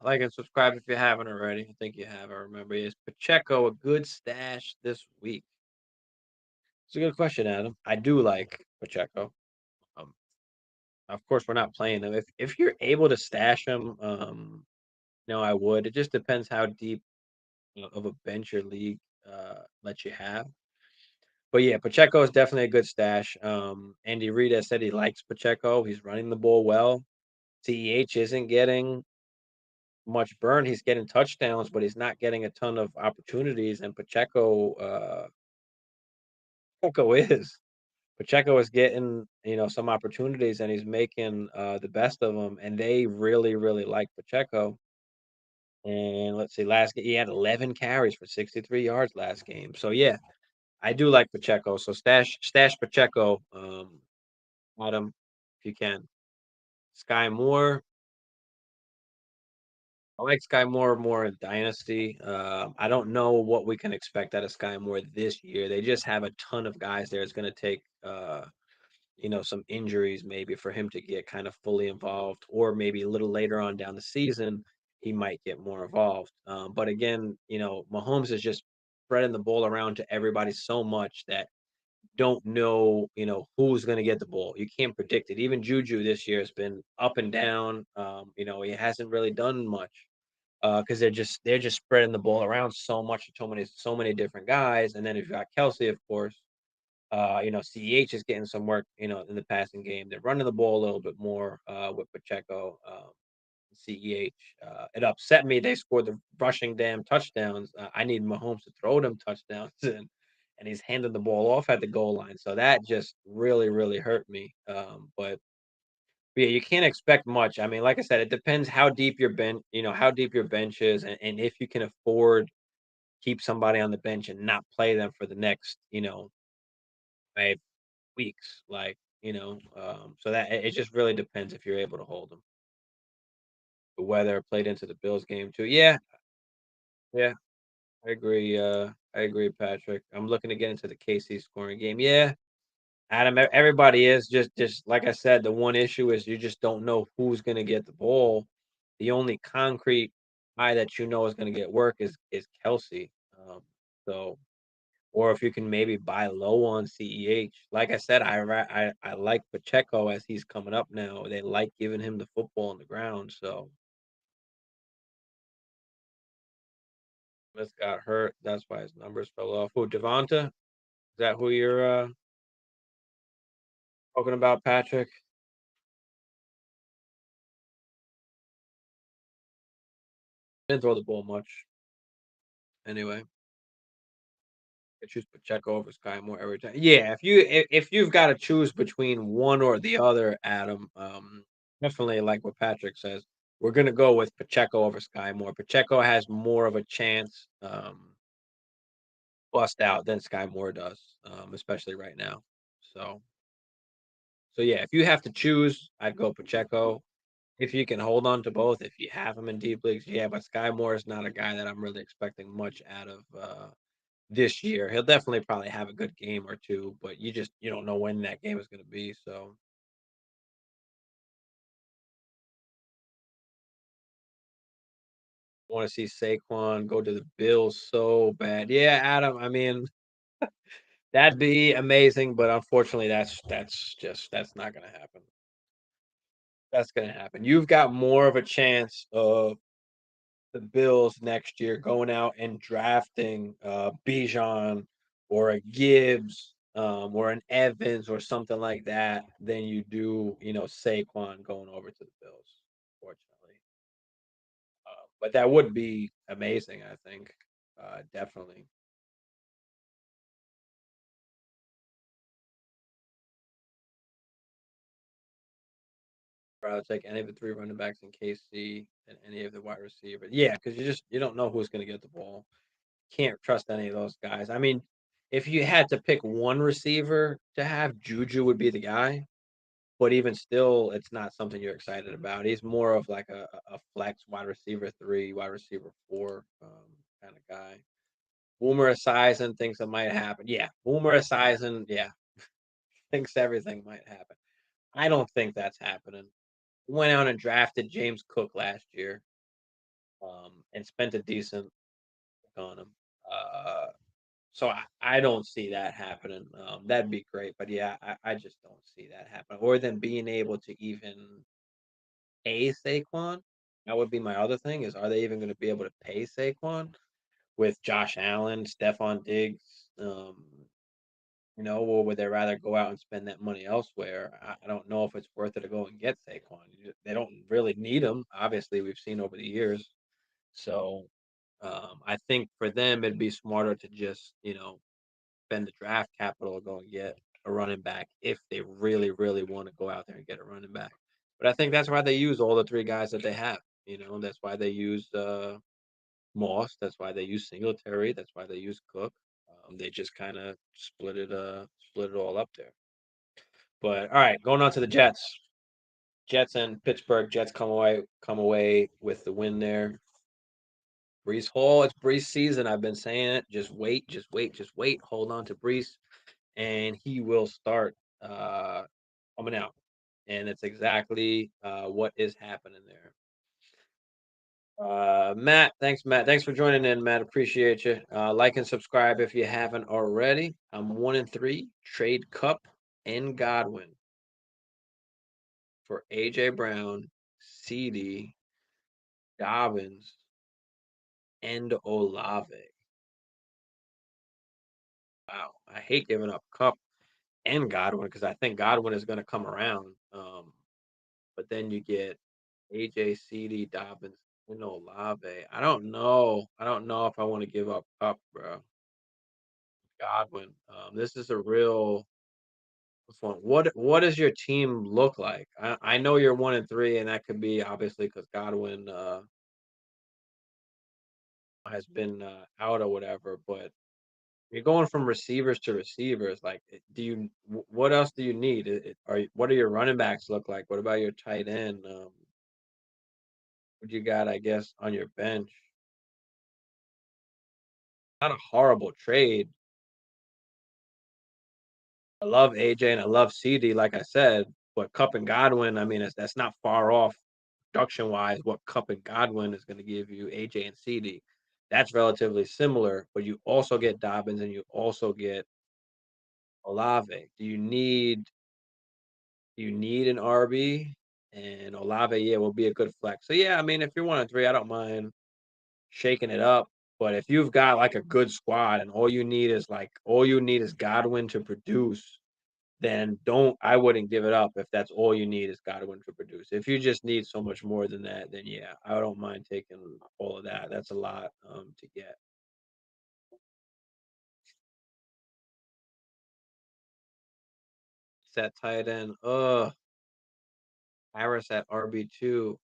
Like and subscribe if you haven't already. I think you have. I remember. Is Pacheco a good stash this week? It's a good question, Adam. I do like Pacheco. Um, of course, we're not playing him. If you're able to stash him, no, I would. It just depends how deep of a bench your league lets you have. But yeah, Pacheco is definitely a good stash. Andy Reid has said he likes Pacheco. He's running the ball well. CEH isn't getting much burn. He's getting touchdowns, but he's not getting a ton of opportunities. And Pacheco is. Pacheco is getting, some opportunities, and he's making the best of them. And they really, really like Pacheco. And let's see, last game he had 11 carries for 63 yards last game. So yeah, I do like Pacheco. So stash Pacheco, Adam, if you can. Sky Moore. I like Sky Moore more in Dynasty. I don't know what we can expect out of Sky Moore this year. They just have a ton of guys there. It's going to take, some injuries maybe for him to get kind of fully involved, or maybe a little later on down the season, he might get more involved. But again, Mahomes is just spreading the ball around to everybody so much that don't know, who's going to get the ball. You can't predict it. Even Juju this year has been up and down. He hasn't really done much because they're just spreading the ball around so much to so many different guys. And then if you got Kelsey, of course, CEH is getting some work, in the passing game. They're running the ball a little bit more with Pacheco, CEH. It upset me they scored the rushing damn touchdowns. I need Mahomes to throw them touchdowns, and he's handing the ball off at the goal line. So that just really, really hurt me. But yeah, you can't expect much. I mean, like I said, it depends how deep your bench, how deep your bench is, and if you can afford keep somebody on the bench and not play them for the next, 5 weeks. So that it just really depends if you're able to hold them. The weather played into the Bills game too. Yeah, yeah, I agree. I agree, Patrick. I'm looking to get into the KC scoring game. Yeah, Adam, everybody is just like I said. The one issue is you just don't know who's going to get the ball. The only concrete guy that is going to get work is Kelsey. So, or if you can maybe buy low on CEH. Like I said, I like Pacheco as he's coming up now. They like giving him the football on the ground. So Smith got hurt. That's why his numbers fell off. Who, Devonta? Is that who you're talking about, Patrick? Didn't throw the ball much. Anyway, I choose Pacheco over Sky Moore every time. Yeah, if you've got to choose between one or the other, Adam, definitely like what Patrick says. We're gonna go with Pacheco over Sky Moore. Pacheco has more of a chance bust out than Sky Moore does, especially right now. So so yeah, if you have to choose, I'd go Pacheco. If you can hold on to both, if you have him in deep leagues, yeah, but Sky Moore is not a guy that I'm really expecting much out of this year. He'll definitely probably have a good game or two, but you don't know when that game is going to be. So want to see Saquon go to the Bills so bad. Yeah, Adam. I mean, that'd be amazing, but unfortunately, that's not gonna happen. That's gonna happen. You've got more of a chance of the Bills next year going out and drafting Bijan or a Gibbs or an Evans or something like that than you do, Saquon going over to the Bills, fortunately. But that would be amazing, I think. Definitely. Rather take any of the three running backs in KC than any of the wide receivers. Yeah, because you don't know who's going to get the ball. Can't trust any of those guys. I mean, if you had to pick one receiver to have, Juju would be the guy. But even still, it's not something you're excited about. He's more of like a flex wide receiver 3, wide receiver 4 kind of guy. Boomer Esiason thinks it might happen. Yeah, Boomer Esiason, yeah, thinks everything might happen. I don't think that's happening. Went out and drafted James Cook last year, and spent a decent on him. Uh, so I don't see that happening. That'd be great, but yeah, I just don't see that happening. Or them being able to even pay Saquon. That would be my other thing is, are they even going to be able to pay Saquon with Josh Allen, Stephon Diggs? Or would they rather go out and spend that money elsewhere? I don't know if it's worth it to go and get Saquon. They don't really need him. Obviously, we've seen over the years. So I think for them, it'd be smarter to just, spend the draft capital to go and get a running back if they really, really want to go out there and get a running back. But I think that's why they use all the three guys that they have. That's why they use Moss. That's why they use Singletary. That's why they use Cook. They just kind of split it all up there. But all right, going on to the Jets. Jets and Pittsburgh. Jets come away with the win there. Brees Hall, it's Brees season. I've been saying it. Just wait, just wait, just wait. Hold on to Brees, and he will start coming out. And it's exactly what is happening there. Matt, thanks, Matt. Thanks for joining in, Matt. Appreciate you. Like and subscribe if you haven't already. I'm 1-3. Trade Cup and Godwin for AJ Brown, CD, Dobbins, and Olave. Wow, I hate giving up Cup and Godwin because I think Godwin is going to come around. But then you get AJ, CD, Dobbins, and Olave. I don't know. I don't know if I want to give up Cup, bro. Godwin. This is a real fun. What does your team look like? I know you're 1-3, and that could be obviously because Godwin has been out or whatever. But you're going from receivers to receivers. Like, what else do you need? What do your running backs look like? What about your tight end? What you got, I guess, on your bench? Not a horrible trade. I love AJ and I love CD, like I said, but Cup and Godwin, I mean, that's not far off production wise what Cup and Godwin is going to give you, AJ and CD. That's relatively similar, but you also get Dobbins and you also get Olave. Do you need an RB? And Olave, yeah, will be a good flex. So yeah, I mean, if you're 1-3, I don't mind shaking it up. But if you've got like a good squad and all you need is Godwin to produce, then I wouldn't give it up if that's all you need is Godwin to produce. If you just need so much more than that, then yeah, I don't mind taking all of that. That's a lot to get. It's that tight end. Harris at RB2.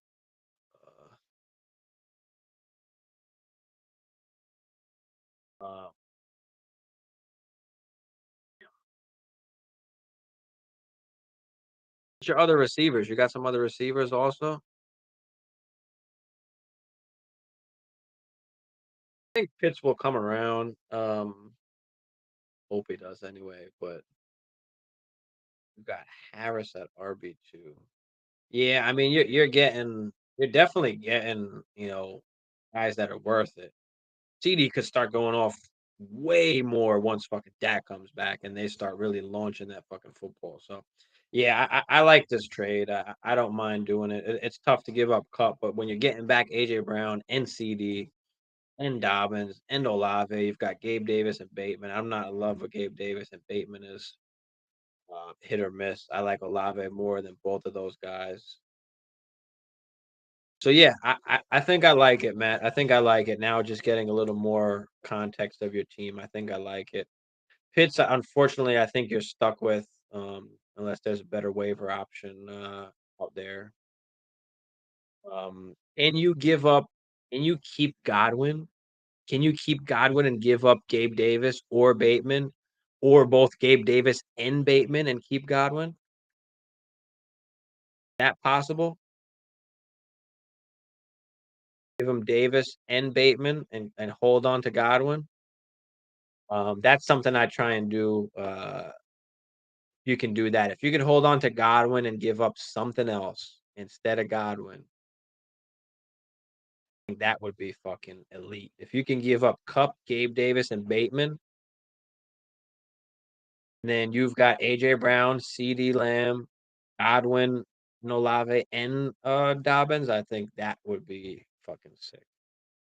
Uh, what's your other receivers? You got some other receivers also? I think Pitts will come around. Hope he does anyway, but you got Harris at RB2. Yeah, I mean you're definitely getting, guys that are worth it. CD could start going off way more once fucking Dak comes back and they start really launching that fucking football. So, yeah, I like this trade. I don't mind doing it. It's tough to give up Cup, but when you're getting back AJ Brown and CD and Dobbins and Olave, you've got Gabe Davis and Bateman. I'm not in love with Gabe Davis, and Bateman is hit or miss. I like Olave more than both of those guys. So yeah, I think I like it, Matt. I think I like it now. Just getting a little more context of your team. I think I like it. Pitts, unfortunately, I think you're stuck with unless there's a better waiver option out there. And you give up, and you keep Godwin. Can you keep Godwin and give up Gabe Davis or Bateman, or both Gabe Davis and Bateman and keep Godwin? That possible? Give him Davis and Bateman and hold on to Godwin. That's something I try and do. You can do that. If you can hold on to Godwin and give up something else instead of Godwin, I think that would be fucking elite. If you can give up Cup, Gabe Davis, and Bateman, then you've got AJ Brown, CD Lamb, Godwin, Olave, and Dobbins. I think that would be fucking sick.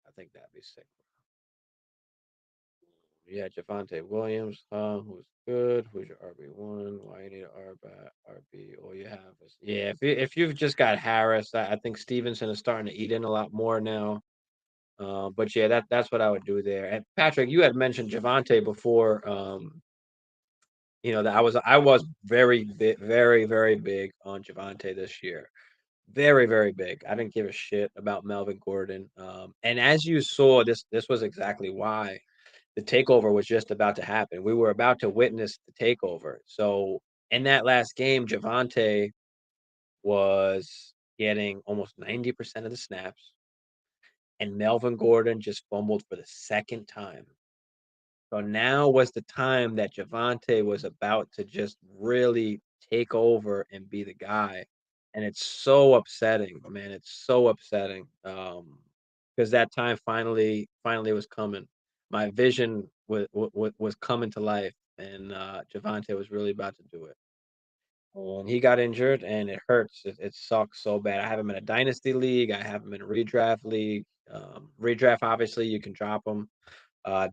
I think that'd be sick. Yeah, Javonte Williams, who's good. Who's your RB1? Why you need an RB? All you have is If you've just got Harris, I think Stevenson is starting to eat in a lot more now. But yeah, that's what I would do there. And Patrick, you had mentioned Javonte before. That I was very big on Javonte this year. Very, very big. I didn't give a shit about Melvin Gordon. And as you saw, this was exactly why the takeover was just about to happen. We were about to witness the takeover. So in that last game, Javonte was getting almost 90% of the snaps, and Melvin Gordon just fumbled for the second time. So now was the time that Javonte was about to just really take over and be the guy. And it's so upsetting, man. It's so upsetting. Because that time finally was coming. My vision was coming to life, and Javonte was really about to do it. And he got injured, and it hurts. It sucks so bad. I have him in a dynasty league. I have him in a redraft league. Redraft, obviously, you can drop him.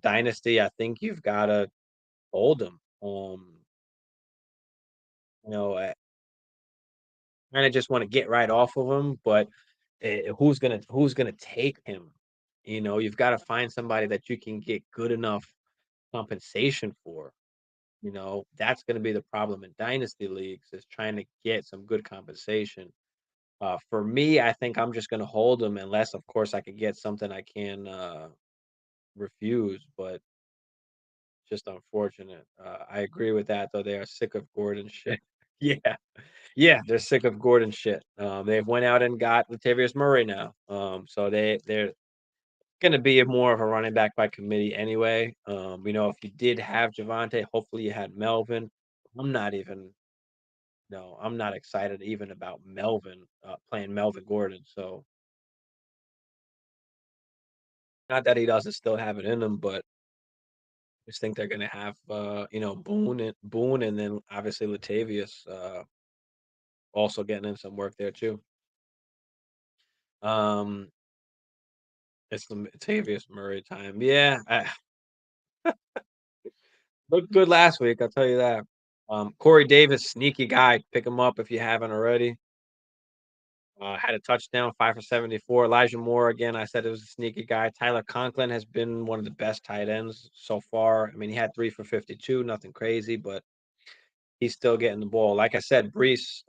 Dynasty, I think you've gotta hold him. I kinda just wanna get right off of him, but who's gonna take him? You've gotta find somebody that you can get good enough compensation for. That's gonna be the problem in dynasty leagues is trying to get some good compensation. For me, I think I'm just gonna hold him unless, of course, I could get something I can, refuse, but just unfortunate. I agree with that, though. They are sick of Gordon shit. Yeah, yeah, they're sick of Gordon shit. They've went out and got Latavius Murray now. So they're gonna be more of a running back by committee anyway. If you did have Javonte, hopefully you had Melvin. I'm not even. No, I'm not excited even about Melvin playing Melvin Gordon. So not that he doesn't still have it in him, but just think they're gonna have Boone and then obviously Latavius also getting in some work there too. Um, it's the Latavius Murray time. Yeah, looked good last week. I'll tell you that. Corey Davis, sneaky guy. Pick him up if you haven't already. Had a touchdown, 5 for 74. Elijah Moore again. I said it was a sneaky guy. Tyler Conklin has been one of the best tight ends so far. I mean, he had 3 for 52, nothing crazy, but he's still getting the ball. Like I said, Brees,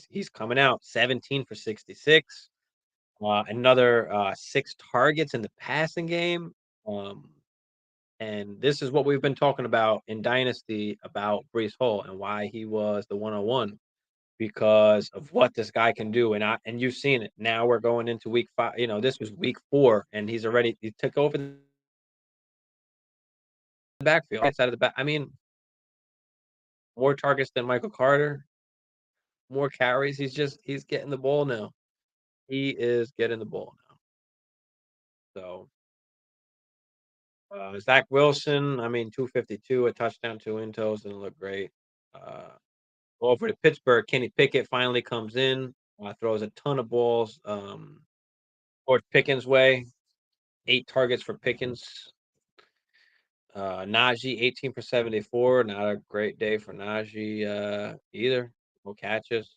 he's coming out 17 for 66. Another 6 targets in the passing game. And this is what we've been talking about in Dynasty about Brees Hall and why he was the 101 because of what this guy can do. And you've seen it. Now we're going into week 5. This was week 4, and he took over the backfield, right side of the back. I mean, more targets than Michael Carter, more carries. He's getting the ball now. He is getting the ball now. So Zach Wilson, I mean, 252, a touchdown, 2 intos, didn't look great. Over to Pittsburgh, Kenny Pickett finally comes in, throws a ton of balls towards Pickens' way. 8 targets for Pickens. Najee, 18 for 74. Not a great day for Najee either. No catches.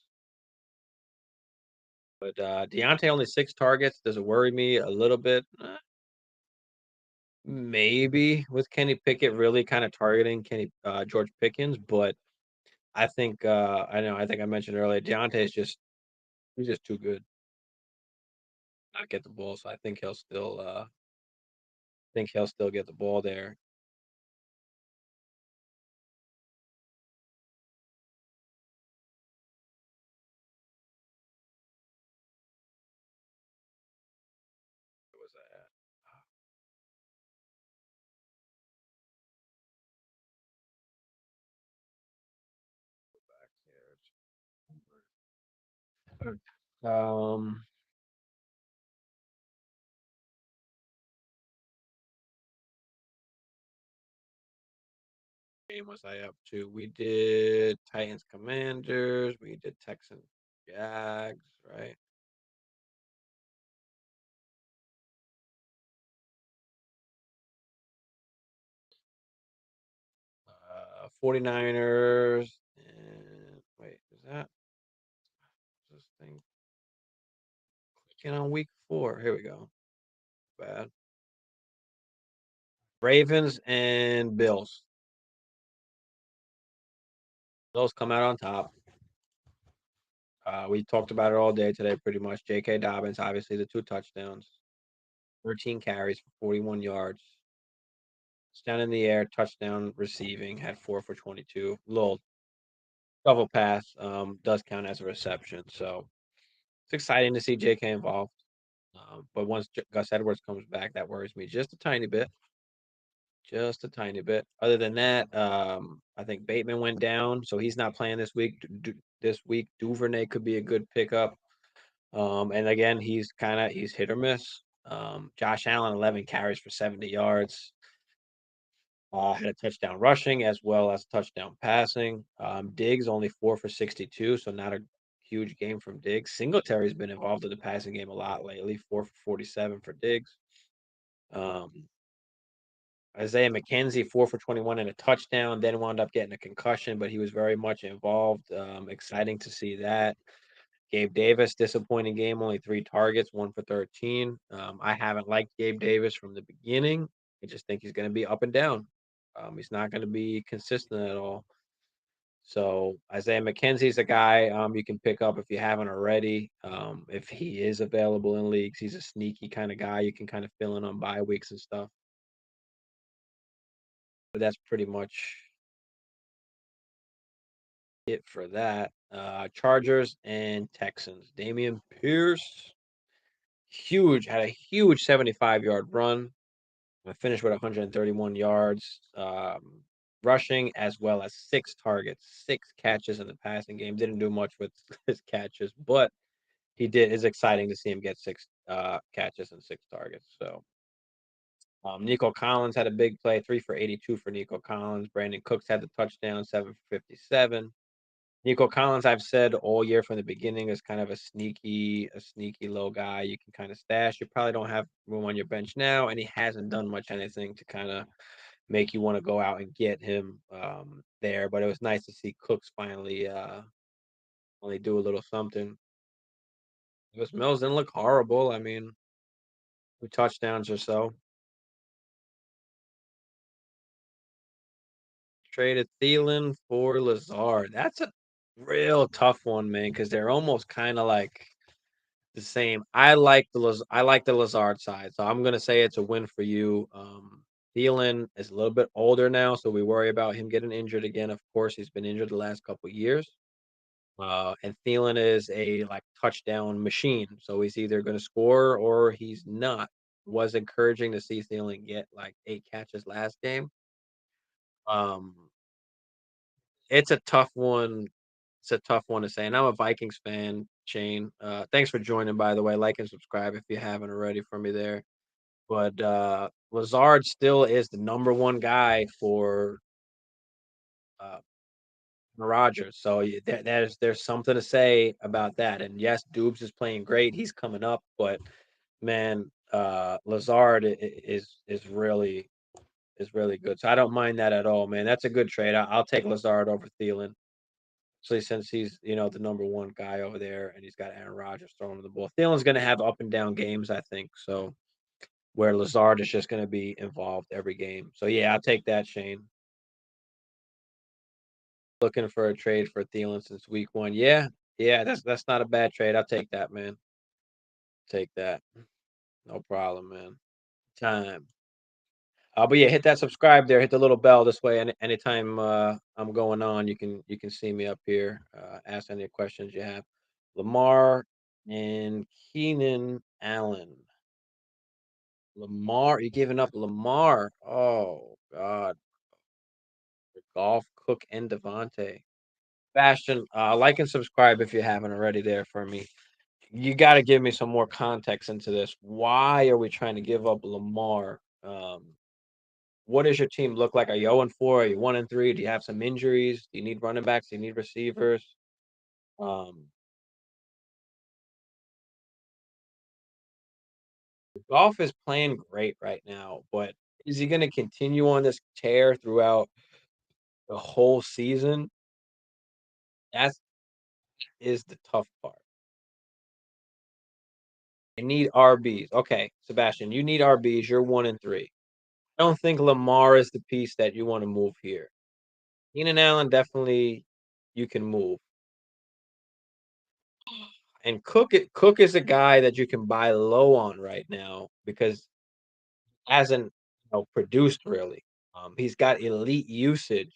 But Deontay only 6 targets. Does it worry me a little bit? Maybe with Kenny Pickett really kind of targeting George Pickens, but I think I think I mentioned earlier, Deontay is he's just too good not get the ball. So I think he'll still get the ball there. What was that? Back here. Game was I up to? We did Titans Commanders, we did Texans Jags, right? 49ers and wait, is that this thing clicking on week 4? Here we go. Bad. Ravens and Bills. Bills come out on top. We talked about it all day today, pretty much. J.K. Dobbins, obviously the 2 touchdowns, 13 carries for 41 yards. Touchdown in the air, touchdown receiving, had 4 for 22. Little double pass does count as a reception, so it's exciting to see J.K. involved. But once Gus Edwards comes back, that worries me just a tiny bit. Just a tiny bit. Other than that, I think Bateman went down, so he's not playing this week. Duvernay could be a good pickup. And again, he's hit or miss. Josh Allen, 11 carries for 70 yards. Had a touchdown rushing as well as touchdown passing. Diggs only 4 for 62, so not a huge game from Diggs. Singletary's been involved in the passing game a lot lately, 4 for 47 for Diggs. Isaiah McKenzie, 4 for 21 and a touchdown, then wound up getting a concussion, but he was very much involved. Exciting to see that. Gabe Davis, disappointing game, only 3 targets, 1 for 13. I haven't liked Gabe Davis from the beginning. I just think he's going to be up and down. He's not going to be consistent at all. So Isaiah McKenzie's a guy you can pick up if you haven't already. If he is available in leagues, he's a sneaky kind of guy you can kind of fill in on bye weeks and stuff. But that's pretty much it for that. Chargers and Texans. Dameon Pierce, had a huge 75-yard run. I finished with 131 yards rushing, as well as 6 targets, 6 catches in the passing game. Didn't do much with his catches, but he did. It's exciting to see him get 6 catches and 6 targets. So Nicole Collins had a big play, 3 for 82 for Nicole Collins. Brandon Cooks had the touchdown, 7 for 57. Nicole Collins, I've said all year from the beginning, is kind of a sneaky low guy you can kind of stash. You probably don't have room on your bench now, and he hasn't done much anything to kind of make you want to go out and get him there. But it was nice to see Cooks finally do a little something. Gus Mills didn't look horrible. I mean, 2 touchdowns or so. Traded Thielen for Lazard. That's a real tough one, man, because they're almost kind of like the same. I like the Lazard side, so I'm gonna say it's a win for you. Thielen is a little bit older now, so we worry about him getting injured again. Of course, he's been injured the last couple of years. And Thielen is a like touchdown machine, so he's either gonna score or he's not. Was encouraging to see Thielen get like 8 catches last game. Um, it's a tough one. It's a tough one to say, and I'm a Vikings fan, Shane. Thanks for joining, by the way. Like and subscribe if you haven't already for me there. But Lazard still is the number one guy for uh, Rodgers. So there's something to say about that. And yes, Dubes is playing great. He's coming up, but man, Lazard is really good. So I don't mind that at all, man. That's a good trade. I'll take Lazard over Thielen, especially since he's the number one guy over there, and he's got Aaron Rodgers throwing the ball. Thielen's going to have up and down games, I think. So where Lazard is just going to be involved every game. So yeah, I'll take that, Shane. Looking for a trade for Thielen since week one. Yeah, that's not a bad trade. I'll take that, man. Take that. No problem, man. Time. But yeah, hit that subscribe there. Hit the little bell this way. Anytime I'm going on, you can see me up here. Ask any questions you have. Lamar and Keenan Allen. Lamar, you giving up Lamar? Oh God, Goff, Cook, and Devontae. Bastion, like and subscribe if you haven't already there for me. You got to give me some more context into this. Why are we trying to give up Lamar? What does your team look like? Are you 0-4? Are you 1-3? Do you have some injuries? Do you need running backs? Do you need receivers? Goff is playing great right now, but is he going to continue on this tear throughout the whole season? That is the tough part. You need RBs. Okay, Sebastian, you need RBs. You're 1-3. I don't think Lamar is the piece that you want to move here. Keenan Allen definitely you can move. And Cook is a guy that you can buy low on right now because he hasn't produced really. He's got elite usage.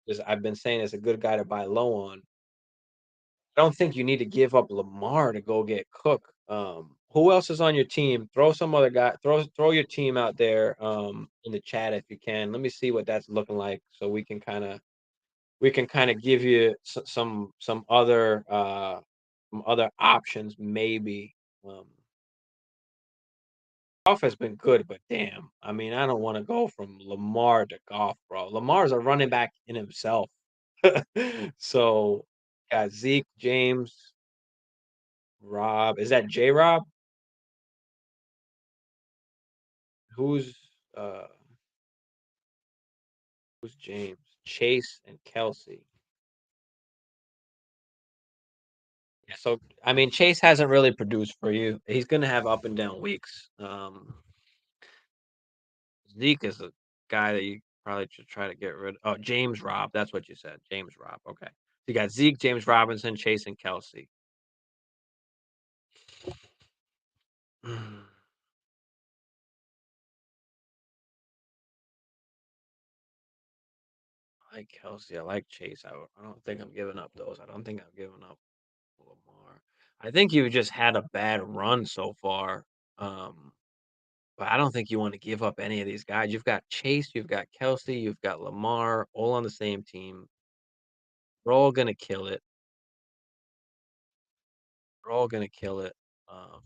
As I've been saying, is a good guy to buy low on. I don't think you need to give up Lamar to go get Cook. Who else is on your team? Throw some other guy. Throw your team out there in the chat if you can. Let me see what that's looking like, so we can kind of give you some other options maybe. Goff has been good, but damn, I mean, I don't want to go from Lamar to Goff, bro. Lamar's a running back in himself. So, got Zeke, James, Rob. Is that J Rob? Who's uh who's James? Chase and Kelsey. Yeah, so I mean, Chase hasn't really produced for you. He's gonna have up and down weeks. Zeke is a guy that you probably should try to get rid of. Oh, James Rob. That's what you said. James Rob. Okay. So you got Zeke, James Robinson, Chase, and Kelsey. I like Kelsey. I like Chase. I don't think I'm giving up those. I don't think I'm giving up Lamar. I think you've just had a bad run so far. But I don't think you want to give up any of these guys. You've got Chase, you've got Kelsey, you've got Lamar, all on the same team. We're all gonna kill it. We're all gonna kill it. Um,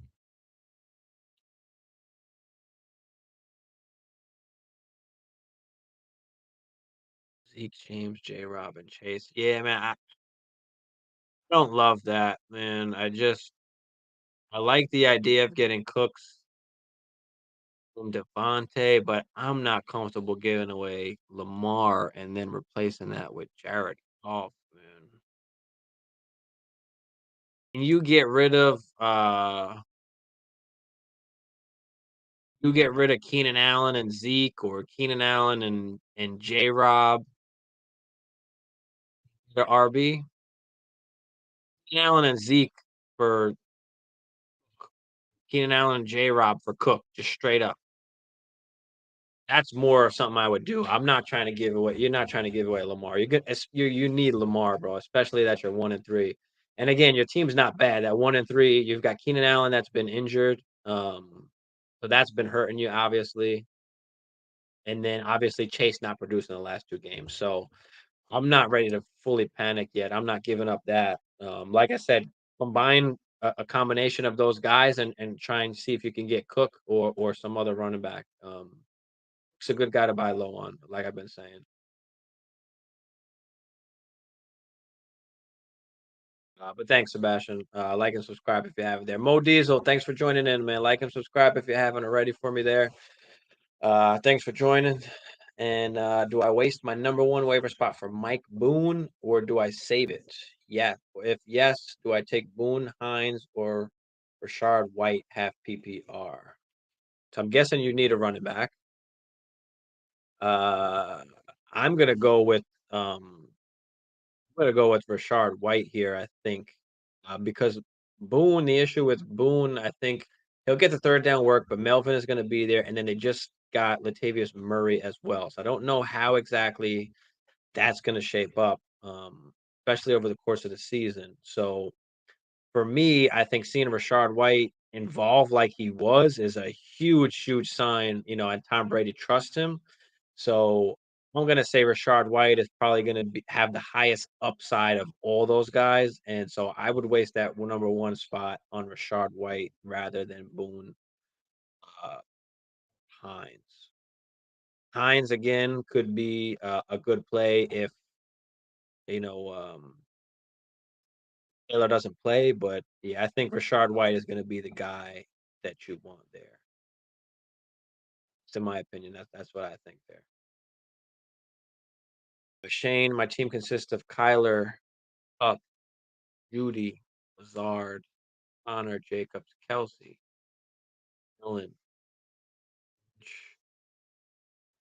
Zeke, James, J. Rob, and Chase. Yeah, man, I don't love that, man. I like the idea of getting Cooks from Devontae, but I'm not comfortable giving away Lamar and then replacing that with Jared Goff, man. Can you get rid of Keenan Allen and Zeke, or Keenan Allen and J Rob, the RB? Keenan Allen and Zeke for Keenan Allen and J Rob for Cook, just straight up. That's more of something I would do. I'm not trying to give away. You're not trying to give away Lamar. You need Lamar, bro. Especially that you're 1-3. And again, your team's not bad. At 1-3, you've got Keenan Allen that's been injured. So that's been hurting you, obviously. And then obviously Chase not producing the last two games. So I'm not ready to fully panic yet. I'm not giving up that. Like I said, combine a combination of those guys and try and see if you can get Cook or some other running back. It's a good guy to buy low on, like I've been saying. But thanks, Sebastian. Like and subscribe if you haven't there. Mo Diesel, thanks for joining in, man. Like and subscribe if you haven't already for me there. Thanks for joining. And do I waste my number one waiver spot for Mike Boone or do I save it? Yeah. If yes, do I take Boone, Hines, or Rashard White half PPR? So I'm guessing you need a running back. Uh, I'm gonna go with Rashard White here. I think because Boone, the issue with Boone, I think he'll get the third down work, but Melvin is going to be there, and then they just got Latavius Murray as well. So I don't know how exactly that's going to shape up, especially over the course of the season. So for me, I think seeing Rashard White involved like he was is a huge, huge sign, and Tom Brady trusts him. So I'm gonna say Rashard White is probably gonna have the highest upside of all those guys, and so I would waste that number one spot on Rashard White rather than Boone uh, Hines. Hines again could be a good play if you know Taylor doesn't play, but yeah, I think Rashard White is gonna be the guy that you want there. It's in my opinion. That's what I think there. Shane, my team consists of Kyler, Up, Judy, Lazard, Connor, Jacobs, Kelsey, Allen,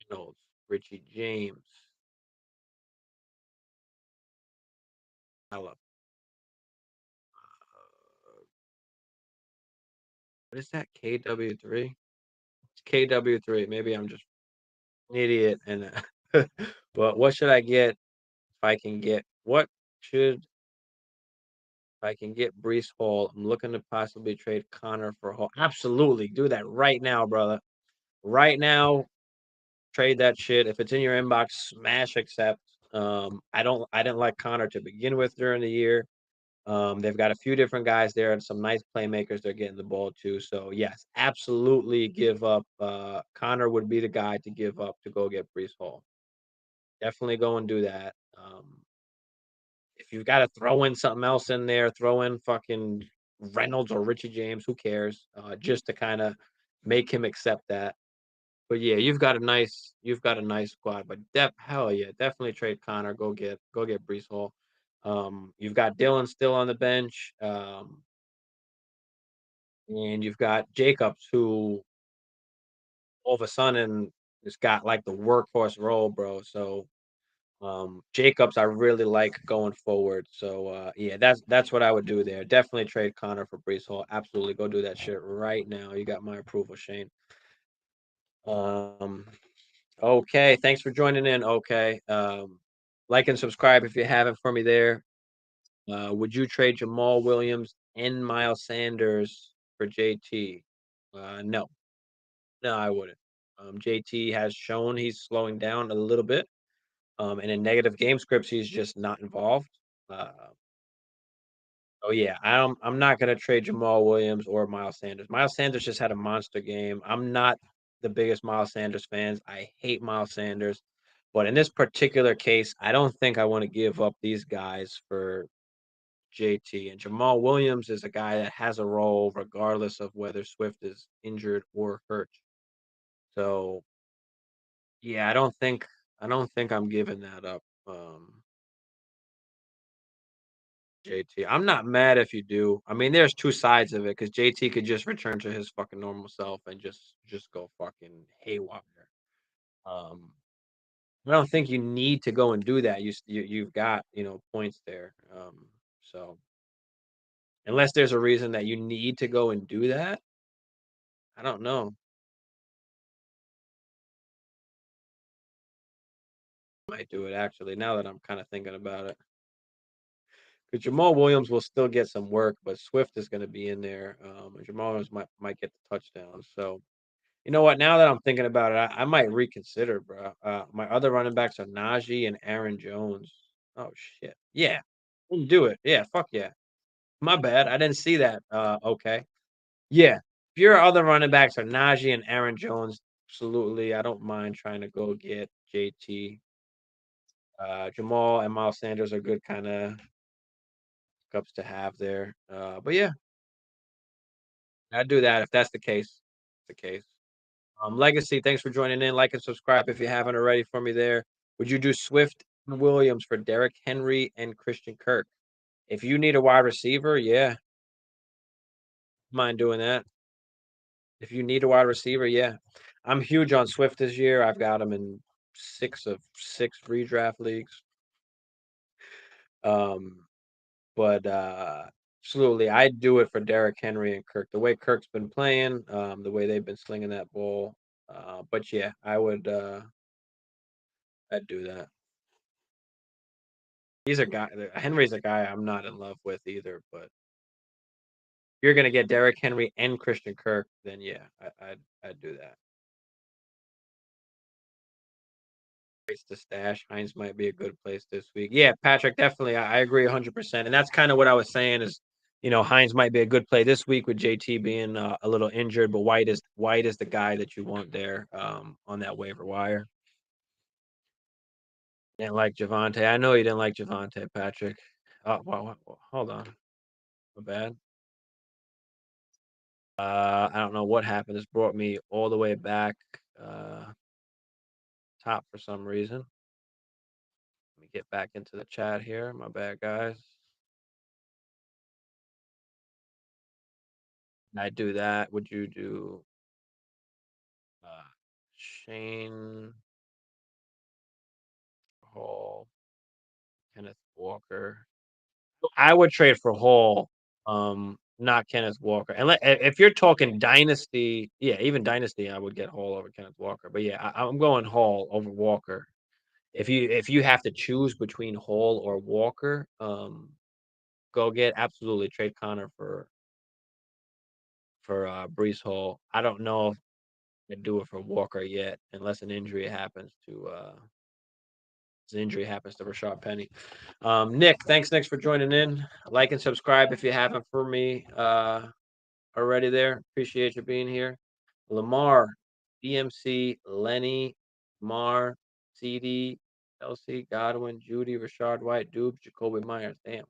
Reynolds, Richie James, Allen. What is that? KW3? It's KW3. Maybe I'm just an idiot. And but what should I get if I can get if I can get Brees Hall? I'm looking to possibly trade Connor for Hall. Absolutely. Do that right now, brother. Right now, trade that shit. If it's in your inbox, smash accept. I didn't like Connor to begin with during the year. They've got a few different guys there and some nice playmakers they're getting the ball to. So yes, absolutely give up. Connor would be the guy to give up to go get Brees Hall. Definitely go and do that. If you've got to throw in something else in there, throw in fucking Reynolds or Richie James, who cares? Just to kind of make him accept that. But yeah, you've got a nice squad. But hell yeah, definitely trade Connor. Go get Brees Hall. You've got Dylan still on the bench. And you've got Jacobs, who all of a sudden has got like the workhorse role, bro. So Jacobs, I really like going forward. So yeah, that's what I would do there. Definitely trade Connor for Brees Hall. Absolutely, go do that shit right now. You got my approval, Shane. Um, okay, thanks for joining in. Okay, like and subscribe if you haven't for me there. Would you trade Jamal Williams and Miles Sanders for JT? No. No, I wouldn't. JT has shown he's slowing down a little bit. And in negative game scripts, he's just not involved. Uh, oh yeah, I'm not gonna trade Jamal Williams or Miles Sanders. Miles Sanders just had a monster game. I'm not the biggest Miles Sanders fans. I hate Miles Sanders, but in this particular case, I don't think I want to give up these guys for JT. And Jamal Williams is a guy that has a role regardless of whether Swift is injured or hurt. So yeah, I don't think I'm giving that up, JT. I'm not mad if you do. I mean, there's two sides of it because JT could just return to his fucking normal self and just go fucking haywire. Um, I don't think you need to go and do that. You've got points there. So unless there's a reason that you need to go and do that, I don't know. Might do it actually now that I'm kind of thinking about it. Because Jamal Williams will still get some work, but Swift is going to be in there. And Jamal Williams might get the touchdown. So, you know what? Now that I'm thinking about it, I might reconsider, bro. My other running backs are Najee and Aaron Jones. Oh shit. Yeah, we'll do it. Yeah, fuck yeah. My bad. I didn't see that. Okay. Yeah. If your other running backs are Najee and Aaron Jones, absolutely. I don't mind trying to go get JT. Jamal and Miles Sanders are good kind of cups to have there. But yeah, I'd do that if that's the case. The case. Legacy, thanks for joining in. Like and subscribe if you haven't already for me there. Would you do Swift and Williams for Derrick Henry and Christian Kirk? If you need a wide receiver, yeah, mind doing that. If you need a wide receiver, yeah. I'm huge on Swift this year. I've got him in 6 of 6 redraft leagues. Um, but absolutely, I'd do it for Derrick Henry and Kirk. The way Kirk's been playing, the way they've been slinging that ball. But yeah, I'd do that. He's a guy. Henry's a guy I'm not in love with either. But if you're gonna get Derrick Henry and Christian Kirk, then yeah, I'd do that. Place to stash. Heinz might be a good place this week. Yeah, Patrick, definitely. I agree 100%. And that's kind of what I was saying is, Heinz might be a good play this week with JT being a little injured, but White is the guy that you want there on that waiver wire. Didn't like Javante. I know you didn't like Javante, Patrick. Oh, hold on. My bad. I don't know what happened. This brought me all the way back top for some reason. Let me get back into the chat here. My bad, guys. I do that. Would you do Shane Hall, Kenneth Walker? I would trade for Hall, not Kenneth Walker. And if you're talking Dynasty, yeah, even Dynasty, I would get Hall over Kenneth Walker. But yeah, I'm going Hall over Walker. If you have to choose between Hall or Walker, go get absolutely trade Connor for Brees Hall. I don't know if I'd do it for Walker yet, unless an injury happens to Rashad Penny. Nick, thanks for joining in. Like and subscribe if you haven't for me already there. Appreciate you being here. Lamar, DMC, Lenny, Mar, CD, LC, Godwin, Judy, Rashard White, Dubes, Jacoby Myers. Damn.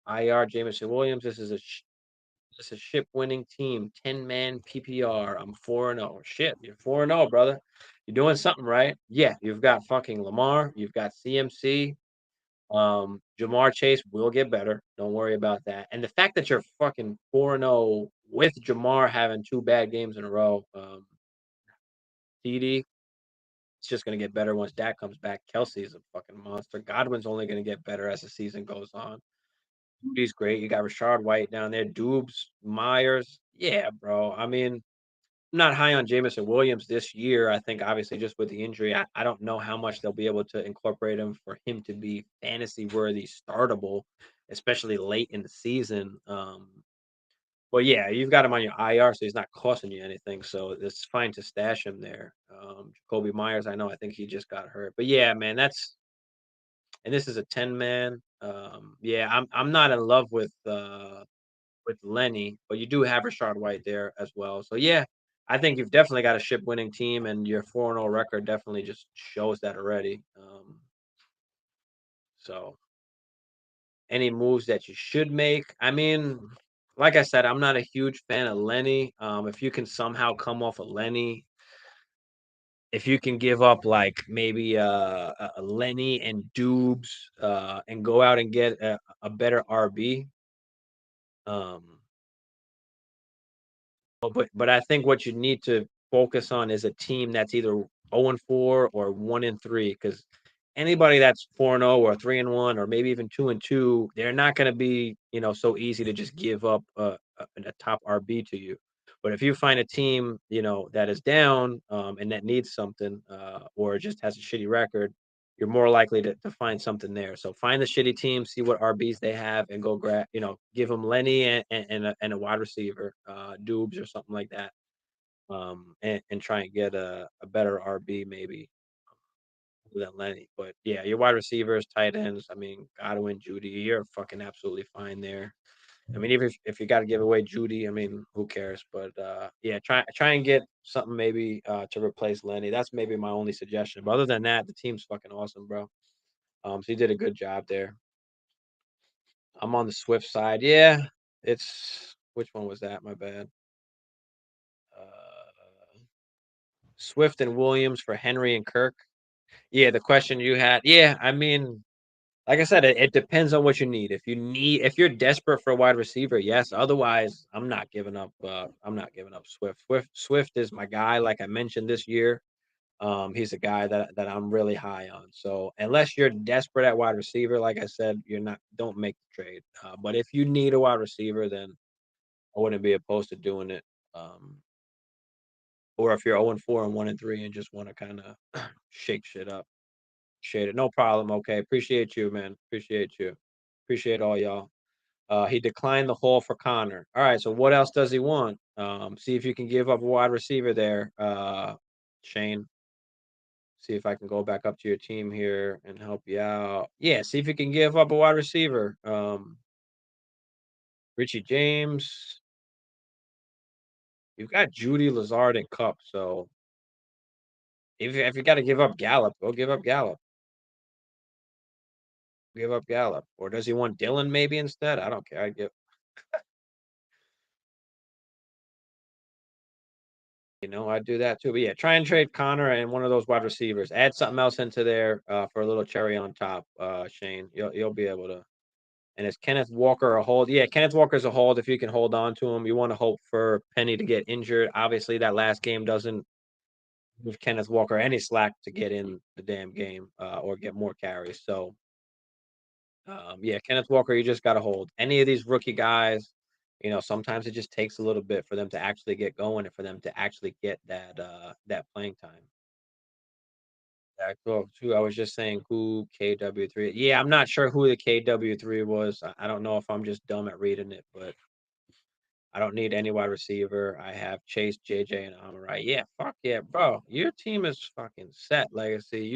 IR, Jameson Williams. This is a ship winning team, 10-man PPR. I'm 4-0. Shit, you're 4-0, brother. You're doing something right. Yeah, you've got fucking Lamar. You've got CMC. Jamar Chase will get better. Don't worry about that. And the fact that you're fucking 4-0 with Jamar having 2 bad games in a row, TD, it's just gonna get better once Dak comes back. Kelsey's a fucking monster. Godwin's only gonna get better as the season goes on. He's great. You got Rashard White down there, Dubes, Myers. Yeah, bro. I mean, I'm not high on Jameson Williams this year. I think obviously just with the injury, I don't know how much they'll be able to incorporate him for him to be fantasy worthy, startable, especially late in the season. But yeah, you've got him on your IR, so he's not costing you anything. So it's fine to stash him there. Jacoby Myers, I know, I think he just got hurt. But yeah, man, and this is a 10-man. Yeah, I'm not in love with Lenny, but you do have Rashard White there as well. So yeah, I think you've definitely got a ship winning team, and your 4-0 record definitely just shows that already. So any moves that you should make? I mean, like I said, I'm not a huge fan of Lenny. If you can somehow come off of Lenny, if you can give up like maybe a Lenny and Dubes and go out and get a better RB, um, but I think what you need to focus on is a team that's either 0-4 or 1-3, because anybody that's 4-0 or 3-1 or maybe even 2-2, they're not going to be so easy to just give up a top RB to you. But if you find a team that is down and that needs something or just has a shitty record, you're more likely to find something there. So find the shitty team, see what RBs they have, and go grab, give them Lenny and a wide receiver, Dubes or something like that, and try and get a better RB maybe than Lenny. But yeah, your wide receivers, tight ends, I mean, Godwin, Judy, you're fucking absolutely fine there. I mean, even if you got to give away Judy, I mean, who cares? But yeah, try and get something maybe to replace Lenny. That's maybe my only suggestion. But other than that, the team's fucking awesome, bro. So he did a good job there. I'm on the Swift side. Yeah, it's which one was that? My bad. Swift and Williams for Henry and Kirk. Yeah, the question you had. Yeah, I mean, like I said, it depends on what you need. If you're desperate for a wide receiver, yes. Otherwise, I'm not giving up. I'm not giving up Swift. Swift is my guy. Like I mentioned this year, he's a guy that I'm really high on. So unless you're desperate at wide receiver, like I said, don't make the trade. But if you need a wide receiver, then I wouldn't be opposed to doing it. Um, or if you're 0-4 and 1-3 and just want to kind of shake shit up. Appreciate it. No problem. Okay. Appreciate you, man. Appreciate you. Appreciate all y'all. He declined the haul for Connor. All right. So what else does he want? See if you can give up a wide receiver there, Shane. See if I can go back up to your team here and help you out. Yeah. See if you can give up a wide receiver. Richie James. You've got Judy, Lazard, and Cup. So if you got to give up Gallup, go give up Gallup. Give up Gallup. Or does he want Dylan maybe instead? I don't care. I give. I'd do that too. But yeah, try and trade Connor and one of those wide receivers. Add something else into there for a little cherry on top, Shane. You'll be able to. And is Kenneth Walker a hold? Yeah, Kenneth Walker's a hold if you can hold on to him. You want to hope for Penny to get injured. Obviously, that last game doesn't give Kenneth Walker any slack to get in the damn game or get more carries. So yeah, Kenneth Walker, you just got to hold. Any of these rookie guys, sometimes it just takes a little bit for them to actually get going and for them to actually get that playing time. Cool. Too. I was just saying who KW3. Yeah, I'm not sure who the KW3 was. I don't know if I'm just dumb at reading it, but I don't need any wide receiver. I have Chase, JJ, and Amari. Yeah, fuck yeah, bro. Your team is fucking set, Legacy.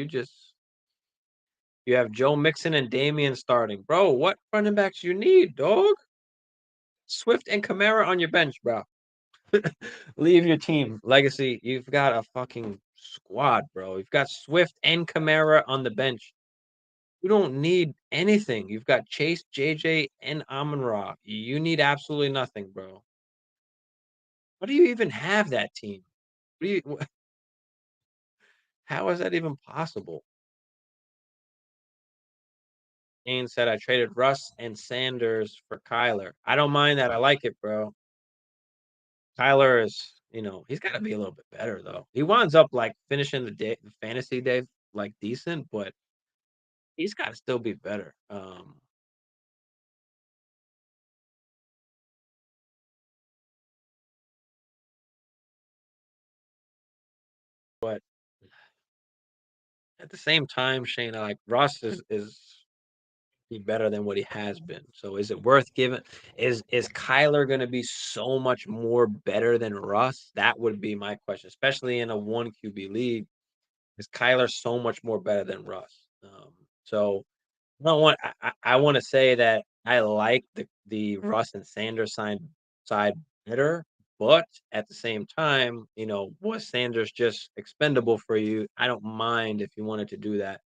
You have Joe Mixon and Damian starting. Bro, what running backs you need, dog? Swift and Kamara on your bench, bro. Leave your team. Legacy, you've got a fucking squad, bro. You've got Swift and Kamara on the bench. You don't need anything. You've got Chase, JJ, and Amon-Ra. You need absolutely nothing, bro. What do you even have that team? How is that even possible? Kane said I traded Russ and Sanders for Kyler. I don't mind that. I like it, bro. Kyler is, he's got to be a little bit better though. He winds up like finishing the fantasy day like decent, but he's got to still be better. But at the same time, Shane, like Russ is be better than what he has been. So is it worth giving? Is Kyler going to be so much more better than Russ? That would be my question, especially in a one QB league. Is Kyler so much more better than Russ? So I want to say that I like the Russ and Sanders side better, but at the same time, was Sanders just expendable for you? I don't mind if you wanted to do that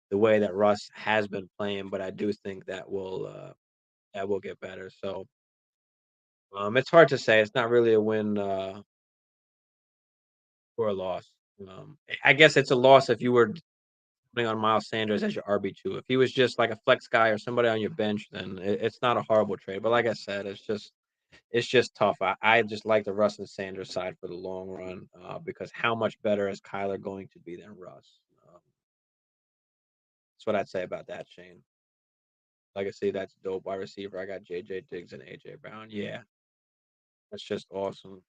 the way that Russ has been playing, but I do think that will get better. So it's hard to say. It's not really a win or a loss. I guess it's a loss if you were putting on Miles Sanders as your RB2. If he was just like a flex guy or somebody on your bench, then it's not a horrible trade. But like I said, it's just tough. I just like the Russ and Sanders side for the long run because how much better is Kyler going to be than Russ? That's what I'd say about that, Shane. Like I say, that's dope. Wide receiver, I got JJ Diggs and AJ Brown. Yeah, that's just awesome.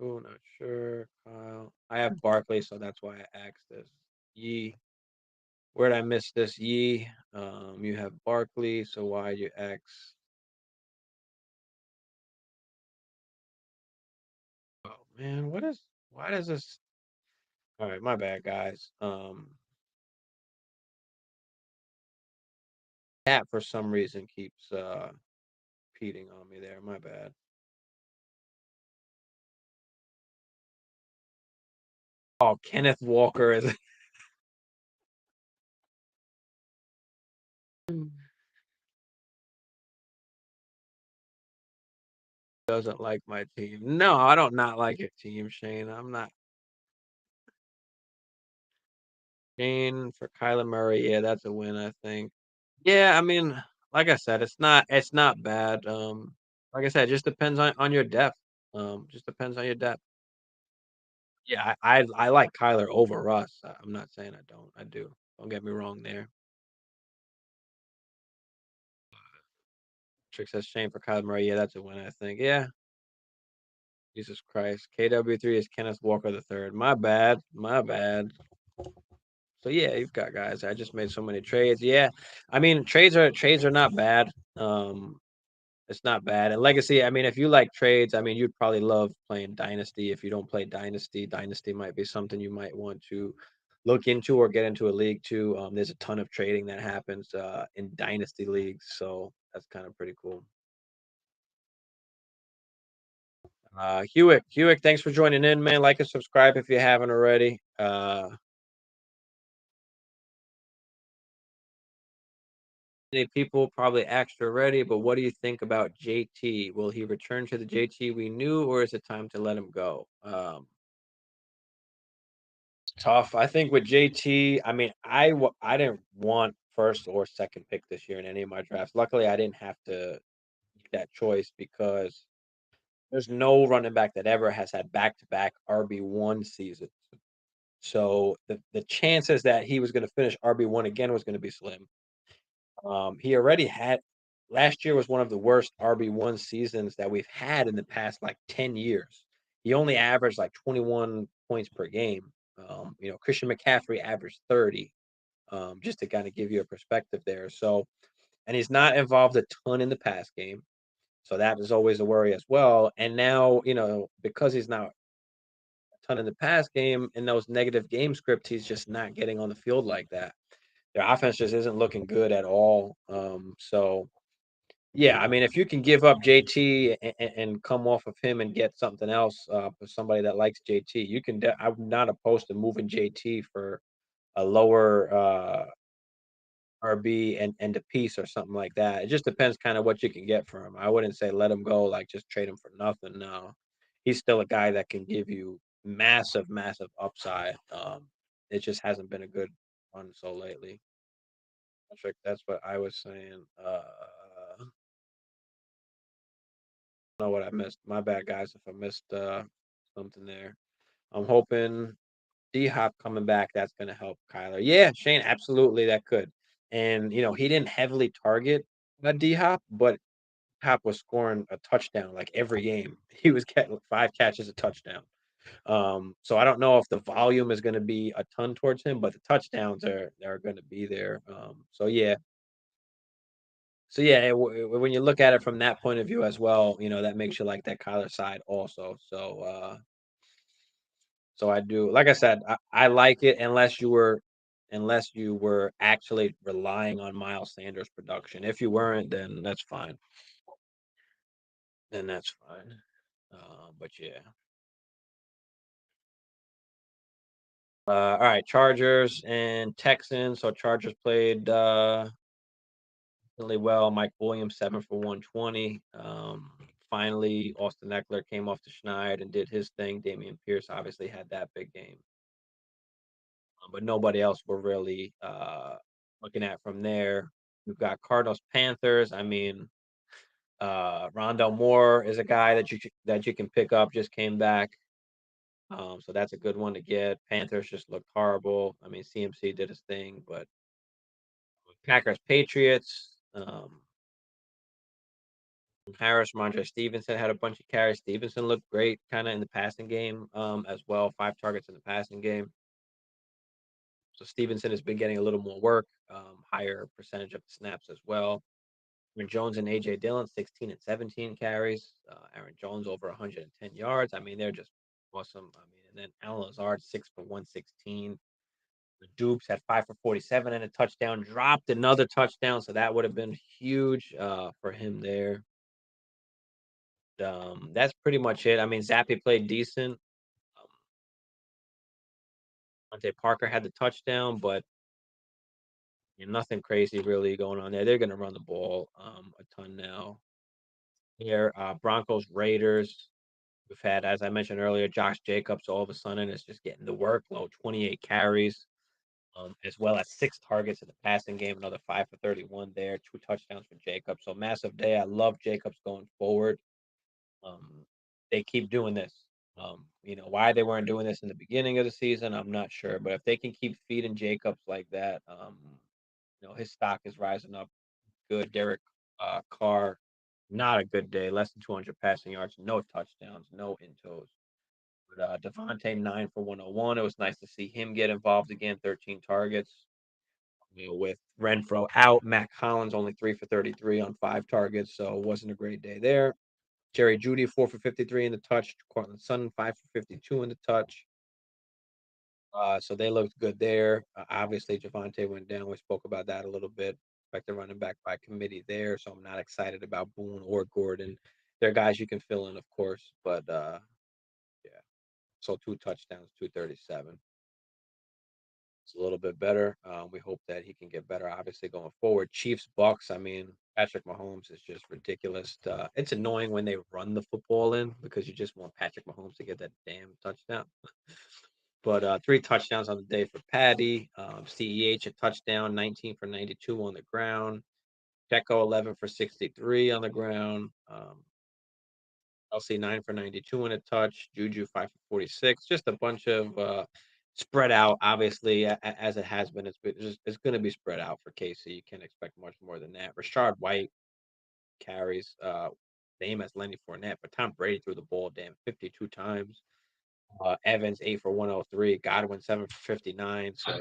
Oh, not sure. Kyle. I have Barkley, so that's why I asked this. Yee. Where'd I miss this? Yee. You have Barkley, so why you X? Oh man, why does this all right, my bad guys. Cat for some reason keeps repeating on me there. My bad. Oh, Kenneth Walker is doesn't like my team. No, I don't not like your team, Shane. I'm not Shane for Kyler Murray. Yeah, that's a win, I think. Yeah, I mean, like I said, it's not bad. Like I said, it just depends on your depth. Just depends on your depth. Yeah, I like Kyler over Russ. I'm not saying I don't. I do. Don't get me wrong there. Trick says Shane for Kyler Murray. Yeah, that's a win, I think. Yeah. Jesus Christ. KW3 is Kenneth Walker the third. My bad. My bad. So yeah, you've got guys. I just made so many trades. Yeah. I mean, trades are not bad. It's not bad. And Legacy, I mean, if you like trades, I mean, you'd probably love playing Dynasty. If you don't play Dynasty, Dynasty might be something you might want to look into or get into a league too. There's a ton of trading that happens in Dynasty leagues, so that's kind of pretty cool. Hewitt, thanks for joining in, man. Like and subscribe if you haven't already. Many people probably extra ready, but what do you think about JT? Will he return to the JT we knew, or is it time to let him go? Tough. I think with JT, I mean, I didn't want first or second pick this year in any of my drafts. Luckily, I didn't have to make that choice because there's no running back that ever has had back-to-back RB1 seasons. So the chances that he was going to finish RB1 again was going to be slim. He already had last year was one of the worst RB1 seasons that we've had in the past like 10 years. He only averaged like 21 points per game. Christian McCaffrey averaged 30, just to kind of give you a perspective there. So, and he's not involved a ton in the pass game. So that is always a worry as well. And now, because he's not a ton in the pass game in those negative game scripts, he's just not getting on the field like that. Their offense just isn't looking good at all. So yeah, I mean, if you can give up JT and come off of him and get something else for somebody that likes JT, you can. I'm not opposed to moving JT for a lower RB and a piece or something like that. It just depends kind of what you can get for him. I wouldn't say let him go, like just trade him for nothing. No, he's still a guy that can give you massive, massive upside. It just hasn't been a good run so lately. That's what I was saying. Know what I missed. My bad, guys, if I missed something there. I'm hoping D Hop coming back. That's going to help Kyler. Yeah, Shane, absolutely, that could. And he didn't heavily target D Hop, but Hop was scoring a touchdown like every game. He was getting 5 catches, a touchdown. So I don't know if the volume is going to be a ton towards him, but the touchdowns are going to be there. So yeah, when you look at it from that point of view as well, that makes you like that Kyler side also. So I do. Like I said, I like it unless you were actually relying on Miles Sanders' production. If you weren't, then that's fine. Then that's fine. But yeah. All right, Chargers and Texans. So Chargers played really well. Mike Williams 7 for 120. Finally, Austin Eckler came off the schneid and did his thing. Damian Pierce obviously had that big game, but nobody else we're really looking at from there. We've got Cardinals Panthers. I mean, Rondell Moore is a guy that you can pick up. Just came back, so that's a good one to get. Panthers just looked horrible. I mean, CMC did his thing, but Packers Patriots. Harris, Ramondre Stevenson had a bunch of carries. Stevenson looked great kind of in the passing game as well. 5 targets in the passing game. So Stevenson has been getting a little more work, higher percentage of the snaps as well. Aaron Jones and A.J. Dillon, 16 and 17 carries. Aaron Jones over 110 yards. I mean, they're just awesome. I mean, and then Alan Lazard, 6 for 116. The Dupes had 5 for 47 and a touchdown, dropped another touchdown, so that would have been huge for him there. That's pretty much it. I mean, Zappy played decent. Devontae Parker had the touchdown, but nothing crazy really going on there. They're going to run the ball a ton now. Here, Broncos, Raiders. We've had, as I mentioned earlier, Josh Jacobs all of a sudden is just getting the workload, 28 carries, as well as 6 targets in the passing game, another 5 for 31 there, 2 touchdowns for Jacobs. So massive day. I love Jacobs going forward. They keep doing this. Why they weren't doing this in the beginning of the season, I'm not sure. But if they can keep feeding Jacobs like that, his stock is rising up good. Derek Carr, not a good day. Less than 200 passing yards, no touchdowns, no intos. But Devontae 9 for 101. It was nice to see him get involved again. 13 targets. With Renfro out, Matt Collins only 3 for 33 on 5 targets, so it wasn't a great day there. Jerry Judy 4 for 53 in the touch. Cortland Sutton 5 for 52 in the touch. So they looked good there. Obviously, Javonte went down. We spoke about that a little bit. Expect the running back by committee there. So I'm not excited about Boone or Gordon. They're guys you can fill in, of course. But yeah. So 2 touchdowns, 237. It's a little bit better. We hope that he can get better, obviously, going forward. Chiefs, Bucks. I mean, Patrick Mahomes is just ridiculous. It's annoying when they run the football in because you just want Patrick Mahomes to get that damn touchdown. But 3 touchdowns on the day for Patty. CEH a touchdown, 19 for 92 on the ground. Checo 11 for 63 on the ground. LC 9 for 92 in a touch. Juju 5 for 46. Just a bunch of spread out. Obviously, as it has been, it's going to be spread out for KC. You can't expect much more than that. Rashard White carries. Same as Lenny Fournette, but Tom Brady threw the ball 52 times. Evans 8 for 103. Godwin 7 for 59. So,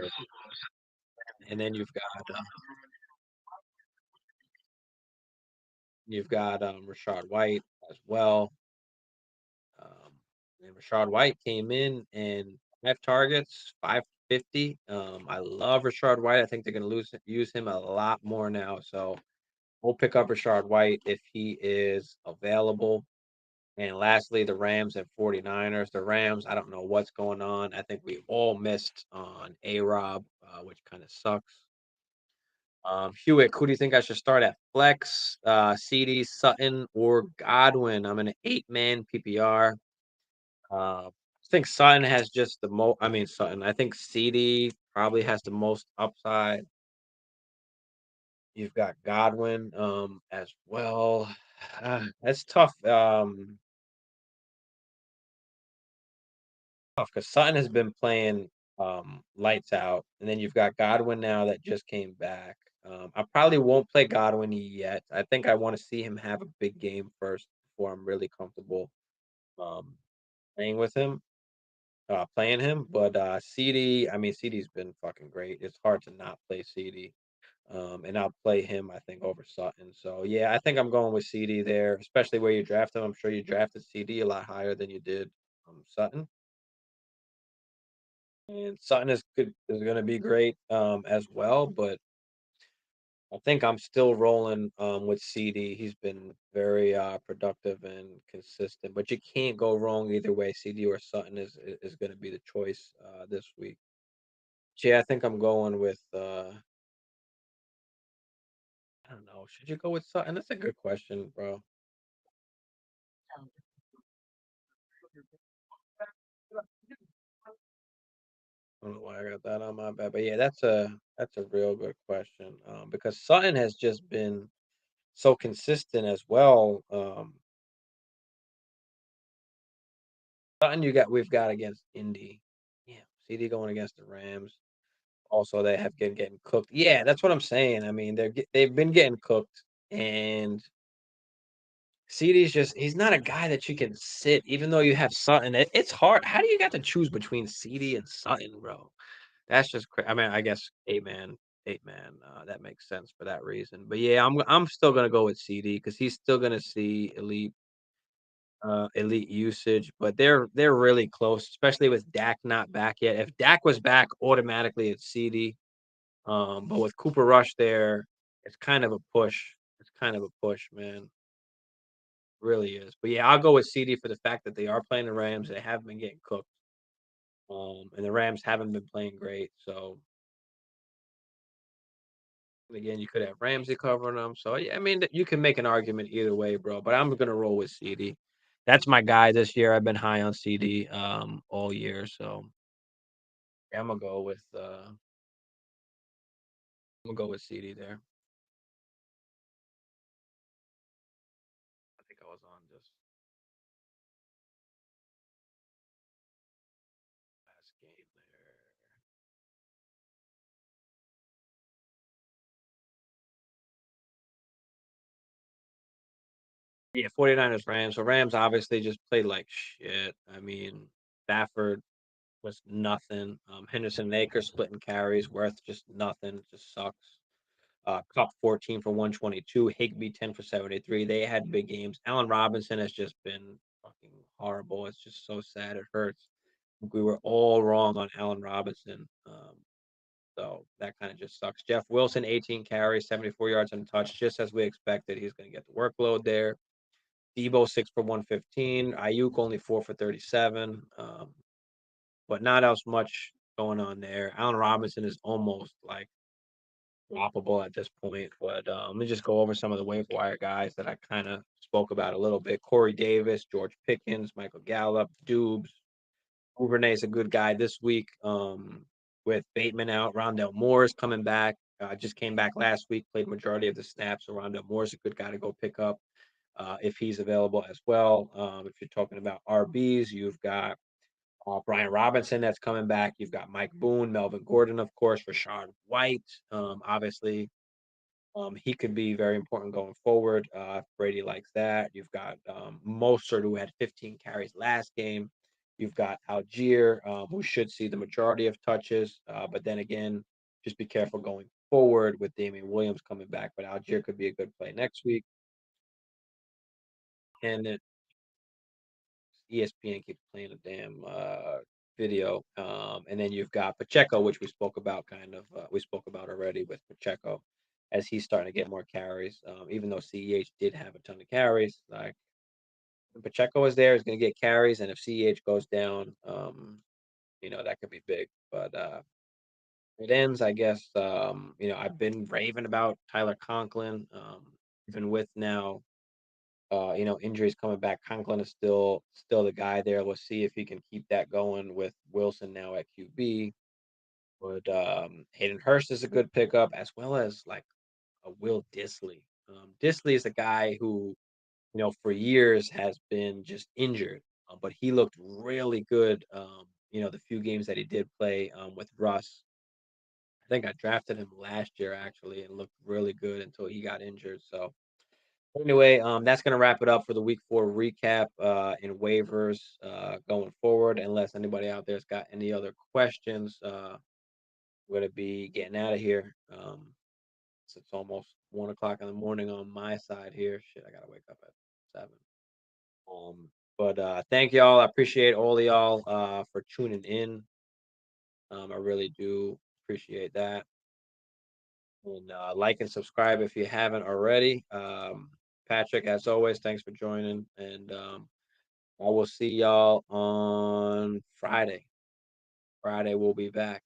and then you've got Rashard White as well. And Rashard White came in and 5 targets, 550. I love Rashard White. I think they're going to use him a lot more now. So we'll pick up Rashard White if he is available. And lastly, the Rams and 49ers. The Rams, I don't know what's going on. I think we all missed on A-Rob, which kind of sucks. Hewitt, who do you think I should start at flex? CD, Sutton, or Godwin? I'm in an 8-man PPR. I think Sutton has just the most. I mean, Sutton. I think CD probably has the most upside. You've got Godwin as well. That's tough. Tough because Sutton has been playing lights out, and then you've got Godwin now that just came back. I probably won't play Godwin yet. I think I want to see him have a big game first before I'm really comfortable um, playing with him. Playing him, but CD, I mean, CD's been fucking great. It's hard to not play CD. And I'll play him, I think, over Sutton. So yeah, I think I'm going with CD there, especially where you draft him. I'm sure you drafted CD a lot higher than you did Sutton. And Sutton is going to be great as well, but I think I'm still rolling with CD. He's been very productive and consistent, but you can't go wrong either way. CD or Sutton is going to be the choice this week. Yeah, I think I'm going with I don't know. Should you go with Sutton? That's a good question, bro. I don't know why I got that on my bad, but yeah, that's a real good question. Because Sutton has just been so consistent as well. Sutton, we've got against Indy. Yeah, CD going against the Rams. Also, they have been getting cooked. Yeah, that's what I'm saying. I mean, they've been getting cooked, and CD's he's not a guy that you can sit, even though you have Sutton. It's hard. How do you got to choose between CD and Sutton, bro? That's just I mean, I guess 8-man. That makes sense for that reason. But yeah, I'm still gonna go with CD because he's still gonna see elite elite usage, but they're really close, especially with Dak not back yet. If Dak was back, automatically it's CD. But with Cooper Rush there, it's kind of a push. It's kind of a push, man. Really is. But yeah, I'll go with CD for the fact that they are playing the Rams. They have been getting cooked. And the Rams haven't been playing great. So again, you could have Ramsey covering them. So yeah, I mean, you can make an argument either way, bro. But I'm gonna roll with CD. That's my guy this year. I've been high on CD all year. So yeah, I'm gonna go with CD there. I think I was on just last game there. Yeah, 49ers Rams. So Rams obviously just played like shit. I mean, Stafford was nothing. Henderson and Akers splitting carries, Worth just nothing. Just sucks. Cup 14 for 122, Higbee 10 for 73. They had big games. Allen Robinson has just been fucking horrible. It's just so sad. It hurts. We were all wrong on Allen Robinson. So that kind of just sucks. Jeff Wilson, 18 carries, 74 yards and a touch, just as we expected. He's going to get the workload there. Debo 6 for 115. Ayuk only 4 for 37. But not as much going on there. Allen Robinson is almost like droppable at this point. But let me just go over some of the waiver wire guys that I kind of spoke about a little bit. Corey Davis, George Pickens, Michael Gallup, Dubes. Duvernay is a good guy this week. With Bateman out, Rondell Moore is coming back. Just came back last week, played majority of the snaps. So Rondell Moore is a good guy to go pick up if he's available as well. If you're talking about RBs, you've got Brian Robinson that's coming back. You've got Mike Boone, Melvin Gordon, of course, Rashad White. Obviously, he could be very important going forward. If Brady likes that. You've got Mostert, who had 15 carries last game. You've got Algier, who should see the majority of touches. But then again, just be careful going forward with Damian Williams coming back. But Algier could be a good play next week. And then ESPN keeps playing a damn video. And then you've got Pacheco, which we spoke about we spoke about already with Pacheco as he's starting to get more carries. Even though CEH did have a ton of carries, like when Pacheco is there, he's going to get carries. And if CEH goes down, that could be big. But it ends, I guess. I've been raving about Tyler Conklin, even with now injuries coming back. Conklin is still the guy there. Let's see if he can keep that going with Wilson now at QB. But Hayden Hurst is a good pickup, as well as like a Will Disley. Disley is a guy who, for years has been just injured, but he looked really good. The few games that he did play with Russ. I think I drafted him last year actually, and looked really good until he got injured. So anyway, that's gonna wrap it up for the week 4 recap in waivers going forward. Unless anybody out there's got any other questions, we're gonna be getting out of here. So it's almost 1 o'clock in the morning on my side here. Shit, I gotta wake up at 7. But thank y'all. I appreciate all of y'all for tuning in. I really do appreciate that. And like and subscribe if you haven't already. Patrick, as always, thanks for joining. And I will see y'all on Friday. Friday, we'll be back.